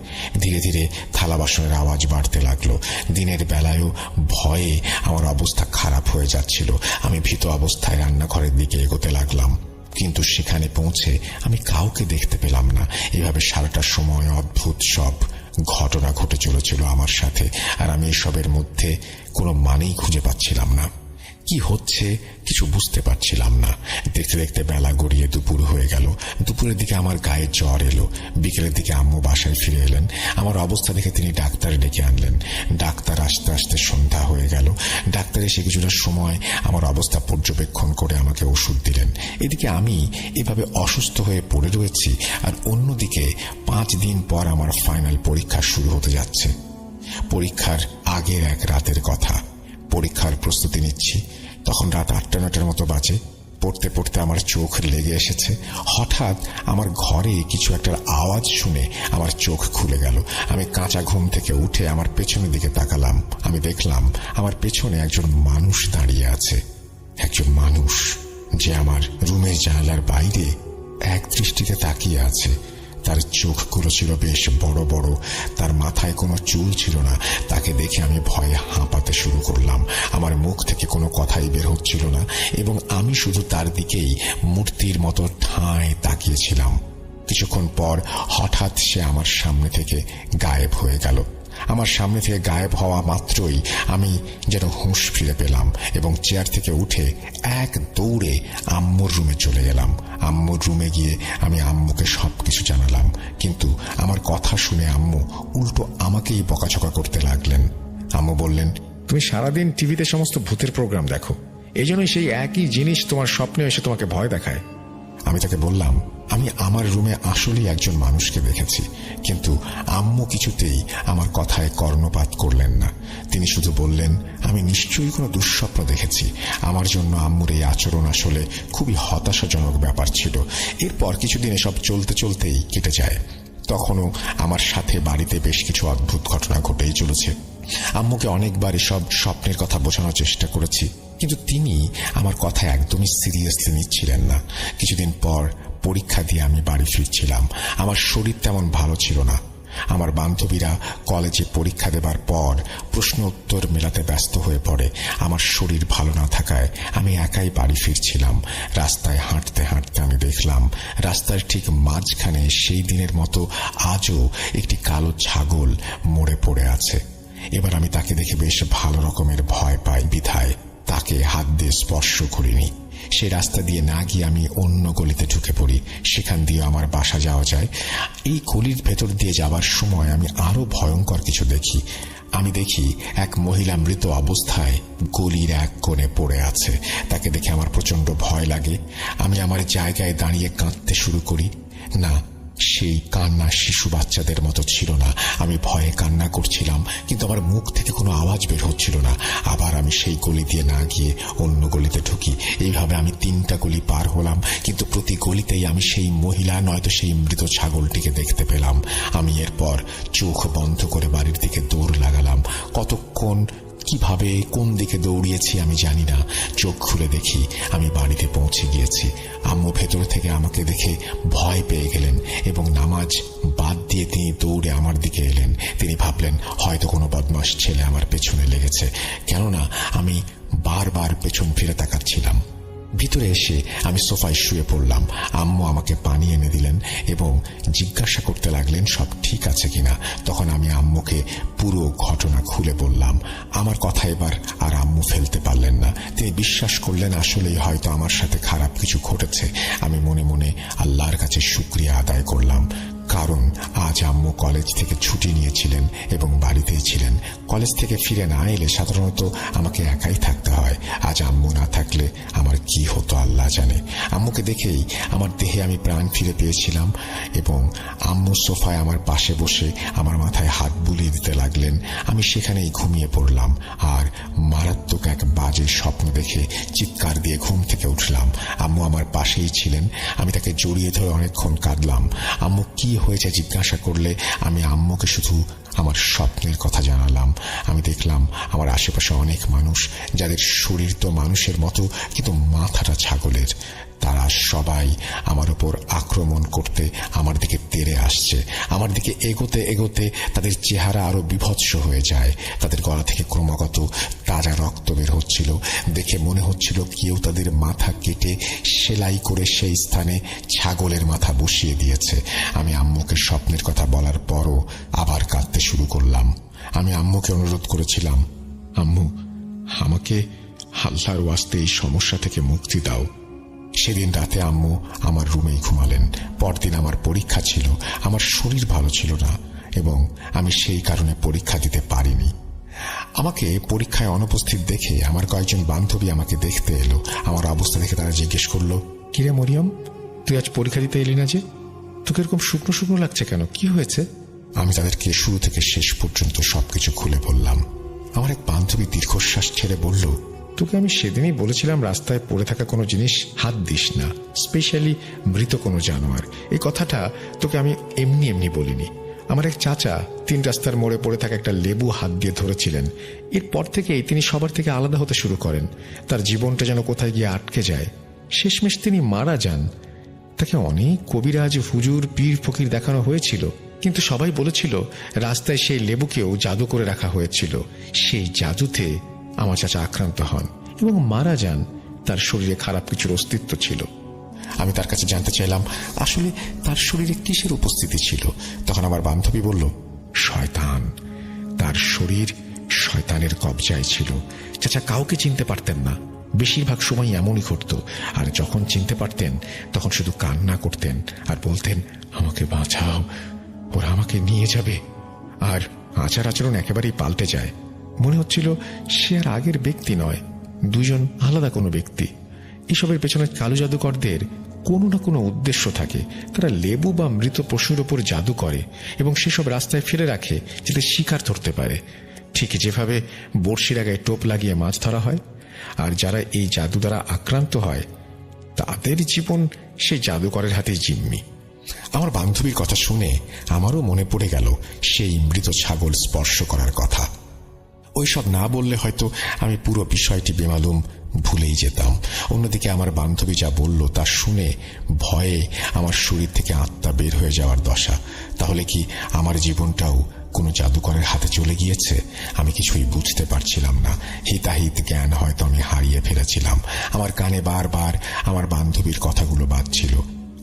ধীরে ধীরে থালা বাসনের আওয়াজ বাড়তে লাগলো। দিনের বেলায়ও ভয়ে আমার অবস্থা খারাপ হয়ে যাচ্ছিল। আমি ভীত অবস্থায় রান্নাঘরের দিকে এগোতে লাগলাম, কিন্তু সেখানে পৌঁছে আমি কাউকে দেখতে পেলাম না। এভাবে সারাটা সময় অদ্ভুত সব ঘটনা ঘটে চলেছিল আমার সাথে, আর আমি এসবের মধ্যে কোনো মানেই খুঁজে পাচ্ছিলাম না। কি হচ্ছে কিছু বুঝতে পারছিলাম না। দেখতে দেখতে বেলা গড়িয়ে দুপুর হয়ে গেল। দুপুরের দিকে আমার গায়ে জ্বর এলো। বিকেলের দিকে আম্মু বাসায় ফিরে এলেন। আমার অবস্থা দেখে তিনি ডাক্তার ডেকে আনলেন। ডাক্তার আসতে আসতে সন্ধ্যা হয়ে গেল। ডাক্তার এসে কিছুটা সময় আমার অবস্থা পর্যবেক্ষণ করে আমাকে ওষুধ দিলেন। এদিকে আমি এভাবে অসুস্থ হয়ে পড়ে রয়েছি, আর অন্যদিকে 5 দিন পর আমার ফাইনাল পরীক্ষা শুরু হতে যাচ্ছে। পরীক্ষার আগের এক রাতের কথা। পরীক্ষার প্রস্তুতি নিচ্ছি। তখন রাত 8-9টার মতো বাজে। পড়তে পড়তে আমার চোখ লেগে এসেছে। হঠাৎ আমার ঘরে কিছু একটা আওয়াজ শুনে আমার চোখ খুলে গেল। আমি কাঁচা ঘুম থেকে উঠে আমার পেছনের দিকে তাকালাম। আমি দেখলাম আমার পেছনে একজন মানুষ দাঁড়িয়ে আছে। একজন মানুষ যে আমার রুমের জানালার বাইরে এক দৃষ্টিতে তাকিয়ে আছে। তার চোখগুলো ছিল বেশ বড় বড়, তার মাথায় কোনো চুল ছিল না। তাকে দেখে আমি ভয়ে হাঁপাতে শুরু করলাম। আমার মুখ থেকে কোনো কথাই বের হচ্ছিল না, এবং আমি শুধু তার দিকেই মূর্তির মতো ঠাঁই তাকিয়েছিলাম। কিছুক্ষণ পর হঠাৎ সে আমার সামনে থেকে গায়েব হয়ে গেল। আমার সামনে থেকে গায়েব হওয়া মাত্রই আমি যেন হুঁশ ফিরে পেলাম, এবং চেয়ার থেকে উঠে এক দৌড়ে আম্মুর রুমে চলে গেলাম। আম্মুর রুমে গিয়ে আমি আম্মুকে সবকিছু জানালাম, কিন্তু আমার কথা শুনে আম্মু উল্টো আমাকেই বকাঝকা করতে লাগলেন। আম্মু বললেন, তুমি সারাদিন টিভিতে সমস্ত ভূতের প্রোগ্রাম দেখো, এই জন্যই সেই একই জিনিস তোমার স্বপ্নে এসে তোমাকে ভয় দেখায়। আমি তাকে বললাম, আমি আমার রুমে আসলেই একজন মানুষকে দেখেছি, কিন্তু আম্মু কিছুতেই আমার কথায় কর্ণপাত করলেন না। তিনি শুধু বললেন, আমি নিশ্চয়ই কোনো দুঃস্বপ্ন দেখেছি। আমার জন্য আম্মুর এই আচরণ আসলে খুবই হতাশাজনক ব্যাপার ছিল। এরপর কিছুদিন এসব চলতে চলতেই কেটে যায়। তখনও আমার সাথে বাড়িতে বেশ কিছু অদ্ভুত ঘটনা ঘটেই চলেছে। আম্মুকে অনেকবার এসব স্বপ্নের কথা বোঝানোর চেষ্টা করেছি, কিন্তু তিনি আমার কথা একদমই সিরিয়াসলি নিচ্ছিলেন না। কিছুদিন পর পরীক্ষা দিয়ে আমি বাড়ি ফিরছিলাম। আমার শরীর তেমন ভালো ছিল না। আমার বান্ধবীরা কলেজে পরীক্ষা দেবার পর প্রশ্ন উত্তর মেলাতে ব্যস্ত হয়ে পড়ে। আমার শরীর ভালো না থাকায় আমি একাই বাড়ি ফিরছিলাম। রাস্তায় হাঁটতে হাঁটতে আমি দেখলাম রাস্তার ঠিক মাঝখানে সেই দিনের মতো আজও একটি কালো ছাগল মরে পড়ে আছে। এবার আমি তাকে দেখে বেশ ভালো রকমের ভয় পাই, বিধায় তাকে হাত দিয়ে স্পর্শ করিনি। সে রাস্তা দিয়ে না গিয়ে আমি অন্য গলিতে ঢুকে পড়ি। সেখান দিয়ে আমার বাসা যাওয়া যায়। এই গলির ভেতর দিয়ে যাবার সময় আমি আরো ভয়ঙ্কর কিছু দেখি। আমি দেখি এক মহিলা মৃত অবস্থায় গলির এক কোণে পড়ে আছে। তাকে দেখে আমার প্রচন্ড ভয় লাগে। আমি আমার জায়গায় দাঁড়িয়ে কাঁদতে শুরু করি। না, সেই কান্না শিশু বাচ্চাদের মতো ছিল না। আমি ভয়ে কান্না করছিলাম, কিন্তু আমার মুখ থেকে কোনো আওয়াজ বের হচ্ছিল না। আবার আমি সেই গলি দিয়ে না গিয়ে অন্য গলিতে ঢুকি। এইভাবে আমি 3টা গলি পার হলাম, কিন্তু প্রতি গলিতেই আমি সেই মহিলা নয়তো সেই মৃত ছাগলটিকে দেখতে পেলাম। আমি এরপর চোখ বন্ধ করে বাড়ির দিকে দৌড় লাগালাম। কতক্ষণ কিভাবে কোন দিকে দৌড়িয়েছি আমি জানি না। চোখ খুলে দেখি আমি বাড়িতে পৌঁছে গিয়েছি। আম্মু ভেতর থেকে আমাকে দেখে ভয় পেয়ে গেলেন, এবং নামাজ বাদ দিয়ে তিনি দৌড়ে আমার দিকে এলেন। তিনি ভাবলেন হয়তো কোনো বদমাশ ছেলে আমার পেছনে লেগেছে, কেননা আমি বারবার পেছন ফিরে তাকাচ্ছিলাম। ভিতরে এসে আমি সোফায় শুয়ে পড়লাম। আম্মু আমাকে পানি এনে দিলেন এবং জিজ্ঞাসা করতে লাগলেন সব ঠিক আছে কিনা। তখন আমি আম্মুকে পুরো ঘটনা খুলে বললাম। আমার কথা এবার আর আম্মু ফেলতে পারলেন না। তিনি বিশ্বাস করলেন আসলেই হয়তো আমার সাথে খারাপ কিছু ঘটেছে। আমি মনে মনে আল্লাহর কাছে শুকরিয়া আদায় করলাম, কারণ আজ আম্মু কলেজ থেকে ছুটি নিয়েছিলেন এবং বাড়িতেই ছিলেন। কলেজ থেকে ফিরে না এলে সাধারণত আমাকে একাই থাকতে হয়। আজ আম্মু না থাকলে আমার কি হতো আল্লাহ জানে। আম্মুকে দেখেই আমার দেহে আমি প্রাণ ফিরে পেয়েছিলাম, এবং আম্মু সোফায় আমার পাশে বসে আমার মাথায় হাত বুলিয়ে দিতে লাগলেন। আমি সেখানেই ঘুমিয়ে পড়লাম, আর মারাত্মক এক বাজে স্বপ্ন দেখে চিৎকার দিয়ে ঘুম থেকে উঠলাম। আম্মু আমার পাশেই ছিলেন। আমি তাকে জড়িয়ে ধরে অনেকক্ষণ কাঁদলাম। আম্মু কি হয়েছে জিজ্ঞাসা করলে আমি আম্মুকে শুধু আমার স্বপ্নের কথা জানালাম। আমি দেখলাম আমার আশেপাশে অনেক মানুষ, যাদের শরীর তো মানুষের মতো কিন্তু মাথাটা ছাগলের। তারা সবাই আমার উপর আক্রমণ করতে আমার দিকে তেড়ে আসছে। আমার দিকে এগোতে এগোতে তাদের চেহারা আরো বিভৎস হয়ে যায়। তাদের গলা থেকে ক্রমাগত তাজা রক্ত বের হচ্ছিল। দেখে মনে হচ্ছিল কেউ তাদের মাথা কেটে সেলাই করে সেই স্থানে ছাগলের মাথা বসিয়ে দিয়েছে। আমি আম্মুকে স্বপ্নের কথা বলার পরও আবার কাঁদতে শুরু করলাম। আমি আম্মুকে অনুরোধ করেছিলাম, আম্মু, আমাকে আল্লাহর ওয়াস্তে এই সমস্যা থেকে মুক্তি দাও। সেদিন রাতে আম্মু আমার রুমেই ঘুমালেন। পরদিন আমার পরীক্ষা ছিল। আমার শরীর ভালো ছিল না এবং আমি সেই কারণে পরীক্ষা দিতে পারিনি। আমাকে পরীক্ষায় অনুপস্থিত দেখে আমার কয়েকজন বান্ধবী আমাকে দেখতে এলো। আমার অবস্থা দেখে তারা জিজ্ঞেস করলো, কিরে মরিয়ম, তুই আজ পরীক্ষা দিতে এলি না যে? তোকে এরকম শুকনো শুকনো লাগছে কেন? কি হয়েছে? আমি তাদেরকে শুরু থেকে শেষ পর্যন্ত সবকিছু খুলে বললাম। আমার এক বান্ধবী দীর্ঘশ্বাস ছেড়ে বলল, তোকে আমি সেদিনই বলেছিলাম রাস্তায় পড়ে থাকা কোনো জিনিস হাত দিস না, স্পেশালি মৃত কোনো জানোয়ার। এই কথাটা তোকে আমি এমনি এমনি বলিনি। আমার এক চাচা 3 রাস্তার মোড়ে পড়ে থাকা একটা লেবু হাত দিয়ে ধরেছিলেন। এরপর থেকেই তিনি সবার থেকে আলাদা হতে শুরু করেন। তার জীবনটা যেন কোথায় গিয়ে আটকে যায়। শেষমেশ তিনি মারা যান। তাকে অনেক কবিরাজ, হুজুর, পীর ফকির দেখানো হয়েছিল, কিন্তু সবাই বলেছিল রাস্তায় সেই লেবুকেও জাদু করে রাখা হয়েছিল। সেই জাদুতে আমার চাচা আক্রান্ত হন এবং মারা যান। তার শরীরে খারাপ কিছুর অস্তিত্ব ছিল। আমি তার কাছে জানতে চাইলাম আসলে তার শরীরে কিসের উপস্থিতি ছিল। তখন আমার বান্ধবী বলল, শয়তান। তার শরীর শয়তানের কবজায় ছিল। চাচা কাউকে চিনতে পারতেন না। বেশিরভাগ সময় এমনই ঘটত। আর যখন চিনতে পারতেন তখন শুধু কান্না করতেন আর বলতেন, আমাকে বাঁচাও, ওরা আমাকে নিয়ে যাবে। আর আচার আচরণ একেবারেই পাল্টে যায়। মনে হচ্ছিল সে আর আগের ব্যক্তি নয়, দুজন আলাদা কোনো ব্যক্তি। এসবের পেছনে কালো জাদুকরদের কোনো না কোনো উদ্দেশ্য থাকে। তারা লেবু বা মৃত পশুর ওপর জাদু করে এবং সেসব রাস্তায় ফেলে রাখে যাতে শিকার ধরতে পারে। ঠিক যেভাবে বড়শির আগায় টোপ লাগিয়ে মাছ ধরা হয়। আর যারা এই জাদু দ্বারা আক্রান্ত হয় তাদের জীবন সেই জাদুকরের হাতে জিম্মি। আমার বান্ধবীর কথা শুনে আমারও মনে পড়ে গেল সেই মৃত ছাগল স্পর্শ করার কথা। ওইসব না বললে হয়তো আমি পুরো বিষয়টি বেমালুম ভুলেই যেতাম। অন্যদিকে আমার বান্ধবী যা বলল তা শুনে ভয়ে আমার শরীর থেকে আত্মা বের হয়ে যাওয়ার দশা। তাহলে কি আমার জীবনটাও কোনো জাদুকরের হাতে চলে গিয়েছে? আমি কিছুই বুঝতে পারছিলাম না। হিতাহিত জ্ঞান হয়তো আমি হারিয়ে ফেলেছিলাম। আমার কানে বারবার আমার বান্ধবীর কথাগুলো বাজছিল।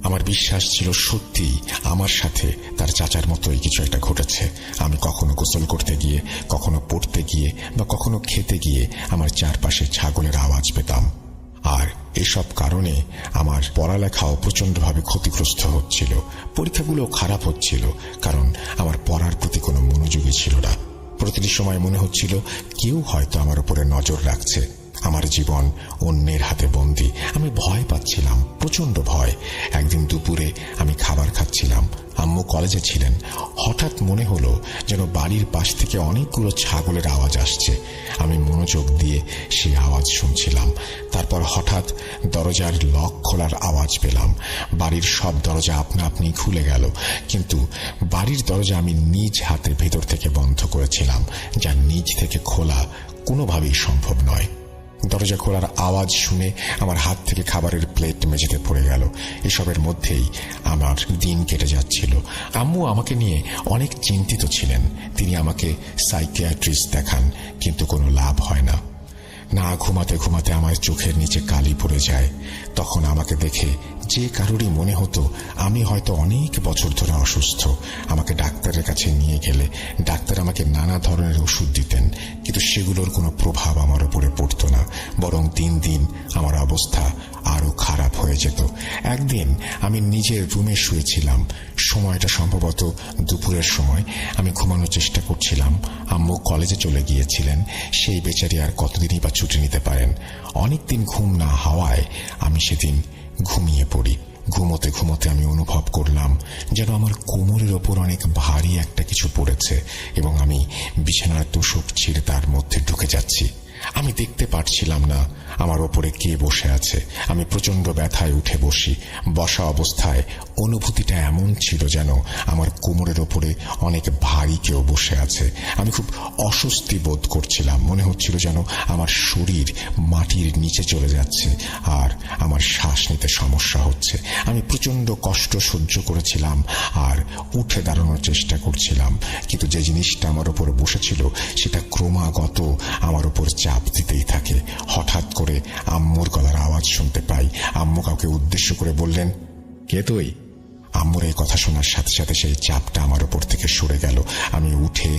আমার বিশ্বাস ছিল সত্যি আমার সাথে তার চাচার মতোই কিছু একটা ঘটেছে। আমি কখনো গোসল করতে গিয়ে, কখনো পড়তে গিয়ে বা কখনো খেতে গিয়ে আমার চারপাশে ছাগলের আওয়াজ পেতাম। আর এসব কারণে আমার পড়ালেখাও প্রচন্ডভাবে ক্ষতিগ্রস্ত হচ্ছিল। পরীক্ষাগুলো খারাপ হচ্ছিল কারণ আমার পড়ার প্রতি কোনো মনোযোগই ছিল না। প্রতিটি সময় মনে হচ্ছিল কেউ হয়তো আমার উপরে নজর রাখছে। আমার জীবন অন্যের হাতে বন্দী। আমি ভয় পাচ্ছিলাম, প্রচন্ড ভয়। একদিন দুপুরে আমি খাবার খাচ্ছিলাম। আম্মু কলেজে ছিলেন। হঠাৎ মনে হলো যেন বাড়ির পাশ থেকে অনেকগুলো ছাগলের আওয়াজ আসছে। আমি মনোযোগ দিয়ে সেই আওয়াজ শুনছিলাম। তারপর হঠাৎ দরজার লক খোলার আওয়াজ পেলাম। বাড়ির সব দরজা আপনা আপনি খুলে গেল, কিন্তু বাড়ির দরজা আমি নিজ হাতের ভেতর থেকে বন্ধ করেছিলাম, যা নিজ থেকে খোলা কোনোভাবেই সম্ভব নয়। দরজা খোলার আওয়াজ শুনে আমার হাত থেকে খাবারের প্লেট মেঝেতে পড়ে গেল। এসবের মধ্যেই আমার দিন কেটে যাচ্ছিল। আম্মু আমাকে নিয়ে অনেক চিন্তিত ছিলেন। তিনি আমাকে সাইকিয়াট্রিস্ট দেখান, কিন্তু কোনো লাভ হয় না। না ঘুমাতে ঘুমাতে আমার চোখের নিচে কালি পড়ে যায়। তখন আমাকে দেখে যে কারোরই মনে হতো আমি হয়তো অনেক বছর ধরে অসুস্থ। আমাকে ডাক্তারের কাছে নিয়ে গেলে ডাক্তার আমাকে নানা ধরনের ওষুধ দিতেন, কিন্তু সেগুলোর কোনো প্রভাব আমার উপরে পড়তো না। বরং দিন দিন আমার অবস্থা আরো খারাপ হয়ে যেত। একদিন আমি নিজের রুমে শুয়েছিলাম। সময়টা সম্ভবত দুপুরের সময়। আমি ঘুমানোর চেষ্টা করছিলাম। আম্মু কলেজে চলে গিয়েছিলেন। সেই বেচারি আর কতদিনই বা ছুটি নিতে পারেন। অনেকদিন ঘুম না হওয়ায় আমি সেদিন ঘুমিয়ে পড়ি। ঘুমোতে ঘুমোতে আমি অনুভব করলাম যেন আমার কোমরের ওপর অনেক ভারী একটা কিছু পড়েছে এবং আমি বিছানার তোষক ছিঁড়ে তার মধ্যে ঢুকে যাচ্ছি। আমি দেখতে পারছিলাম না আমার ওপরে কে বসে আছে। আমি প্রচন্ড ব্যথায় উঠে বসি। বসা অবস্থায় অনুভূতিটা এমন ছিল যেন আমার কোমরের ওপরে অনেক ভারী কেউ বসে আছে। আমি খুব অস্বস্তি বোধ করছিলাম। মনে হচ্ছিল যেন আমার শরীর মাটির নিচে চলে যাচ্ছে আর আমার শ্বাস নিতে সমস্যা হচ্ছে। আমি প্রচন্ড কষ্ট সহ্য করেছিলাম আর উঠে দাঁড়ানোর চেষ্টা করছিলাম, কিন্তু যে জিনিসটা আমার উপর বসেছিল সেটা ক্রমাগত আমার উপর চাপ দিতেই থাকে। হঠাৎ করে আম্মুর গলার আওয়াজ শুনতে পাই। আম্মু কাউকে উদ্দেশ্য করে বললেন, কে তুই? আম্মুর এই কথা শোনার সাথে সাথে সেই চাপটা আমার উপর থেকে সরে গেল। আমি উঠে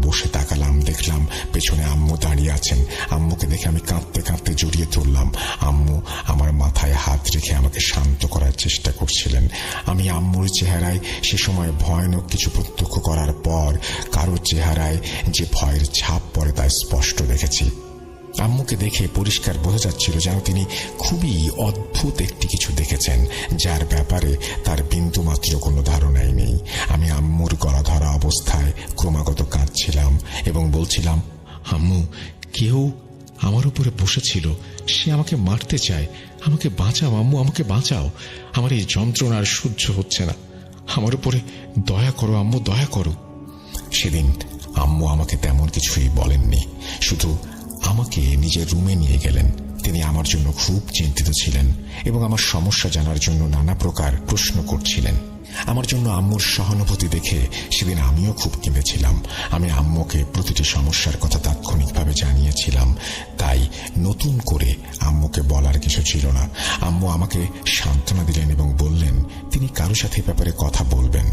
বসে তাকালাম, দেখলাম পেছনে আম্মু দাঁড়িয়ে আছেন। আম্মুকে দেখে আমি কাঁদতে কাঁদতে জড়িয়ে ধরলাম। আম্মু আমার মাথায় হাত রেখে আমাকে শান্ত করার চেষ্টা করছিলেন। আমি আম্মুর চেহারায় সে সময় ভয়ানক কিছু প্রত্যক্ষ করার পর কারো চেহারায় যে ভয়ের ছাপ পড়ে তা স্পষ্ট দেখেছি। আম্মুকে দেখে পরিষ্কার বোঝা যাচ্ছিল যেন তিনি খুবই অদ্ভুত একটি কিছু দেখেছেন, যার ব্যাপারে তার বিন্দুমাত্র কোনো ধারণাই নেই। আমি আম্মুর গলা ধরা অবস্থায় ক্রমাগত কাঁদছিলাম এবং বলছিলাম, আম্মু, কেউ আমার উপরে বসেছিল, সে আমাকে মারতে চায়, আমাকে বাঁচাও আম্মু, আমাকে বাঁচাও, আমার এই যন্ত্রণা আর সহ্য হচ্ছে না, আমার উপরে দয়া করো আম্মু, দয়া করো। সেদিন আম্মু আমাকে তেমন কিছুই বলেননি, শুধু আমাকে নিজের রুমে নিয়ে গেলেন। তিনি আমার জন্য খুব চিন্তিত ছিলেন এবং আমার সমস্যা জানার জন্য নানা প্রকার প্রশ্ন করছিলেন। আমার জন্য আম্মুর সহানুভূতি দেখে সেদিন আমিও খুব কেঁদেছিলাম। আমি আম্মুকে প্রতিটি সমস্যার কথা তাৎক্ষণিকভাবে জানিয়েছিলাম, তাই নতুন করে আম্মুকে বলার কিছু ছিল না। আম্মু আমাকে সান্ত্বনা দিলেন এবং বললেন তিনি কারো সাথে ব্যাপারে কথা বলবেন।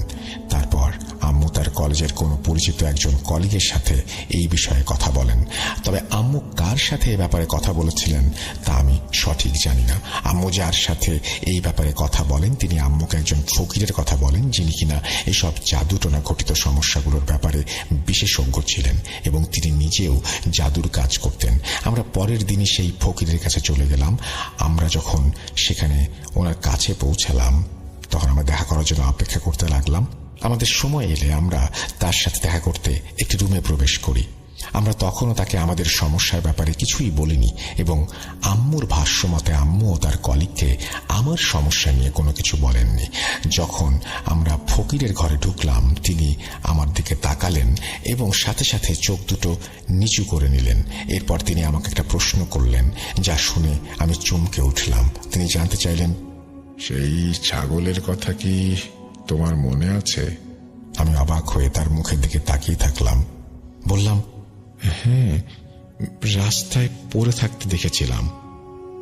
তারপর আম্মু তার কলেজের কোনো পরিচিত একজন কলিগের সাথে এই বিষয়ে কথা বলেন। তবে আম্মু কার সাথে এই ব্যাপারে কথা বলেছিলেন তা আমি সঠিক জানি না। আম্মু যার সাথে এই ব্যাপারে কথা বলেন তিনি আম্মুকে একজন ফকিরের কথা বলেন, যিনি কিনা এসব জাদুটোনা ঘটিত সমস্যাগুলোর ব্যাপারে বিশেষজ্ঞ ছিলেন এবং তিনি নিজেও জাদুর কাজ করতেন। আমরা পরের দিনই সেই ফকিরের কাছে চলে গেলাম। আমরা যখন সেখানে ওনার কাছে পৌঁছালাম তখন আমরা দেখা করার জন্য অপেক্ষা করতে লাগলাম। আমাদের সময় এলে আমরা তার সাথে দেখা করতে একটি রুমে প্রবেশ করি। আমরা তখনও তাকে আমাদের সমস্যার ব্যাপারে কিছুই বলিনি এবং আম্মুর ভাষ্য মতে আম্মু ও তার কলিগকে আমার সমস্যা নিয়ে কোনো কিছু বলেননি। যখন আমরা ফকিরের ঘরে ঢুকলাম তিনি আমার দিকে তাকালেন এবং সাথে সাথে চোখ দুটো নিচু করে নিলেন। এরপর তিনি আমাকে একটা প্রশ্ন করলেন, যা শুনে আমি চমকে উঠলাম। তিনি জানতে চাইলেন, সেই ছাগলের কথা কি তোমার মনে আছে? আমি অবাক হয়ে তার মুখের দিকে তাকিয়ে থাকলাম। বললাম, হ্যাঁ, রাস্তায় পড়ে থাকতে দেখেছিলাম।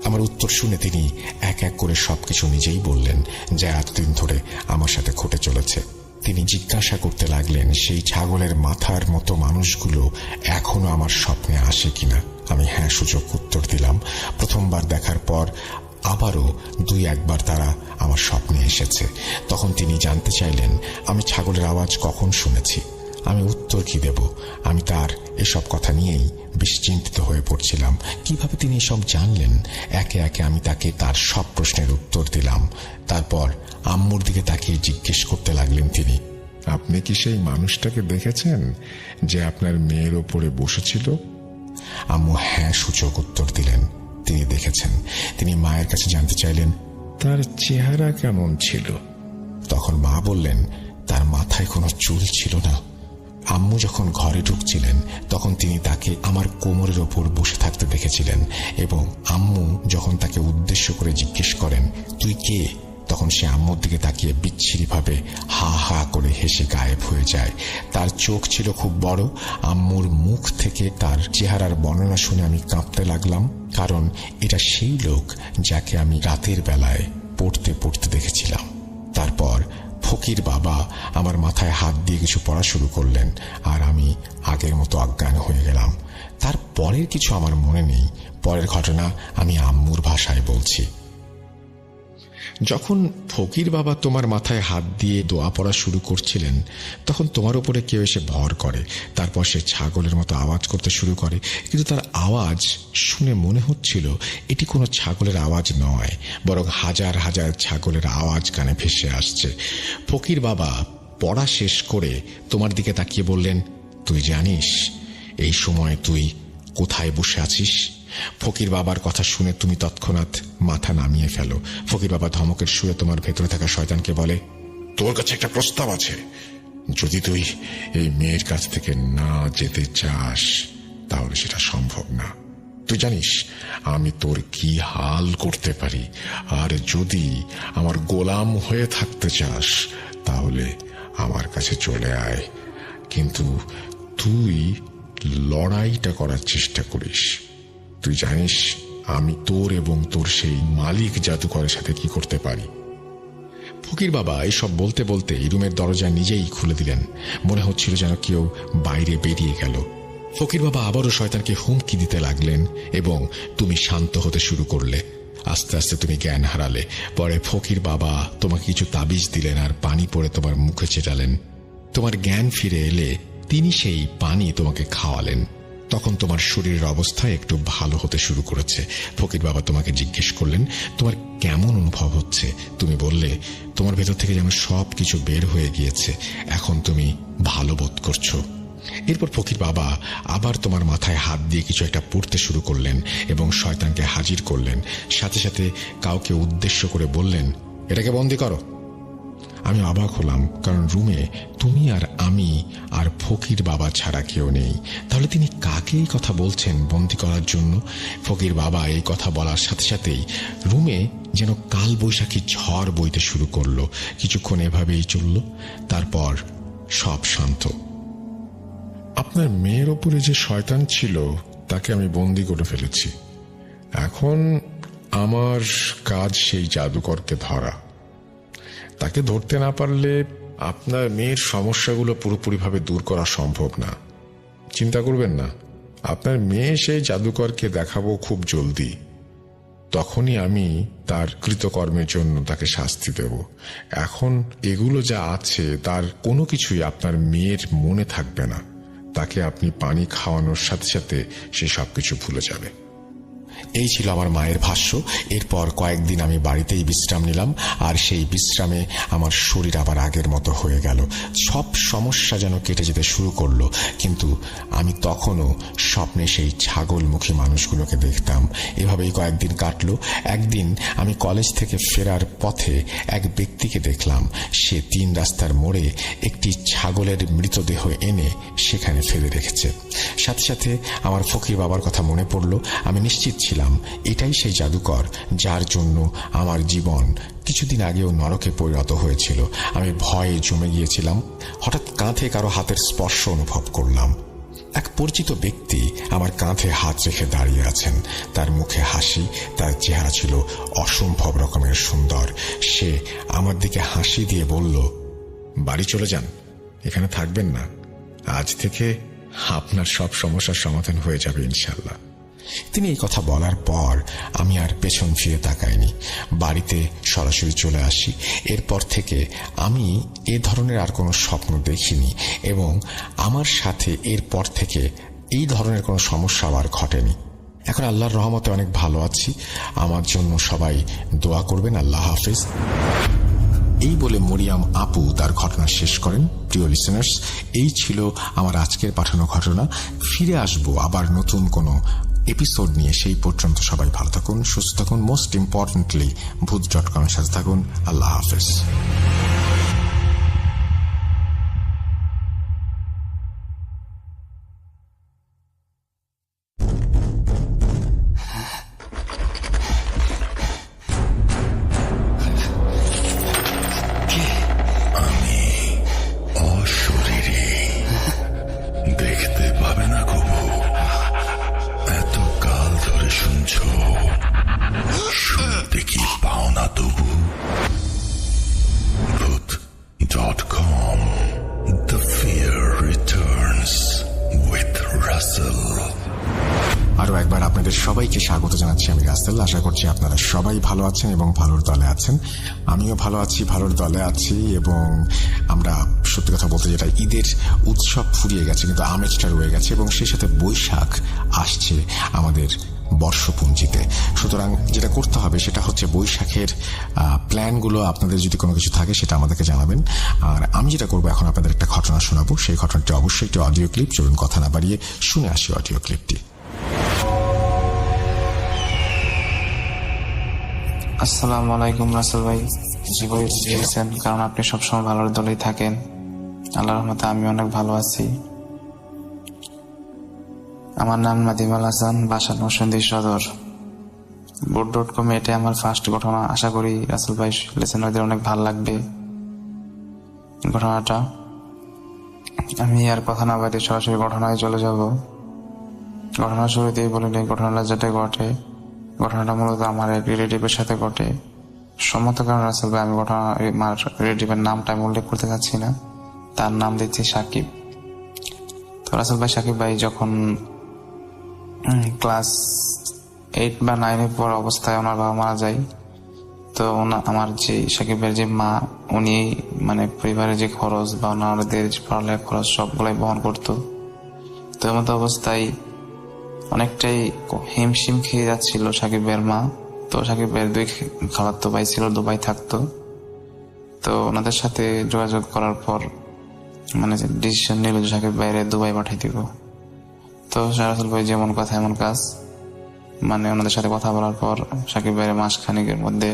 আমার উত্তর শুনে তিনি এক এক করে সবকিছু নিজেই বললেন, যা এতদিন ধরে আমার সাথে ঘটে চলেছে। তিনি জিজ্ঞাসা করতে লাগলেন সেই ছাগলের মাথার মতো মানুষগুলো এখনো আমার স্বপ্নে আসে কিনা। আমি হ্যাঁ সূচক উত্তর দিলাম। প্রথমবার দেখার পর আবারও দুই একবার তারা আমার স্বপ্নে এসেছে। তখন তিনি জানতে চাইলেন আমি ছাগলের আওয়াজ কখন শুনেছি। আমি উত্তর কি দেব? আমি তার এসব কথা নিয়েই বেশ চিন্তিত হয়ে পড়ছিলাম। কিভাবে তিনি এসব জানলেন? একে একে আমি তাকে তার সব প্রশ্নের উত্তর দিলাম। তারপর আম্মুর দিকে তাকিয়ে জিজ্ঞেস করতে লাগলেন তিনি, আপনি কি সেই মানুষটাকে দেখেছেন যে আপনার মেয়ের ওপরে বসেছিল? আম্মু হ্যাঁ সূচক উত্তর দিলেন। তিনি দেখেছেন। তিনি মায়ের কাছে জানতে চাইলেন, তার চেহারা কেমন ছিল? তখন মা বললেন তার মাথায় কোনো চুল ছিল না। আম্মু যখন ঘরে ঢুকছিলেন তখন তিনি তাকে আমার কোমরের ওপর বসে থাকতে দেখেছিলেন এবং আম্মু যখন তাকে উদ্দেশ্য করে জিজ্ঞেস করেন তুই কে, তখন সে আম্মুর দিকে তাকিয়ে বিচ্ছিরিভাবে হা হা করে হেসে গায়েব হয়ে যায়। তার চোখ ছিল খুব বড়। আম্মুর মুখ থেকে তার চেহারার বর্ণনা শুনে আমি কাঁপতে লাগলাম, কারণ এটা সেই লোক যাকে আমি রাতের বেলায় পড়তে পড়তে দেখেছিলাম। তারপর ফকির বাবা আমার মাথায় হাত দিয়ে কিছু পড়া শুরু করলেন আর আমি আগের মতো অজ্ঞান হয়ে গেলাম। তার পরের কিছু আমার মনে নেই। পরের ঘটনা আমি আম্মুর ভাষায় বলছি। যখন ফকির বাবা তোমার মাথায় হাত দিয়ে দোয়া পড়া শুরু করছিলেন তখন তোমার উপরে কেউ এসে ভর করে। তারপর সে ছাগলের মতো আওয়াজ করতে শুরু করে, কিন্তু তার আওয়াজ শুনে মনে হচ্ছিল এটি কোনো ছাগলের আওয়াজ নয়, বরং হাজার হাজার ছাগলের আওয়াজ কানে ভেসে আসছে। ফকির বাবা পড়া শেষ করে তোমার দিকে তাকিয়ে বললেন, তুই জানিস এই সময় তুই কোথায় বসে আছিস? ফকির বাবার কথা শুনে তুমি তৎক্ষণাৎ মাথা নামিয়ে ফেলো। ফকির বাবা ধমকের সুরে তোমার ভেতরে থাকা শয়তানকে বলে, তোর কাছে একটা প্রস্তাব আছে। যদি তুই এই মেয়ের কাছ থেকে না যেতে চাস তাহলে সেটা সম্ভব না। তুই জানিস আমি তোর কি হাল করতে পারি, আর যদি আমার গোলাম হয়ে থাকতে চাস তাহলে আমার কাছে চলে আয়, কিন্তু তুই লড়াইটা করার চেষ্টা করিস। তুই জানিস আমি তোর এবং তোর সেই মালিক জাদুকরের সাথে কি করতে পারি। ফকির বাবা এসব বলতে বলতে রুমের দরজা নিজেই খুলে দিলেন। মনে হচ্ছিল যেন কেউ বাইরে বেরিয়ে গেল। ফকির বাবা আবারও শয়তানকে হুমকি দিতে লাগলেন এবং তুমি শান্ত হতে শুরু করলে। আস্তে আস্তে তুমি জ্ঞান হারালে। পরে ফকির বাবা তোমাকে কিছু তাবিজ দিলেন আর পানি পড়ে তোমার মুখে চেটালেন। তোমার জ্ঞান ফিরে এলে তিনি সেই পানি তোমাকে খাওয়ালেন। তখন তোমার শরীরের অবস্থা একটু ভালো হতে শুরু করেছে। ফকির বাবা তোমাকে জিজ্ঞেস করলেন তোমার কেমন অনুভব হচ্ছে। তুমি বললে তোমার ভেতর থেকে যেন সবকিছু বের হয়ে গিয়েছে, এখন তুমি ভালো বোধ করছো। এরপর ফকির বাবা আবার তোমার মাথায় হাত দিয়ে কিছু একটা পড়তে শুরু করলেন এবং শয়তানকে হাজির করলেন। সাথে সাথে কাউকে উদ্দেশ্য করে বললেন, এটাকে বন্দি করো। আমি অবাক হলাম, কারণ রুমে তুমি আর আমি আর ফকির বাবা ছাড়া কেউ নেই। তাহলে তিনি কাকে এই কথা বলছেন বন্দি করার জন্য? ফকির বাবা এই কথা বলার সাথে সাথেই রুমে যেন কাল বৈশাখী ঝড় বইতে শুরু করলো। কিছুক্ষণ এভাবেই চলল, তারপর সব শান্ত। আপনার মেয়ের ওপরে যে শয়তান ছিল তাকে আমি বন্দি করে ফেলেছি। এখন আমার কাজ সেই জাদুকরকে ধরা। তাকে ধরতে না পারলে আপনার মেয়ের সমস্যাগুলো পুরোপুরিভাবে দূর করা সম্ভব না। চিন্তা করবেন না, আপনার মেয়ে সেই জাদুকরকে দেখাবো খুব জলদি। তখনই আমি তার কৃতকর্মের জন্য তাকে শাস্তি দেব। এখন এগুলো যা আছে তার কোনো কিছুই আপনার মেয়ের মনে থাকবে না। তাকে আপনি পানি খাওয়ানোর সাথে সাথে সে সবকিছু ভুলে যাবে। এই ছিল আমার মায়ের ভাষ্য। এরপর কয়েকদিন আমি বাড়িতেই বিশ্রাম নিলাম, আর সেই বিশ্রামে আমার শরীর আবার আগের মতো হয়ে গেল। সব সমস্যা যেন কেটে যেতে শুরু করলো, কিন্তু আমি তখনও স্বপ্নে সেই ছাগলমুখী মানুষগুলোকে দেখতাম। এভাবেই কয়েকদিন কাটলো। একদিন আমি কলেজ থেকে ফেরার পথে এক ব্যক্তিকে দেখলাম। সে 3 রাস্তার মোড়ে একটি ছাগলের মৃতদেহ এনে সেখানে ফেলে রেখেছে। সাথে সাথে আমার ফকির বাবার কথা মনে পড়ল। আমি নিশ্চিত ছিলাম এটাই সেই জাদুকর যার জন্য আমার জীবন কিছুদিন আগেও নরকে পরিণত হয়েছিল। আমি ভয়ে জমে গিয়েছিলাম। হঠাৎ কাঁধে কারো হাতের স্পর্শ অনুভব করলাম। এক পরিচিত ব্যক্তি আমার কাঁধে হাত রেখে দাঁড়িয়ে আছেন। তার মুখে হাসি, তার চেহারা ছিল অসম্ভব রকমের সুন্দর। সে আমার দিকে হাসি দিয়ে বলল, বাড়ি চলে যান, এখানে থাকবেন না। আজ থেকে আপনার সব সমস্যার সমাধান হয়ে যাবে ইনশাল্লাহ। তিনি এই কথা বলার পর আমি আর পেছন ফিরে তাকাইনি, বাড়িতে সরাসরি চলে আসি। এরপর থেকে আমি এ ধরনের আর কোনো স্বপ্ন দেখিনি এবং আমার সাথে এরপর থেকে এই ধরনের কোনো সমস্যা আবার ঘটেনি। এখন আল্লাহর রহমতে অনেক ভালো আছি। আমার জন্য সবাই দোয়া করবেন। আল্লাহ হাফেজ। এই বলে মরিয়াম আপু তার ঘটনা শেষ করেন। প্রিয় লিসেনার্স, এই ছিল আমার আজকের পাঠানো ঘটনা। ফিরে আসবো আবার নতুন কোনো এপিসোড নিয়ে। সেই পর্যন্ত সবাই ভালো থাকুন, সুস্থ থাকুন। মোস্ট ইম্পর্টেন্টলি ভূত.com এর সাথে থাকুন। আল্লাহ হাফেজ। অশরীরী দেখতে পাবে না কবু। এত কাল ধরে শুনছ, শুনতে কি পাও না তবু? ভূত.com, The Fear Returns with Russell। আরো একবার আপনাদের সবাইকে স্বাগত জানাচ্ছি। আমি রাসেল। আশা করছি আপনারা সবাই ভালো আছেন এবং ভালোর দলে আছেন। আমিও ভালো আছি, ভালোর দলে আছি। এবং আমরা সত্যি কথা বলতে যেটা ঈদের উৎসব ফুরিয়ে গেছে, কিন্তু আমেজটা রয়ে গেছে এবং সেই সাথে বৈশাখ আসছে আমাদের বর্ষপুঞ্জিতে। সুতরাং যেটা করতে হবে সেটা হচ্ছে বৈশাখের প্ল্যানগুলো আপনাদের যদি কোনো কিছু থাকে সেটা আমাদেরকে জানাবেন। আর আমি যেটা করবো, এখন আপনাদের একটা ঘটনা শোনাবো। সেই ঘটনাটি অবশ্যই একটি অডিও ক্লিপ। চলুন কথা না বাড়িয়ে শুনে আসি অডিও ক্লিপটি। আসসালামু আলাইকুম রাসেল ভাই, জি ভাই দিয়েছেন, কারণ আপনি সবসময় ভালোর দলেই থাকেন। আল্লাহর রহমতে আমি অনেক ভালো আছি। আমার নাম নাদিম আল হাসান, বাসা নরসিংদী সদর। board.com এটাই আমার ফার্স্ট ঘটনা। আশা করি রাসেল ভাই লিসেনারদের অনেক ভালো লাগবে ঘটনাটা। আমি আর কথা না বাড়িয়ে সরাসরি ঘটনায় চলে যাব। ঘটনা শুরুতেই বলে নেই, ঘটনাটা যেটা ঘটে, ঘটনাটা মূলত আমার এক রিলেটিভের সাথে ঘটে। সম্মত কারণ রাসেল ভাই আমি ঘটনা আমার রিলেটিভের নামটা আমি উল্লেখ করতে চাচ্ছি না, তার নাম দিচ্ছি সাকিব। তো রাসেল ভাই সাকিব ভাই যখন ক্লাস 8 বা 9 পর অবস্থায় ওনার বাবা মারা যায়। তো আমার যে সাকিবের যে মা, উনি মানে পরিবারের যে খরচ বা ওনাদের যে পড়ালেখার খরচ সবগুলাই বহন করতো। তো এমতো অবস্থায় অনেকটাই হিমশিম খেয়ে যাচ্ছিল সাকিবের মা। তো সাকিবের 2 খালাতো ভাই ছিল, দুবাই থাকতো। তো ওনাদের সাথে যোগাযোগ করার পর মানে ডিসিশন নিল যে সাকিব ভাইরে দুবাই পাঠাই দিব। তো রাসেল ভাই যেমন কথা এমন কাজ, মানে ওনাদের সাথে কথা বলার পর সাকিব ভাইয়ের মাসখানেকের মধ্যে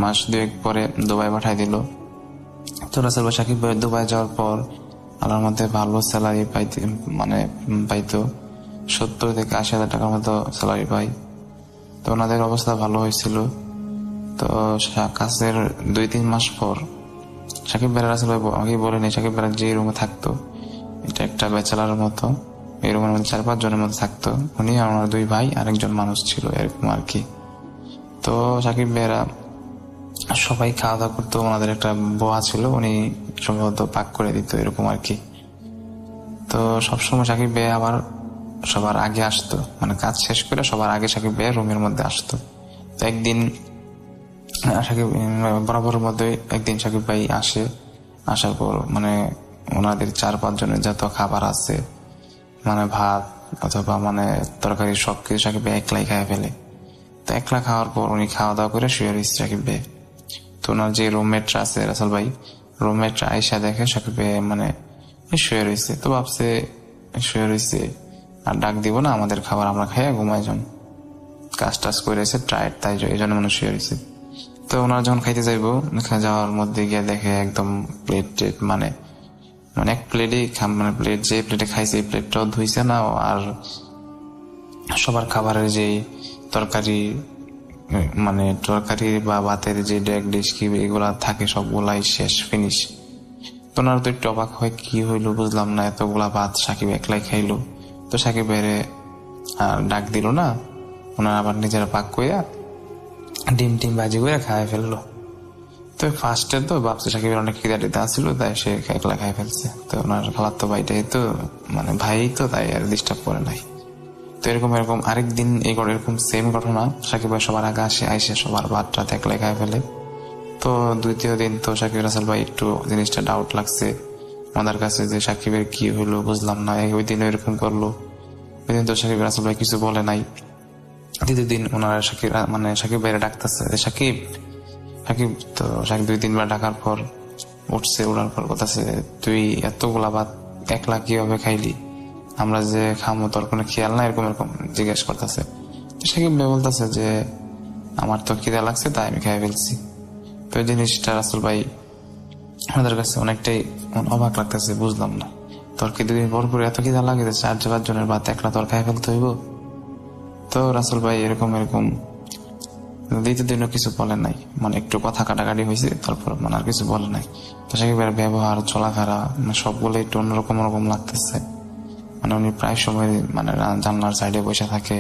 মাস 2 পরে দুবাই পাঠাই দিল। তো রাসেল ভাই সাকিব ভাই দুবাই যাওয়ার পর আল্লাহর মধ্যে ভালো স্যালারি পাইতো 70 থেকে 80 হাজার টাকার মতো স্যালারি পাই। তো ওনাদের অবস্থা ভালো হয়েছিল। তো কাছের 2-3 মাস পর সাকিব ভাই রাসেল ভাই আমাকে বলেনি, সাকিব ভাই যে রুমে থাকতো এটা একটা ব্যাচেলারের মতো, এই রুমের মধ্যে 4-5 জনের মধ্যে থাকতো। উনি আর ওনার 2 ভাই আরেকজন মানুষ ছিল, এরকম আর কি। তো সাকিব ভাইরা সবাই খাওয়া দাওয়া করতো, ওনাদের একটা বোয়া ছিল, উনি সম্ভবত পাক করে দিত, এরকম আর কি। তো সবসময় সাকিব ভাই আবার সবার আগে আসতো, মানে কাজ শেষ করে সবার আগে সাকিব ভাই রুমের মধ্যে আসতো। তো একদিন সাকিব বরাবরের মধ্যে একদিন সাকিব ভাই আসার পর মানে ওনাদের 4-5 জনের যত খাবার আছে, মানে ভাত অথবা মানে তরকারি সবকিছু সাকিব ভাই একলাই খায় ফেলে। তো একলা খাওয়ার পর উনি খাওয়া দাওয়া করে শুয়ে রয়েছে সাকিব ভাই। তো ওনার যে রুমমেটরা আছে রাসেল ভাই, রুমমেটরা আইসা দেখে সাকিব ভাই মানে শুয়ে রয়েছে। তো ভাবছে শুয়ে রয়েছে আর ডাক দিব না, আমাদের খাবার আমরা খাইয়া ঘুমাই যান, কাজ টাজ করে এসে টায়ার্ড, তাই এই জন্য মানুষ শুয়ে রয়েছে। তো ওনারা যখন খাইতে যাইবো, যাওয়ার মধ্যে গিয়ে দেখে একদম প্লেট মানে এক প্লেটই মানে প্লেট যে প্লেটে খাইছে এই প্লেটটাও ধুইছে না, আর সবার খাবারের যে তরকারি মানে তরকারি বা ভাতের যে ডেক ডিশ কি এগুলা থাকে সবগুলাই শেষ, ফিনিশ। তো ওনার তো একটু অবাক হয়, কি হইলো বুঝলাম না, এতগুলা ভাত সাকিব একলাই খাইলো। তো সাকিব বাইরে ডাক দিল না, ওনার আবার নিজেরা পাক কইয়া ডিম ভাজি করে খাই ফেললো। তো ফার্স্টে তো ভাবছে সাকিবের অনেক খিদাটিতে আসছিল, তাই সে একলা খাই ফেলছে। তো ওনার খালাতো ভাইটাই তো মানে ভাই তো, তাই আর ডিস্টার্ব করে নাই। তো এরকম আরেকদিন এরকম সেম ঘটনা, সাকিব ভাই সবার আগে আইসে সবার ভাতটা একলাই খাই ফেলে। তো 2য় দিন তো সাকিব রাসেল ভাই একটু জিনিসটা ডাউট লাগছে আমাদের কাছে যে সাকিবের কি হইলো বুঝলাম না, ওই দিন এরকম করলো। ওই দিন তো সাকিব রাসেল ভাই কিছু বলে নাই। 2য় দিন ওনারা সাকিব ভাইরা ডাকতেছে যে সাকিব। তো সাকিব 2-3 বার ডাকার পর উঠছে, ওঠার পর বলতেছে তুই এতগুলা ভাত একলা কিভাবে খাইলি, আমরা যে খামো তোর কোনো খেয়াল না, এরকম জিজ্ঞেস করতেছে। সাকিব ভাই বলতেছে যে আমার তো খিদা লাগছে তাই আমি খাই ফেলছি। তো এই জিনিসটা রাসেল ভাই আমাদের কাছে অনেকটাই অবাক লাগতেছে, বুঝলাম না তোর কি 2 দিন পর পর এত খিদা লাগে 4-5 জনের ভাত একলা তোর খাই ফেলতে হইব। তো রাসেল ভাই এরকম 2য় দিনও কিছু বলে নাই, মানে একটু কথা কাটাকাটি হয়েছে, তারপর মানে আর কিছু বলে নাই। তো সাকিবের ব্যবহার চলাফেরা মানে সবগুলো একটু অন্যরকম লাগতেছে। মানে উনি প্রায় সময় মানে জানলার সাইডে বসে থাকে,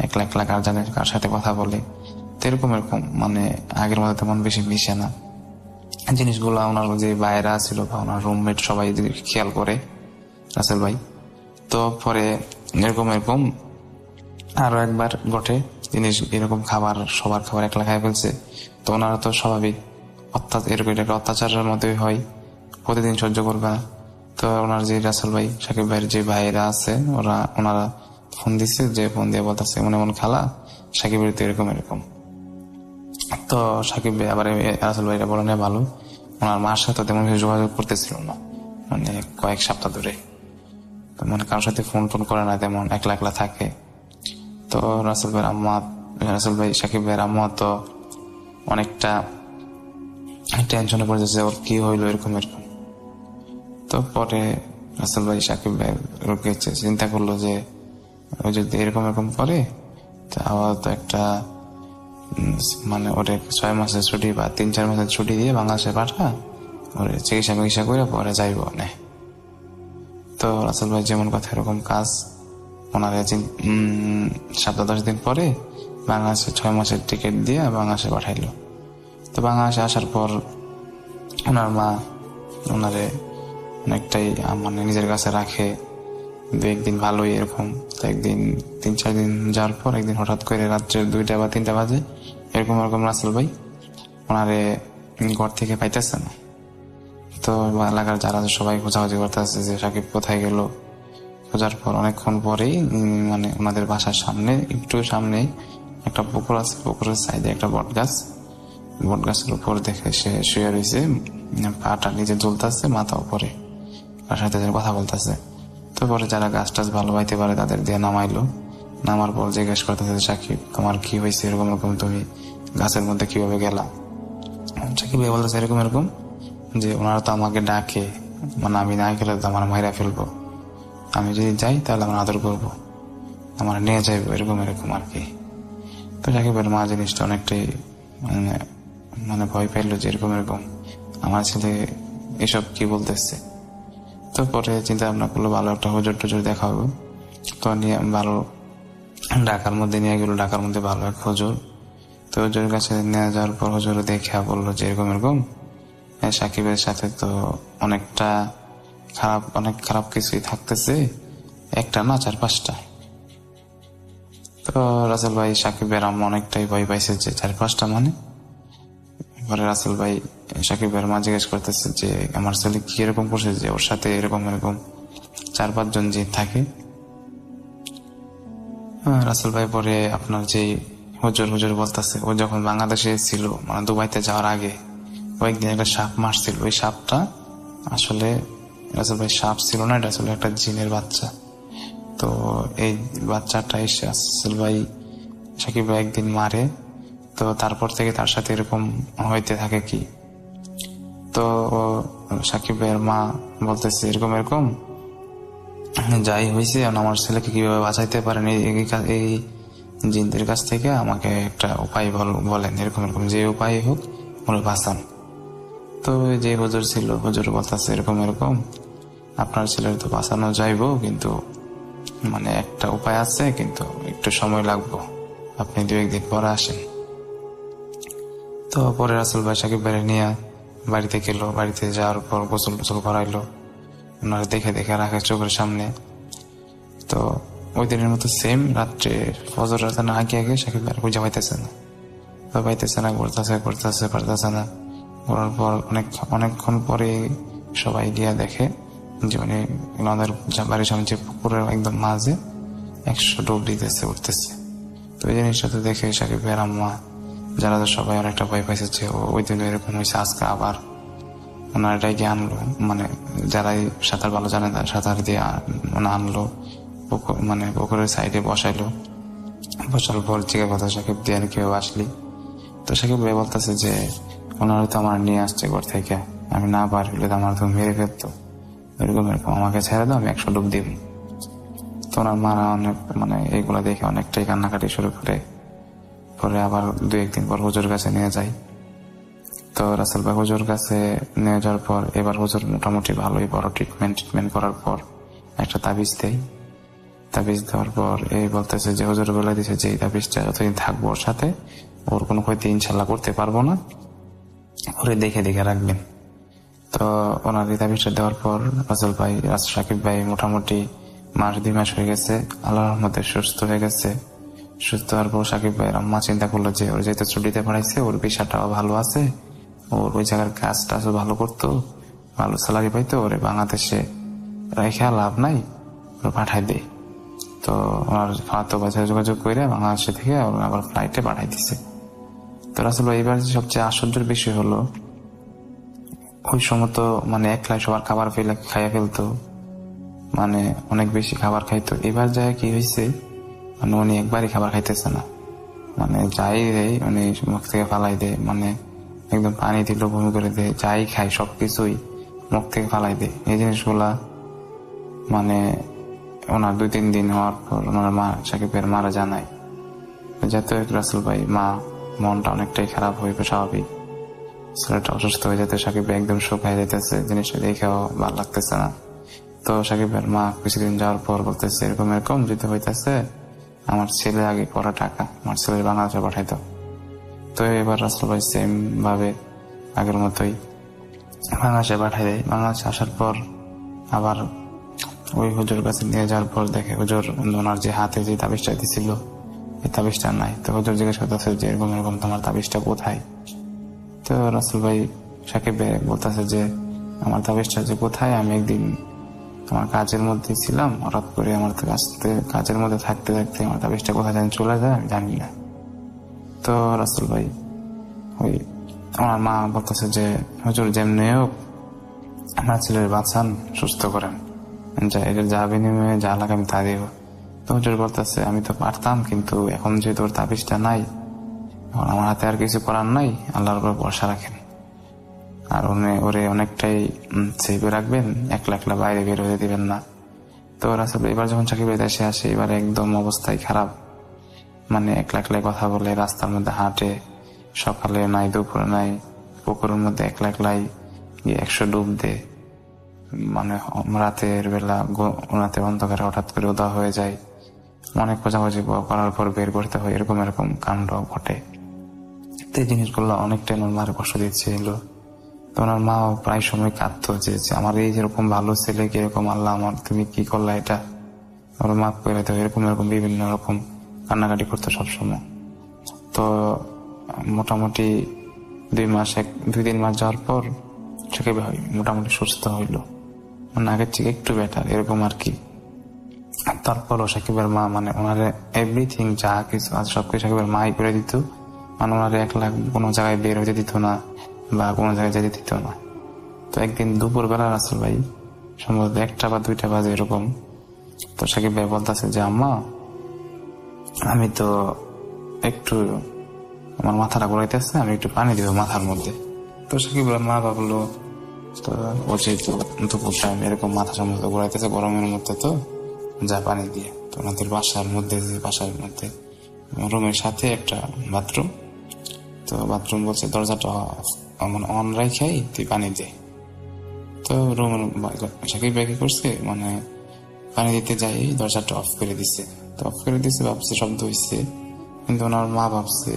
একলা কার জানে কার সাথে কথা বলে। তো এরকম মানে আগের মতো তেমন বেশি মিশে না জিনিসগুলা। ওনার যে বাইরা ছিল বা ওনার রুমমেট সবাই খেয়াল করে রাসেল ভাই। তো পরে এরকম আরো একবার ঘটে জিনিস, এরকম সবার খাবার একলা খাই ফেলছে। তো ওনারা তো স্বাভাবিক এরকম অত্যাচারের মতোই হয়, প্রতিদিন সহ্য করবে না। তো ওনার যে রাসেল ভাই সাকিব ভাইয়ের যে ভাইরা আছে ওনারা ফোন দিচ্ছে, যে ফোন দিয়ে বলতেছে এমন খালা সাকিবের তো এরকম। তো সাকিব ভাই আবার রাসেল ভাইরা বলে নেয় ভালো, ওনার মার সাথে তেমন যোগাযোগ করতেছিল না মানে কয়েক সপ্তাহ ধরে, মানে কারোর সাথে ফোন করে না, তেমন একলা থাকে। তো রাসেল ভাই সাকিব ভাইয়ের আম্মা তো অনেকটা টেনশনে পড়ে যাচ্ছে ওর কি হইলো এরকম এরকম। তো পরে রাসেল ভাই সাকিব ভাই রুকিয়েছে, চিন্তা করলো যে ও যদি এরকম এরকম করে তো আবার তো একটা মানে ওর 6 মাসের ছুটি বা 3-4 মাসের ছুটি দিয়ে বাংলাদেশে পাঠা, ওর চিকিৎসা করে পরে যাইব না। তো রাসেল ভাই যেমন কথা এরকম কাজ, ওনারা 7-10 দিন পরে বাংলাদেশে 6 মাসের টিকিট দিয়ে বাংলাদেশে পাঠাইলো। তো বাংলাদেশে আসার পর ওনার মা ওনারে অনেকটাই মানে নিজের কাছে রাখে, 2-1 দিন ভালোই এরকম। তো একদিন 3-4 দিন যাওয়ার পর একদিন হঠাৎ করে রাত্রে 2টা বা 3টা বাজে এরকম রাসেল ভাই ওনারে ঘর থেকে পাইতেছে না। তো এলাকার যারা সবাই খোঁজাখুঁজি করতেছে যে সাকিব কোথায় গেল। খোঁজার পর অনেকক্ষণ পরেই মানে ওনাদের বাসার সামনে একটু সামনে একটা পুকুর আছে, পুকুরের সাইডে একটা বট গাছের উপর দেখে সে শুয়ে রয়েছে, পাটা নিচে ঝুলতেছে, মাথা উপরে, তার সাথে কথা বলতেছে। তো পরে যারা গাছ টাছ ভালো পাইতে পারে তাদের দিয়ে নামাইলো। নামার পর জিজ্ঞেস করতেছে সাকিব তোমার কি হয়েছে, এরকম এরকম তুমি গাছের মধ্যে কিভাবে গেলা। সাকিব বলতেছে এরকম এরকম যে ওনারা তো আমাকে ডাকে, মানে আমি না গেলে তো আমার মাইরা ফেলবো, আমি যদি যাই তাহলে আমার আদর করবো, আমার নিয়ে যাইবো, এরকম এরকম আর কি। তো সাকিবের মা জিনিসটা অনেকটাই মানে ভয় পাইলো যে এরকম এরকম আমার ছেলে এসব কি বলতেছে। তো পরে চিন্তা ভাবনা করলো ভালো একটা হুজুর টুজুর দেখা হবে। তো নিয়ে ভালো ঢাকার মধ্যে নিয়ে গেলো, ঢাকার মধ্যে ভালো এক হুজুর। তো হুজুরের কাছে নিয়ে যাওয়ার পর হুজুর দেখা বললো যে এরকম এরকম সাকিবের সাথে তো অনেকটা অনেক খারাপ কিছুই থাকতেছে, একটা না 4-5টা। তো রাসেল ভাই সাকিবের আম্মা অনেকটাই ভয় পাইছে যে 4-5টা মানে। পরে রাসেল ভাই সাকিবের মা জিজ্ঞেস করতেছে যে আমার ছেলে কি এরকম করছে যে ওর সাথে এরকম এরকম 4-5 জন জিন থাকে। রাসেল ভাই পরে আপনার যে হুজুর বলতেছে ও যখন বাংলাদেশে ছিল মানে দুবাইতে যাওয়ার আগে কয়েকদিন একটা সাপ মারছিল, ওই সাপটা আসলে রাসেল ভাই সাপ ছিল না, এটা আসলে একটা জিনের বাচ্চা। তো এই বাচ্চাটা এসে রাসেল ভাই সাকিব ভাই একদিন মারে, তো তারপর থেকে তার সাথে এরকম হইতে থাকে কি। তো সাকিব ভাইয়ের মা বলতেছে এরকম এরকম যাই হয়েছে আমার ছেলেকে কিভাবে বাঁচাইতে পারেন এই জিনদের কাছ থেকে, আমাকে একটা উপায় বলেন, এরকম এরকম যে উপায় হোক ওরা বাঁচান। তো যে হুজুর ছিল হুজুর বলতেছে এরকম এরকম আপনার ছেলের তো বাঁচানো যাইবো, কিন্তু মানে একটা উপায় আছে, কিন্তু একটু সময় লাগবো, আপনি 2-1 দিন পরে আসেন। তো পরে রাসেল ভাই সাকিব ভাই নিয়ে বাড়িতে গেল, বাড়িতে যাওয়ার পর গোসল টোসল করাইলো, ওনারা দেখে রাখে চোখের সামনে। তো ওই দিনের মতো সেম রাত্রে ফজর রাজানো আগে সাকিব ভাই খুঁজে পাইতেছে না, তো পাইতেছে না, পারতেছে না। করার পর অনেকক্ষণ পরে সবাই গিয়া দেখে যে মানে ওনাদের বাড়ির সামনে যে পুকুরের একদম মাঝে 100 ডুব দিতেছে, উঠতেছে। তো এই জিনিসটা তো দেখে সাকিব ভাইয়ের আম্মা যারা তো সবাই অনেকটা ভয় পাইছে যে ওই দিন এরকম হয়েছে, আজকে আবার ওনার এটাই গিয়ে আনলো, মানে যারাই সাঁতার ভালো জানে তারা সাঁতার দিয়ে ওনা আনলো, মানে পুকুরের সাইডে বসাইলো। বসার পর জিজ্ঞাসা কথা সাকিব দিয়ে কেউ আসলি। তো সাকিব ভাই বলতেছে যে ওনারা তো আমার নিয়ে আসছে ঘর থেকে, আমি না পার হলে আমার তো মেরে ফেলতো, এরকম এরকম আমাকে ছেড়ে দাও, আমি 100 ডুব দিব। তো ওনার মারা অনেক মানে এইগুলা দেখে অনেকটাই কান্নাকাটি শুরু করে। পরে আবার 2-1 দিন পর হুজুর কাছে নিয়ে যাই। তো রাসেল ভাই হুজুর কাছে নিয়ে যাওয়ার পর এবার হুজুর মোটামুটি ভালোই বড় ট্রিটমেন্ট করার পর একটা তাবিজ দেয়। তাবিজ দেওয়ার পর এই বলতেছে যে হুজুর বলে দিছে যে এই তাবিজটা যতদিন থাকবো ওর সাথে ওর কোনো ক্ষতি ইনশাল্লাহ করতে পারবো না, ওরে দেখে রাখবেন। তো ওনার এই তাবিজটা দেওয়ার পর রাসেল ভাই সাকিব ভাই মোটামুটি 1-2 মাস হয়ে গেছে, আল্লাহর রহমতে সুস্থ হয়ে গেছে। সুস্থ হওয়ার পর সাকিব ভাইয়ের আম্মা চিন্তা করলো যে ওর যেহেতু ছুটিতে পড়াইছে, ওর পেশাটাও ভালো আছে, ওর ওই জায়গার কাজ টাজও ভালো করতো, ভালো স্যালারি পাইতো, ওরে বাংলাদেশে রেখে লাভ নাই, ওর পাঠাই দেয়। তো ওনার খাওয়াতো বাজারে যোগাযোগ করে বাংলাদেশে থেকে আবার ফ্লাইটে পাঠাই দিছে। তো রাসেল ভাই এবার সবচেয়ে আশ্চর্যের বিষয় হলো ওই সময় তো মানে একলাই সবার খাবার খাইয়া ফেলতো, মানে অনেক বেশি খাবার খাইতো। এবার যায় কি হয়েছে মানে উনি একবারই খাবার খাইতেছে না, মানে যাই দেয় উনি মুখ থেকে ফালাই দেয়, মানে একদম পানি দিল বমি করে দেয়, যাই খাই সবকিছুই মুখ থেকে ফালাই দেয়। এই জিনিসগুলা মানে ওনার 2-3 দিন হওয়ার পর ওনার মা সাকিবের মারা জানায়। যাতে রাসেল ভাই মা মনটা অনেকটাই খারাপ হইবে, স্বাভাবিক। ছেলেটা অসুস্থ হয়ে যেতে সাকিব একদম শুকায় যেতেছে, জিনিসটা দেখেও ভালো লাগতেছে না। তো সাকিবের মা কিছুদিন যাওয়ার পর বলতেছে এরকম এরকম যদি হইতেছে আমার ছেলে আগে পড়া টাকা আমার ছেলের বাংলাদেশে পাঠাইতো। তো এবার রাসেল ভাই সেম ভাবে আগের মতোই বাংলাদেশে পাঠাই দেয়। বাংলাদেশে আসার পর আবার ওই হুজুর কাছে নিয়ে যাওয়ার পর দেখে হুজুর ওনার যে হাতে যে তাবিজটা দিছিল এই তাবিজটা নাই। তো হুজুর জিজ্ঞেস করতেছে যে এরকম এরকম তোমার তাবিজটা কোথায়? তো রাসেল ভাই সাকিব বলতেছে যে আমার তাবিজটা যে কোথায়, আমি একদিন আমার কাজের মধ্যে ছিলাম, হঠাৎ করে আমার কাজের মধ্যে থাকতে থাকতে আমার তাবিজটা কোথায় জানি চলে যায়, আমি জানি না। তো রাসেল ভাই ওই আমার মা বলতেছে যে হুজুর যেমনি হোক আমার ছেলের বাঁচান, সুস্থ করেন, এদের যা বিনিময়ে যা লাগে আমি তা দিব। তো হুজুর বলতেছে আমি তো পারতাম, কিন্তু এখন যেহেতু ওর তাবিজটা নাই, এখন আমার হাতে আর কিছু করার নাই, আল্লাহর উপর ভরসা রাখেন। আর ওরে অনেকটাই সেভে রাখবেন, একলা একলা বাইরে বের হয়ে দিবেন না। তো রাসেল এবার যখন সাকিবের দেশে আসে এবার একদম অবস্থায় খারাপ, মানে একলা একলাই কথা বলে, রাস্তার মধ্যে হাঁটে, সকালে নাই দুপুরে নাই, পুকুরের মধ্যে একলা একলাই 100 ডুব দেয়, মানে রাতের বেলা রাতে অন্ধকারে হঠাৎ করে উদা হয়ে যায়, অনেক খোঁজাখুঁজি করার পর বের করতে হয়, এরকম এরকম কাণ্ড ঘটে। তো এই জিনিসগুলো অনেকটাই ওনার মার কষ্ট দিচ্ছিল। তো ওনার মাও প্রায় সময় কাঁদতো যে আমার এই যেরকম ভালো ছেলে কিরকম আল্লাহ আমার তুমি কি করলা এটা, ওর মাফ করে দেয়, এরকম এরকম বিভিন্ন রকম কান্নাকাটি করতো সবসময়। তো মোটামুটি 2-3 মাস যাওয়ার পর সাকিব মোটামুটি সুস্থ হইলো, মানে আগের থেকে একটু বেটার এরকম আর কি। তারপরও সাকিবের মা মানে ওনারে এভরিথিং যা কিছু আছে সবকিছু সাকিবের মাই করে দিত, মানে ওনারে একলা কোনো জায়গায় বের হইতে দিত না বা কোনো জায়গায় যেতে দিত না। তো একদিন দুপুর বেলা রাসেল ভাই সম্ভবত 1টা বা 2টা বাজে এরকম, তো সাকিব ভাই বলতেছে যে আম্মা আমি তো একটু আমার মাথাটা ঘুরাইতেছে, আমি একটু পানি দিব মাথার মধ্যে। তো সাকিব মা ভাবলো তো ও যেহেতু দুপুর টাইম এরকম মাথা সম্ভবত ঘুরাইতেছে গরমের মধ্যে, তো যা পানি দিয়ে। তো ওনাদের বাসার মধ্যে রুমের সাথে একটা বাথরুম, তো বাথরুম বলছে দরজাটা অন রাখাই তুই পানি দে। তো রুমের সাকিব ভাই কি করছে, মানে পানি দিতে যাই দরজাটা অফ করে দিছে। তো অফ করে দিছে, ভাবছে শব্দ হয়েছে, কিন্তু ওনার মা ভাবছে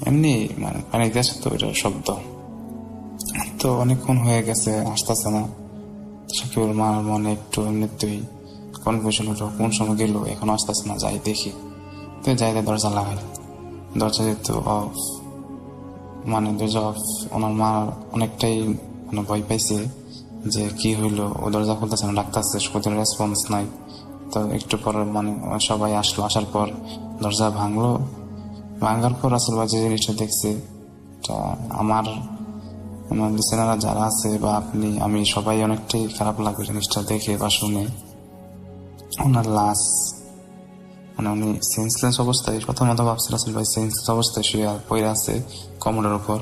এমনি মানে পানি দিতে আসে তো এটা শব্দ। তো অনেকক্ষণ হয়ে গেছে আসতেছে না, সাকিবের মার মনে একটু এমনিতেই কনফিউশন হলো কোন সময় গেল এখন আসতেছে না, যাই দেখি। তো যাই দরজা লাগাই, দরজা যেহেতু অফ, মানে দরজা অফ, ওনার মা অনেকটাই মানে ভয় পাইছে যে কি হইলো, ও দরজা খুলতেছে না, ডাকতেছে, কোনো রেসপন্স নাই। তো একটু পর মানে সবাই আসলো, আসার পর দরজা ভাঙার পর রাসেল ভাই যে জিনিসটা দেখছে আমার লিসেনাররা যারা আছে বা আমি সবাই অনেকটাই খারাপ লাগবে জিনিসটা দেখে বা শুনে। ওনার লাশ মানে উনি সেন্সলেস অবস্থায়, প্রথমত ভাবছে রাসেল ভাই সেন্সলেস অবস্থায় শুয়ে পড়ে আছে কমরের উপর,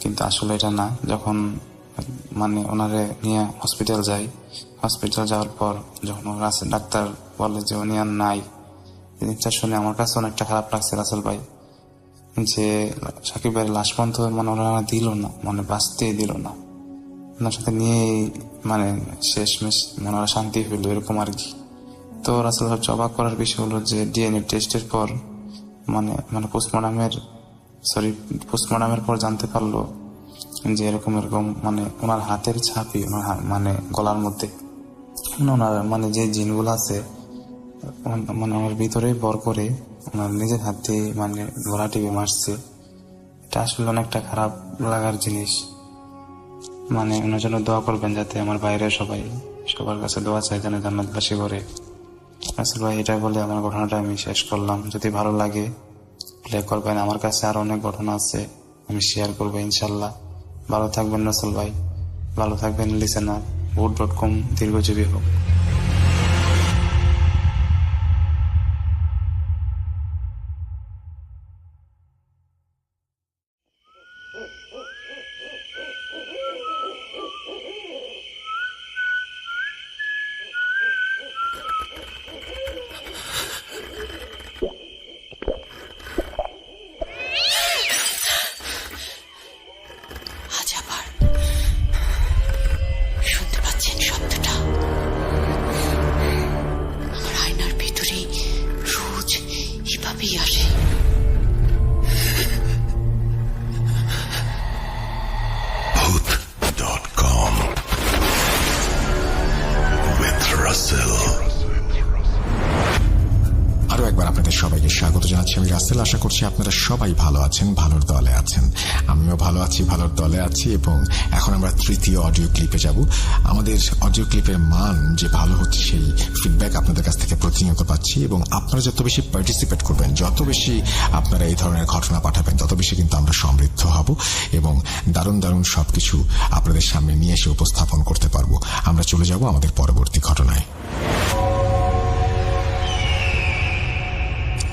কিন্তু আসলে এটা না। যখন মানে ওনারে নিয়ে হসপিটাল যাওয়ার পর যখন ডাক্তার বলে যে উনি আর নাই, জিনিসটা শুনে আমার কাছে অনেকটা খারাপ লাগছে রাসেল ভাই, যে সাকিব ভাইয়ের লাশ পর্যন্ত মানে ওনারা দিল না, মানে বাঁচতেই দিল না, ওনার সাথে নিয়ে মানে শেষমেশ মানে ওরা শান্তি হইলো এরকম আর কি। তো রাসেল ভাই অবাক করার বিষয় হলো যে ডিএনএ টেস্টের পর মানে পোস্টমর্টমের পর জানতে পারলো যে এরকম মানে ওনার হাতের ছাপই ওনার মানে গলার মধ্যে ওনার মানে যে জিনগুলো আছে মানে ওনার ভিতরে বর করে ওনার নিজের হাত দিয়ে মানে গলা টিপে মারছে। এটা আসলে অনেকটা খারাপ লাগার জিনিস। মানে ওনার জন্য দোয়া করবেন, যাতে আমার বাইরে সবার কাছে দোয়া চাই যেন জান্নাতবাসী করে। রাসেল ভাই এটা বলে আমার ঘটনাটা আমি শেষ করলাম। যদি ভালো লাগে প্লে করবেন, আমার কাছে আরো অনেক ঘটনা আছে আমি শেয়ার করবো ইনশাল্লাহ। ভালো থাকবেন রাসেল ভাই, ভালো থাকবেন লিসেনার। wood.com দীর্ঘজীবী হোক। ভাবেই আসে। Booth.com with Russell. আরো একবার আপনাদের সবাইকে স্বাগত জানাচ্ছি। আমি রাসেল। আশা করছি আপনারা সবাই ভালো আছেন, ভালোর দলে আছেন। আমিও ভালো আছি, ভালোর দলে আছি। এবং এখন আমরা তৃতীয় অডিও ক্লিপে যাব। আমাদের অডিও ক্লিপের মান যে ভালো হচ্ছে সেই ফিডব্যাক আপনাদের কাছ থেকে প্রতিনিয়ত পাচ্ছি। এবং আপনারা যত বেশি পার্টিসিপেট করবেন, যত বেশি আপনারা এই ধরনের ঘটনা পাঠাবেন, তত বেশি কিন্তু আমরা সমৃদ্ধ হব এবং দারুণ দারুণ সবকিছু আপনাদের সামনে নিয়ে এসে উপস্থাপন করতে পারবো। আমরা চলে যাব আমাদের পরবর্তী ঘটনায়।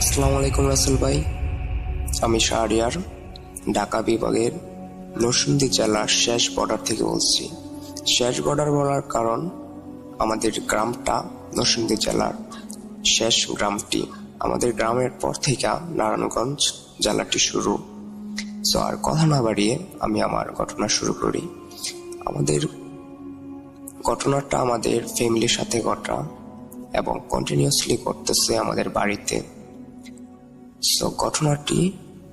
আসসালামু আলাইকুম রাসেল ভাই, আমি শাহরিয়ার, ঢাকা বিভাগের নরসিংদী জেলার শেষ বর্ডার থেকে বলছি। শেষ বর্ডার বলার কারণ আমাদের গ্রামটা নরসিংদী জেলার শেষ গ্রামটি। আমাদের গ্রামের পর থেকে নারায়ণগঞ্জ জেলাটি শুরু। সো আর কথা না বাড়িয়ে আমি আমার ঘটনা শুরু করি। আমাদের ঘটনাটা আমাদের ফ্যামিলির সাথে ঘটা এবং কন্টিনিউয়াসলি করতেছে আমাদের বাড়িতে। সো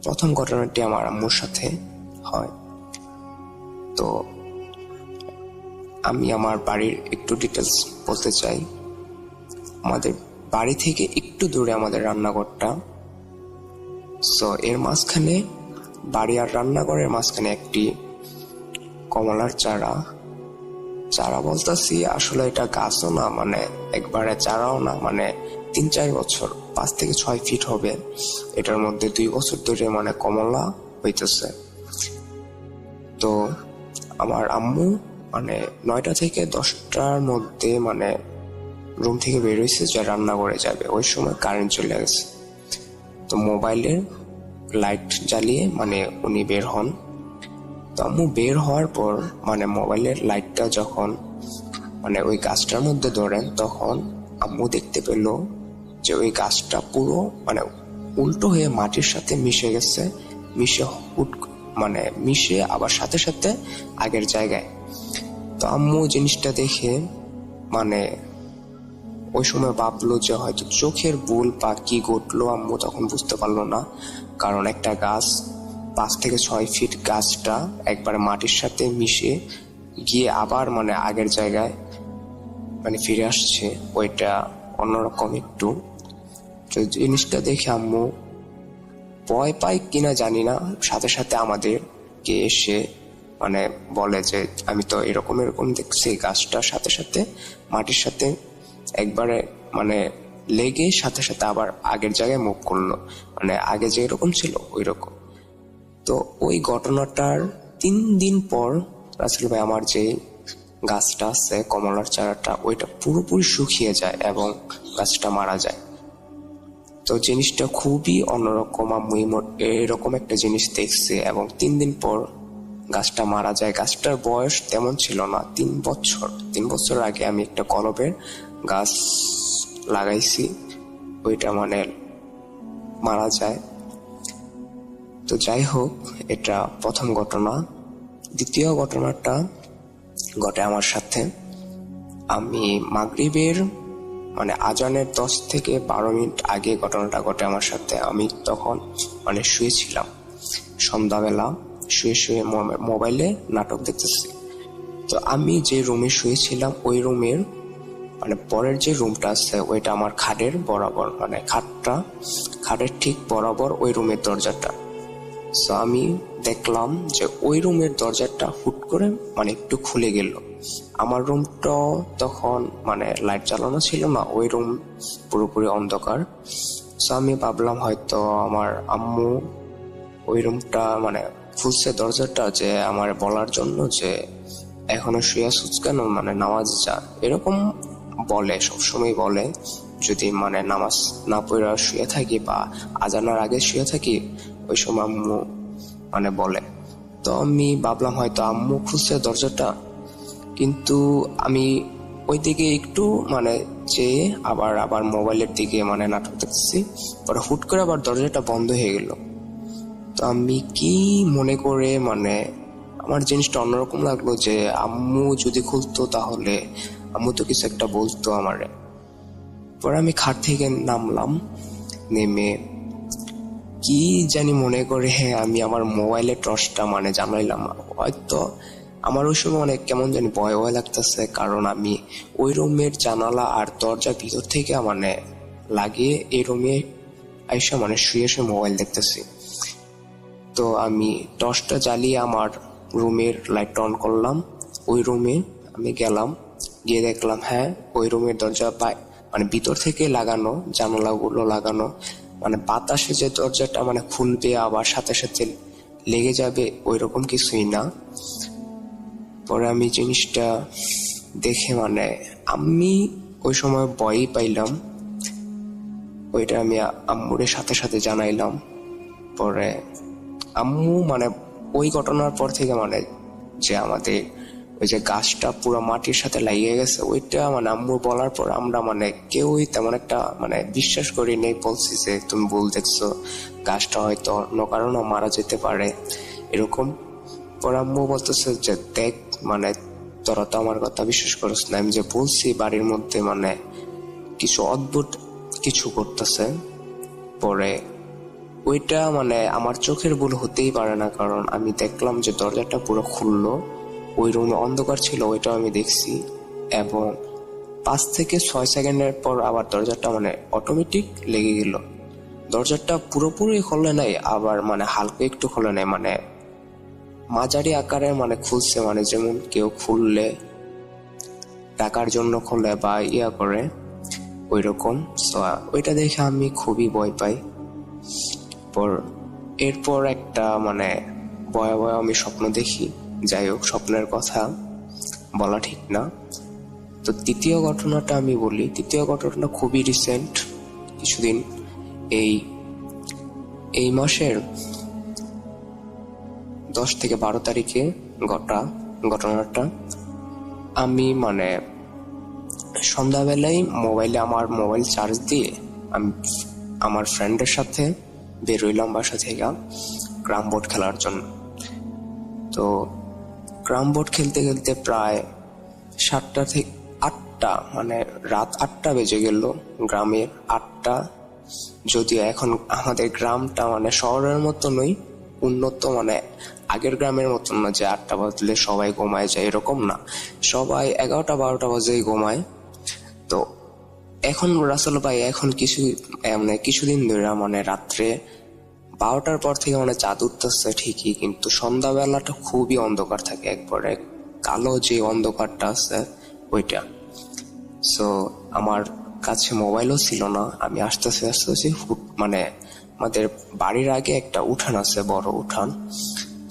প্রথম ঘটনাটি আমার আম্মুর সাথে হয়। তো আমি আমার বাড়ির একটু ডিটেলস বলতে চাই। আমাদের বাড়ি থেকে একটু দূরে আমাদের রান্নাঘরটা। সো এর মাঝখানে, বাড়ি আর রান্নাঘরের মাঝখানে একটি কমলার চারা বলতেছি, আসলে এটা গাছও না, মানে একবারে চারাও না, মানে 3-4 বছর, 5 থেকে 6 ফিট হবে। এটার মধ্যে 2 বছর ধরে মানে কমলা হইতেছে। তো আমার আম্মু মানে 9টা থেকে 10টার মধ্যে মানে রুম থেকে বের হয়েছে যে রান্নাঘরে যাবে। ওই সময় কারেন্ট চলে গেছে। তো মোবাইলের লাইট জ্বালিয়ে মানে উনি বের হন। তো আম্মু বের হওয়ার পর মানে মোবাইলের লাইটটা যখন মানে ওই গাছটার মধ্যে ধরেন, তখন আম্মু দেখতে পেল যে ওই গাছটা পুরো মানে উল্টো হয়ে মাটির সাথে মিশে গেছে। মিশে আবার সাথে সাথে আগের জায়গায়। তো আম্মু জিনিসটা দেখে মানে ওই সময় ভাবলো যে হয়তো চোখের ভুল বা কি ঘটলো, আম্মু তখন বুঝতে পারলো না। কারণ একটা গাছ 5 থেকে 6 ফিট, গাছটা একবার মাটির সাথে মিশে গিয়ে আবার মানে আগের জায়গায় মানে ফিরে আসছে। ওইটা অন্যরকম একটু। তো জিনিসটা দেখে আম্মু ভয় পায় কিনা জানি না, সাথে সাথে আমাদেরকে এসে মানে বলে যে আমি তো এরকম দেখছি। গাছটার সাথে সাথে মাটির সাথে একবারে মানে লেগে সাথে সাথে আবার আগের জায়গায় মুভ করলো, মানে আগে যে এরকম ছিল ওই রকম। তো ওই ঘটনাটার 3 দিন পর রাসেল ভাই আমার যে গাছটা আছে কমলার চারাটা, ওইটা পুরোপুরি শুকিয়ে যায় এবং গাছটা মারা যায়। তো জিনিসটা খুবই অন্যরকম। আমি এরকম একটা জিনিস দেখছি এবং 3 দিন পর গাছটা মারা যায়। গাছটার বয়স তেমন ছিল না, 3 বছর আগে আমি একটা কলবের গাছ লাগাইছি, ওইটা মানে মারা যায়। তো যাই হোক, এটা প্রথম ঘটনা। দ্বিতীয় ঘটনাটা ঘটে আমার সাথে। আমি মাগরিবের মানে আজানের 10 থেকে 12 মিনিট আগে ঘটনাটা ঘটে আমার সাথে। আমি তখন মানে শুয়েছিলাম, সন্ধ্যাবেলা শুয়ে মোবাইলে নাটক দেখতেছি। তো আমি যে রুমে শুয়েছিলাম ওই রুমের মানে পরের যে রুমটা আছে ওইটা আমার খাটের বরাবর, মানে খাটের ঠিক বরাবর ওই রুমের দরজাটা। সো আমি দেখলাম যে ওই রুমের দরজাটা হুট করে মানে একটু খুলে গেল। আমার রুমটা তখন মানে লাইট জ্বালানো ছিল না, ওই রুম পুরোপুরি অন্ধকার। সো আমি ভাবলাম হয়তো আমার আম্মু ওই রুমটা মানে খুলছে দরজাটা, যে আমার বলার জন্য যে এখনো শুয়ে আছিস কেন, মানে নামাজ যা, এরকম বলে, সবসময় বলে। যদি মানে নামাজ না পড়ে শুয়ে থাকি বা আজানার আগে শুয়ে থাকি, ওই সময় আম্মু মানে বলে। তো আমি ভাবলাম হয়তো আম্মু খুলছে দরজাটা, কিন্তু আমি ওই দিকে একটু মানে চেয়ে আবার মোবাইলের দিকে মানে নাটক দেখতেছি। পরে হুট করে আবার দরজাটা বন্ধ হয়ে গেল। তো আমি কি মনে করে মানে আমার জিনিসটা অন্যরকম লাগলো যে আম্মু যদি খুলতো তাহলে আম্মু তো কিছু একটা বলতো আমারে। পরে আমি খাট থেকে নামলাম, নেমে কি জানি মনে করে আমি আমার মোবাইলের টর্চটা মানে জানাইলাম। হয়তো আমার ওই সময় অনেক কেমন জানি ভয় ভয় লাগতেছে, কারণ আমি ওই রুমের জানালা আর দরজা ভিতর থেকে মানে লাগিয়ে এই রুমে আইসা মানে শুয়ে শুয়ে মোবাইল দেখতেছি। তো আমি টর্চটা জ্বালিয়ে আমার রুমের লাইট অন করলাম। ওই রুমে আমি গেলাম, গিয়ে দেখলাম ওই রুমের দরজা মানে ভিতর থেকে লাগানো, জানালাগুলো লাগানো, মানে বাতাসে যে দরজাটা মানে খুলবে আবার সাথে সাথে লেগে যাবে ওই রকম কিছুই না। পরে আমি জিনিসটা দেখে মানে আমি ওই সময় ভয়ই পাইলাম। ওইটা আমি আম্মুরের সাথে সাথে জানাইলাম। পরে আম্মু মানে ওই ঘটনার পর থেকে মানে যে আমাদের ওই যে গাছটা পুরো মাটির সাথে লাগিয়ে গেছে, ওইটা মানে আম্মু বলার পর আমরা মানে কেউই তেমন একটা মানে বিশ্বাস করি নেই। বলছি যে তুমি ভুল দেখছো, গাছটা হয়তো অন্য কারণে মারা যেতে পারে এরকম। পরে আম্মু বলতেছে যে দেখ মানে তোরা তো আমার কথা বিশ্বাস করিস না, আমি যে বলছি বাড়ির মধ্যে মানে কিছু অদ্ভুত কিছু করতেছে। পরে ওইটা মানে আমার চোখের ভুল হতেই পারে না, কারণ আমি দেখলাম যে দরজাটা পুরো খুললো, ওই রুমে অন্ধকার ছিল ওইটাও আমি দেখছি, এবং 5 থেকে 6 সেকেন্ডের পর আবার দরজাটা মানে অটোমেটিক লেগে গেল। দরজাটা পুরোপুরি খোলে নাই, আবার মানে হালকা একটু খোলে নাই, মানে মাঝারি আকারে মানে খুলছে, মানে যেমন কেউ খুললে টাকার জন্য খোলে বা ইয়া করে ওই রকম। ওইটা দেখে আমি খুবই ভয় পাই। এরপর একটা মানে ভয়াবহ আমি স্বপ্ন দেখি। যাই হোক, স্বপ্নের কথা বলা ঠিক না। তো তৃতীয় ঘটনাটা আমি বলি। তৃতীয় ঘটনাটা খুবই রিসেন্ট, কিছুদিন এই মাসের 10 থেকে 12 তারিখে ঘটনাটা আমি মানে সন্ধ্যাবেলায় আমার মোবাইল চার্জ দিয়ে আমি আমার ফ্রেন্ডের সাথে বেরোইলাম বাসা থেকে ক্রাম বোর্ড খেলার জন্য। তো ক্রাম বোর্ড খেলতে খেলতে প্রায় 7টা থেকে 8টা মানে রাত 8টা বেজে গেল। গ্রামের 8টা, যদিও এখন আমাদের গ্রামটা মানে শহরের মতো নয়, উন্নত, মানে আগের গ্রামের মতন না যে 8টা বাজলে সবাই ঘুমায় যায়, এরকম না, সবাই 11টা 12টা বাজেই ঘুমায়। তো এখন রাসেল ভাই এখন কিছুদিন ধরে মানে রাত্রে 12টার পর থেকে মানে চাঁদ উঠতেছে ঠিকই, কিন্তু সন্ধ্যাবেলাটা খুবই অন্ধকার থাকে, একবারে কালো যে অন্ধকারটা আছে ওইটা। সো আমার কাছে মোবাইলও ছিল না। আমি আস্তে আস্তে মানে আমাদের বাড়ির আগে একটা উঠান আছে, বড় উঠান।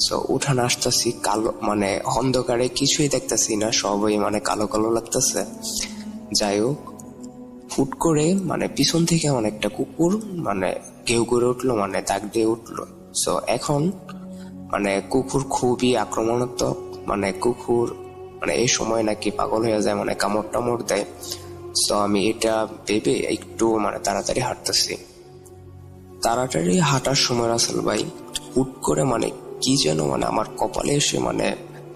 সো উঠান আসতেছি, কালো মানে অন্ধকারে কিছুই দেখতেছি না, সবই মানে কালো কালো লাগতেছে। যাই হোক, হুট করে মানে পিছন থেকে মানে একটা কুকুর মানে কেউ করে উঠলো, মানে দাগ দিয়ে উঠলো। সো এখন মানে কুকুর খুবই আক্রমণাত্মক, মানে কুকুর মানে এই সময় নাকি পাগল হয়ে যায়, মানে কামড় টামড় দেয়। সো আমি এটা ভেবে একটু মানে তাড়াতাড়ি হাঁটতেছি। তাড়াতাড়ি হাঁটার সময় রাসেল ভাই হুট করে মানে কি যেন মানে আমার কপালে এসে মানে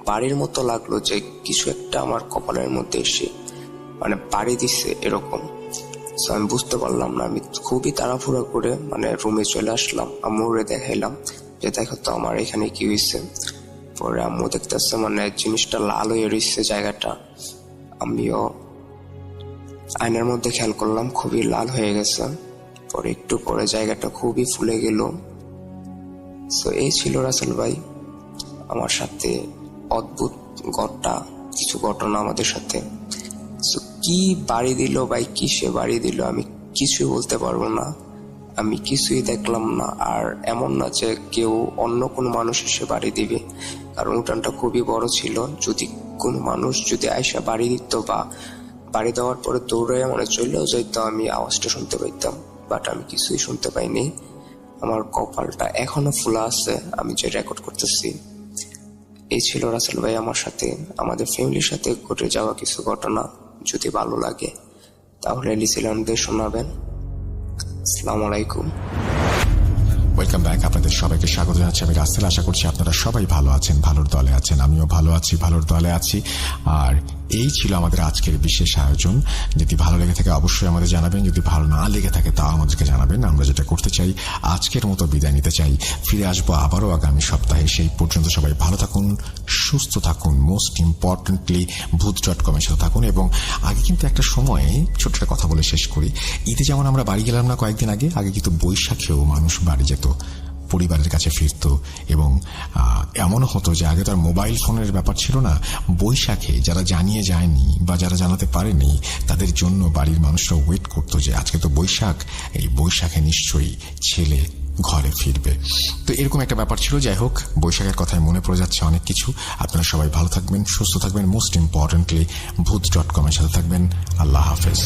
বাড়ির মতো লাগলো, যে কিছু একটা আমার কপালের মধ্যে এসে মানে বাড়ি দিচ্ছে এরকম। সো আমি বুঝতে পারলাম না। আমি খুবই তাড়াহুড়া করে মানে রুমে চলে আসলাম, আম্মুরে দেখাইলাম যে দেখো তো আমার এখানে কি হয়েছে। পরে আম্মু দেখতেছে মানে জিনিসটা লাল হয়ে রয়েছে জায়গাটা। আমিও আয়নার মধ্যে খেয়াল করলাম খুবই লাল হয়ে গেছে। পরে একটু পরে জায়গাটা খুবই ফুলে গেল। সো এই ছিল রাসেল ভাই আমার সাথে অদ্ভুত কিছু ঘটনা আমাদের সাথে। কি বাড়ি দিল ভাই, কিসে বাড়ি দিল আমি কিছুই বলতে পারবো না, আমি কিছুই দেখলাম না। আর এমন না যে কেউ অন্য কোনো মানুষ এসে বাড়ি দিবে, কারণ উঠানটা খুবই বড় ছিল। যদি কোনো মানুষ যদি আইসা বাড়ি দিত বা বাড়ি দেওয়ার পরে দৌড়ে মানে চলেও যাইতো, আমি আওয়াজটা শুনতে পাইতাম, বাট আমি কিছুই শুনতে পাইনি। আমার কপালটা এখনো ফোলা আছে আমি যে রেকর্ড করতেছি। এই ছিল রাসেল ভাই আমার সাথে, আমাদের ফ্যামিলির সাথে ঘটে যাওয়া কিছু ঘটনা। যদি ভালো লাগে তাহলে লিসেলামদের শোনাবেন। আসসালামু আলাইকুম। Welcome back. আপনাদের সবাইকে স্বাগত জানাচ্ছি আমি রাসেল। আশা করছি আপনারা সবাই ভালো আছেন, ভালোর দলে আছেন। আমিও ভালো আছি, ভালোর দলে আছি। আর এই ছিল আমাদের আজকের বিশেষ আয়োজন। যদি ভালো লেগে থাকে অবশ্যই আমাদের জানাবেন, যদি ভালো না লেগে থাকে তাও আমাদেরকে জানাবেন। আমরা যেটা করতে চাই, আজকের মতো বিদায় নিতে চাই, ফিরে আসবো আবারও আগামী সপ্তাহে। সেই পর্যন্ত সবাই ভালো থাকুন, সুস্থ থাকুন, মোস্ট ইম্পর্টেন্টলি ভূত.com এর সাথে থাকুন। এবং আগে কিন্তু একটা সময়ে ছোট্ট একটা কথা বলে শেষ করি, ঈদে যেমন আমরা বাড়ি গেলাম না কয়েকদিন আগে কিন্তু বৈশাখেও মানুষ বাড়ি যেত, পরিবারের কাছে ফিরত। এবং এমনও হতো যে আগে তার মোবাইল ফোনের ব্যাপার ছিল না, বৈশাখে যারা জানিয়ে যায়নি বা যারা জানাতে পারেনি তাদের জন্য বাড়ির মানুষরা ওয়েট করতো যে আজকে তো বৈশাখ, এই বৈশাখে নিশ্চয়ই ছেলে ঘরে ফিরবে। তো এরকম একটা ব্যাপার ছিল। যাই হোক, বৈশাখের কথায় মনে পড়ে যাচ্ছে অনেক কিছু। আপনারা সবাই ভালো থাকবেন, সুস্থ থাকবেন, মোস্ট ইম্পর্টেন্টলি ভূত.com এর সাথে থাকবেন। আল্লাহ হাফেজ।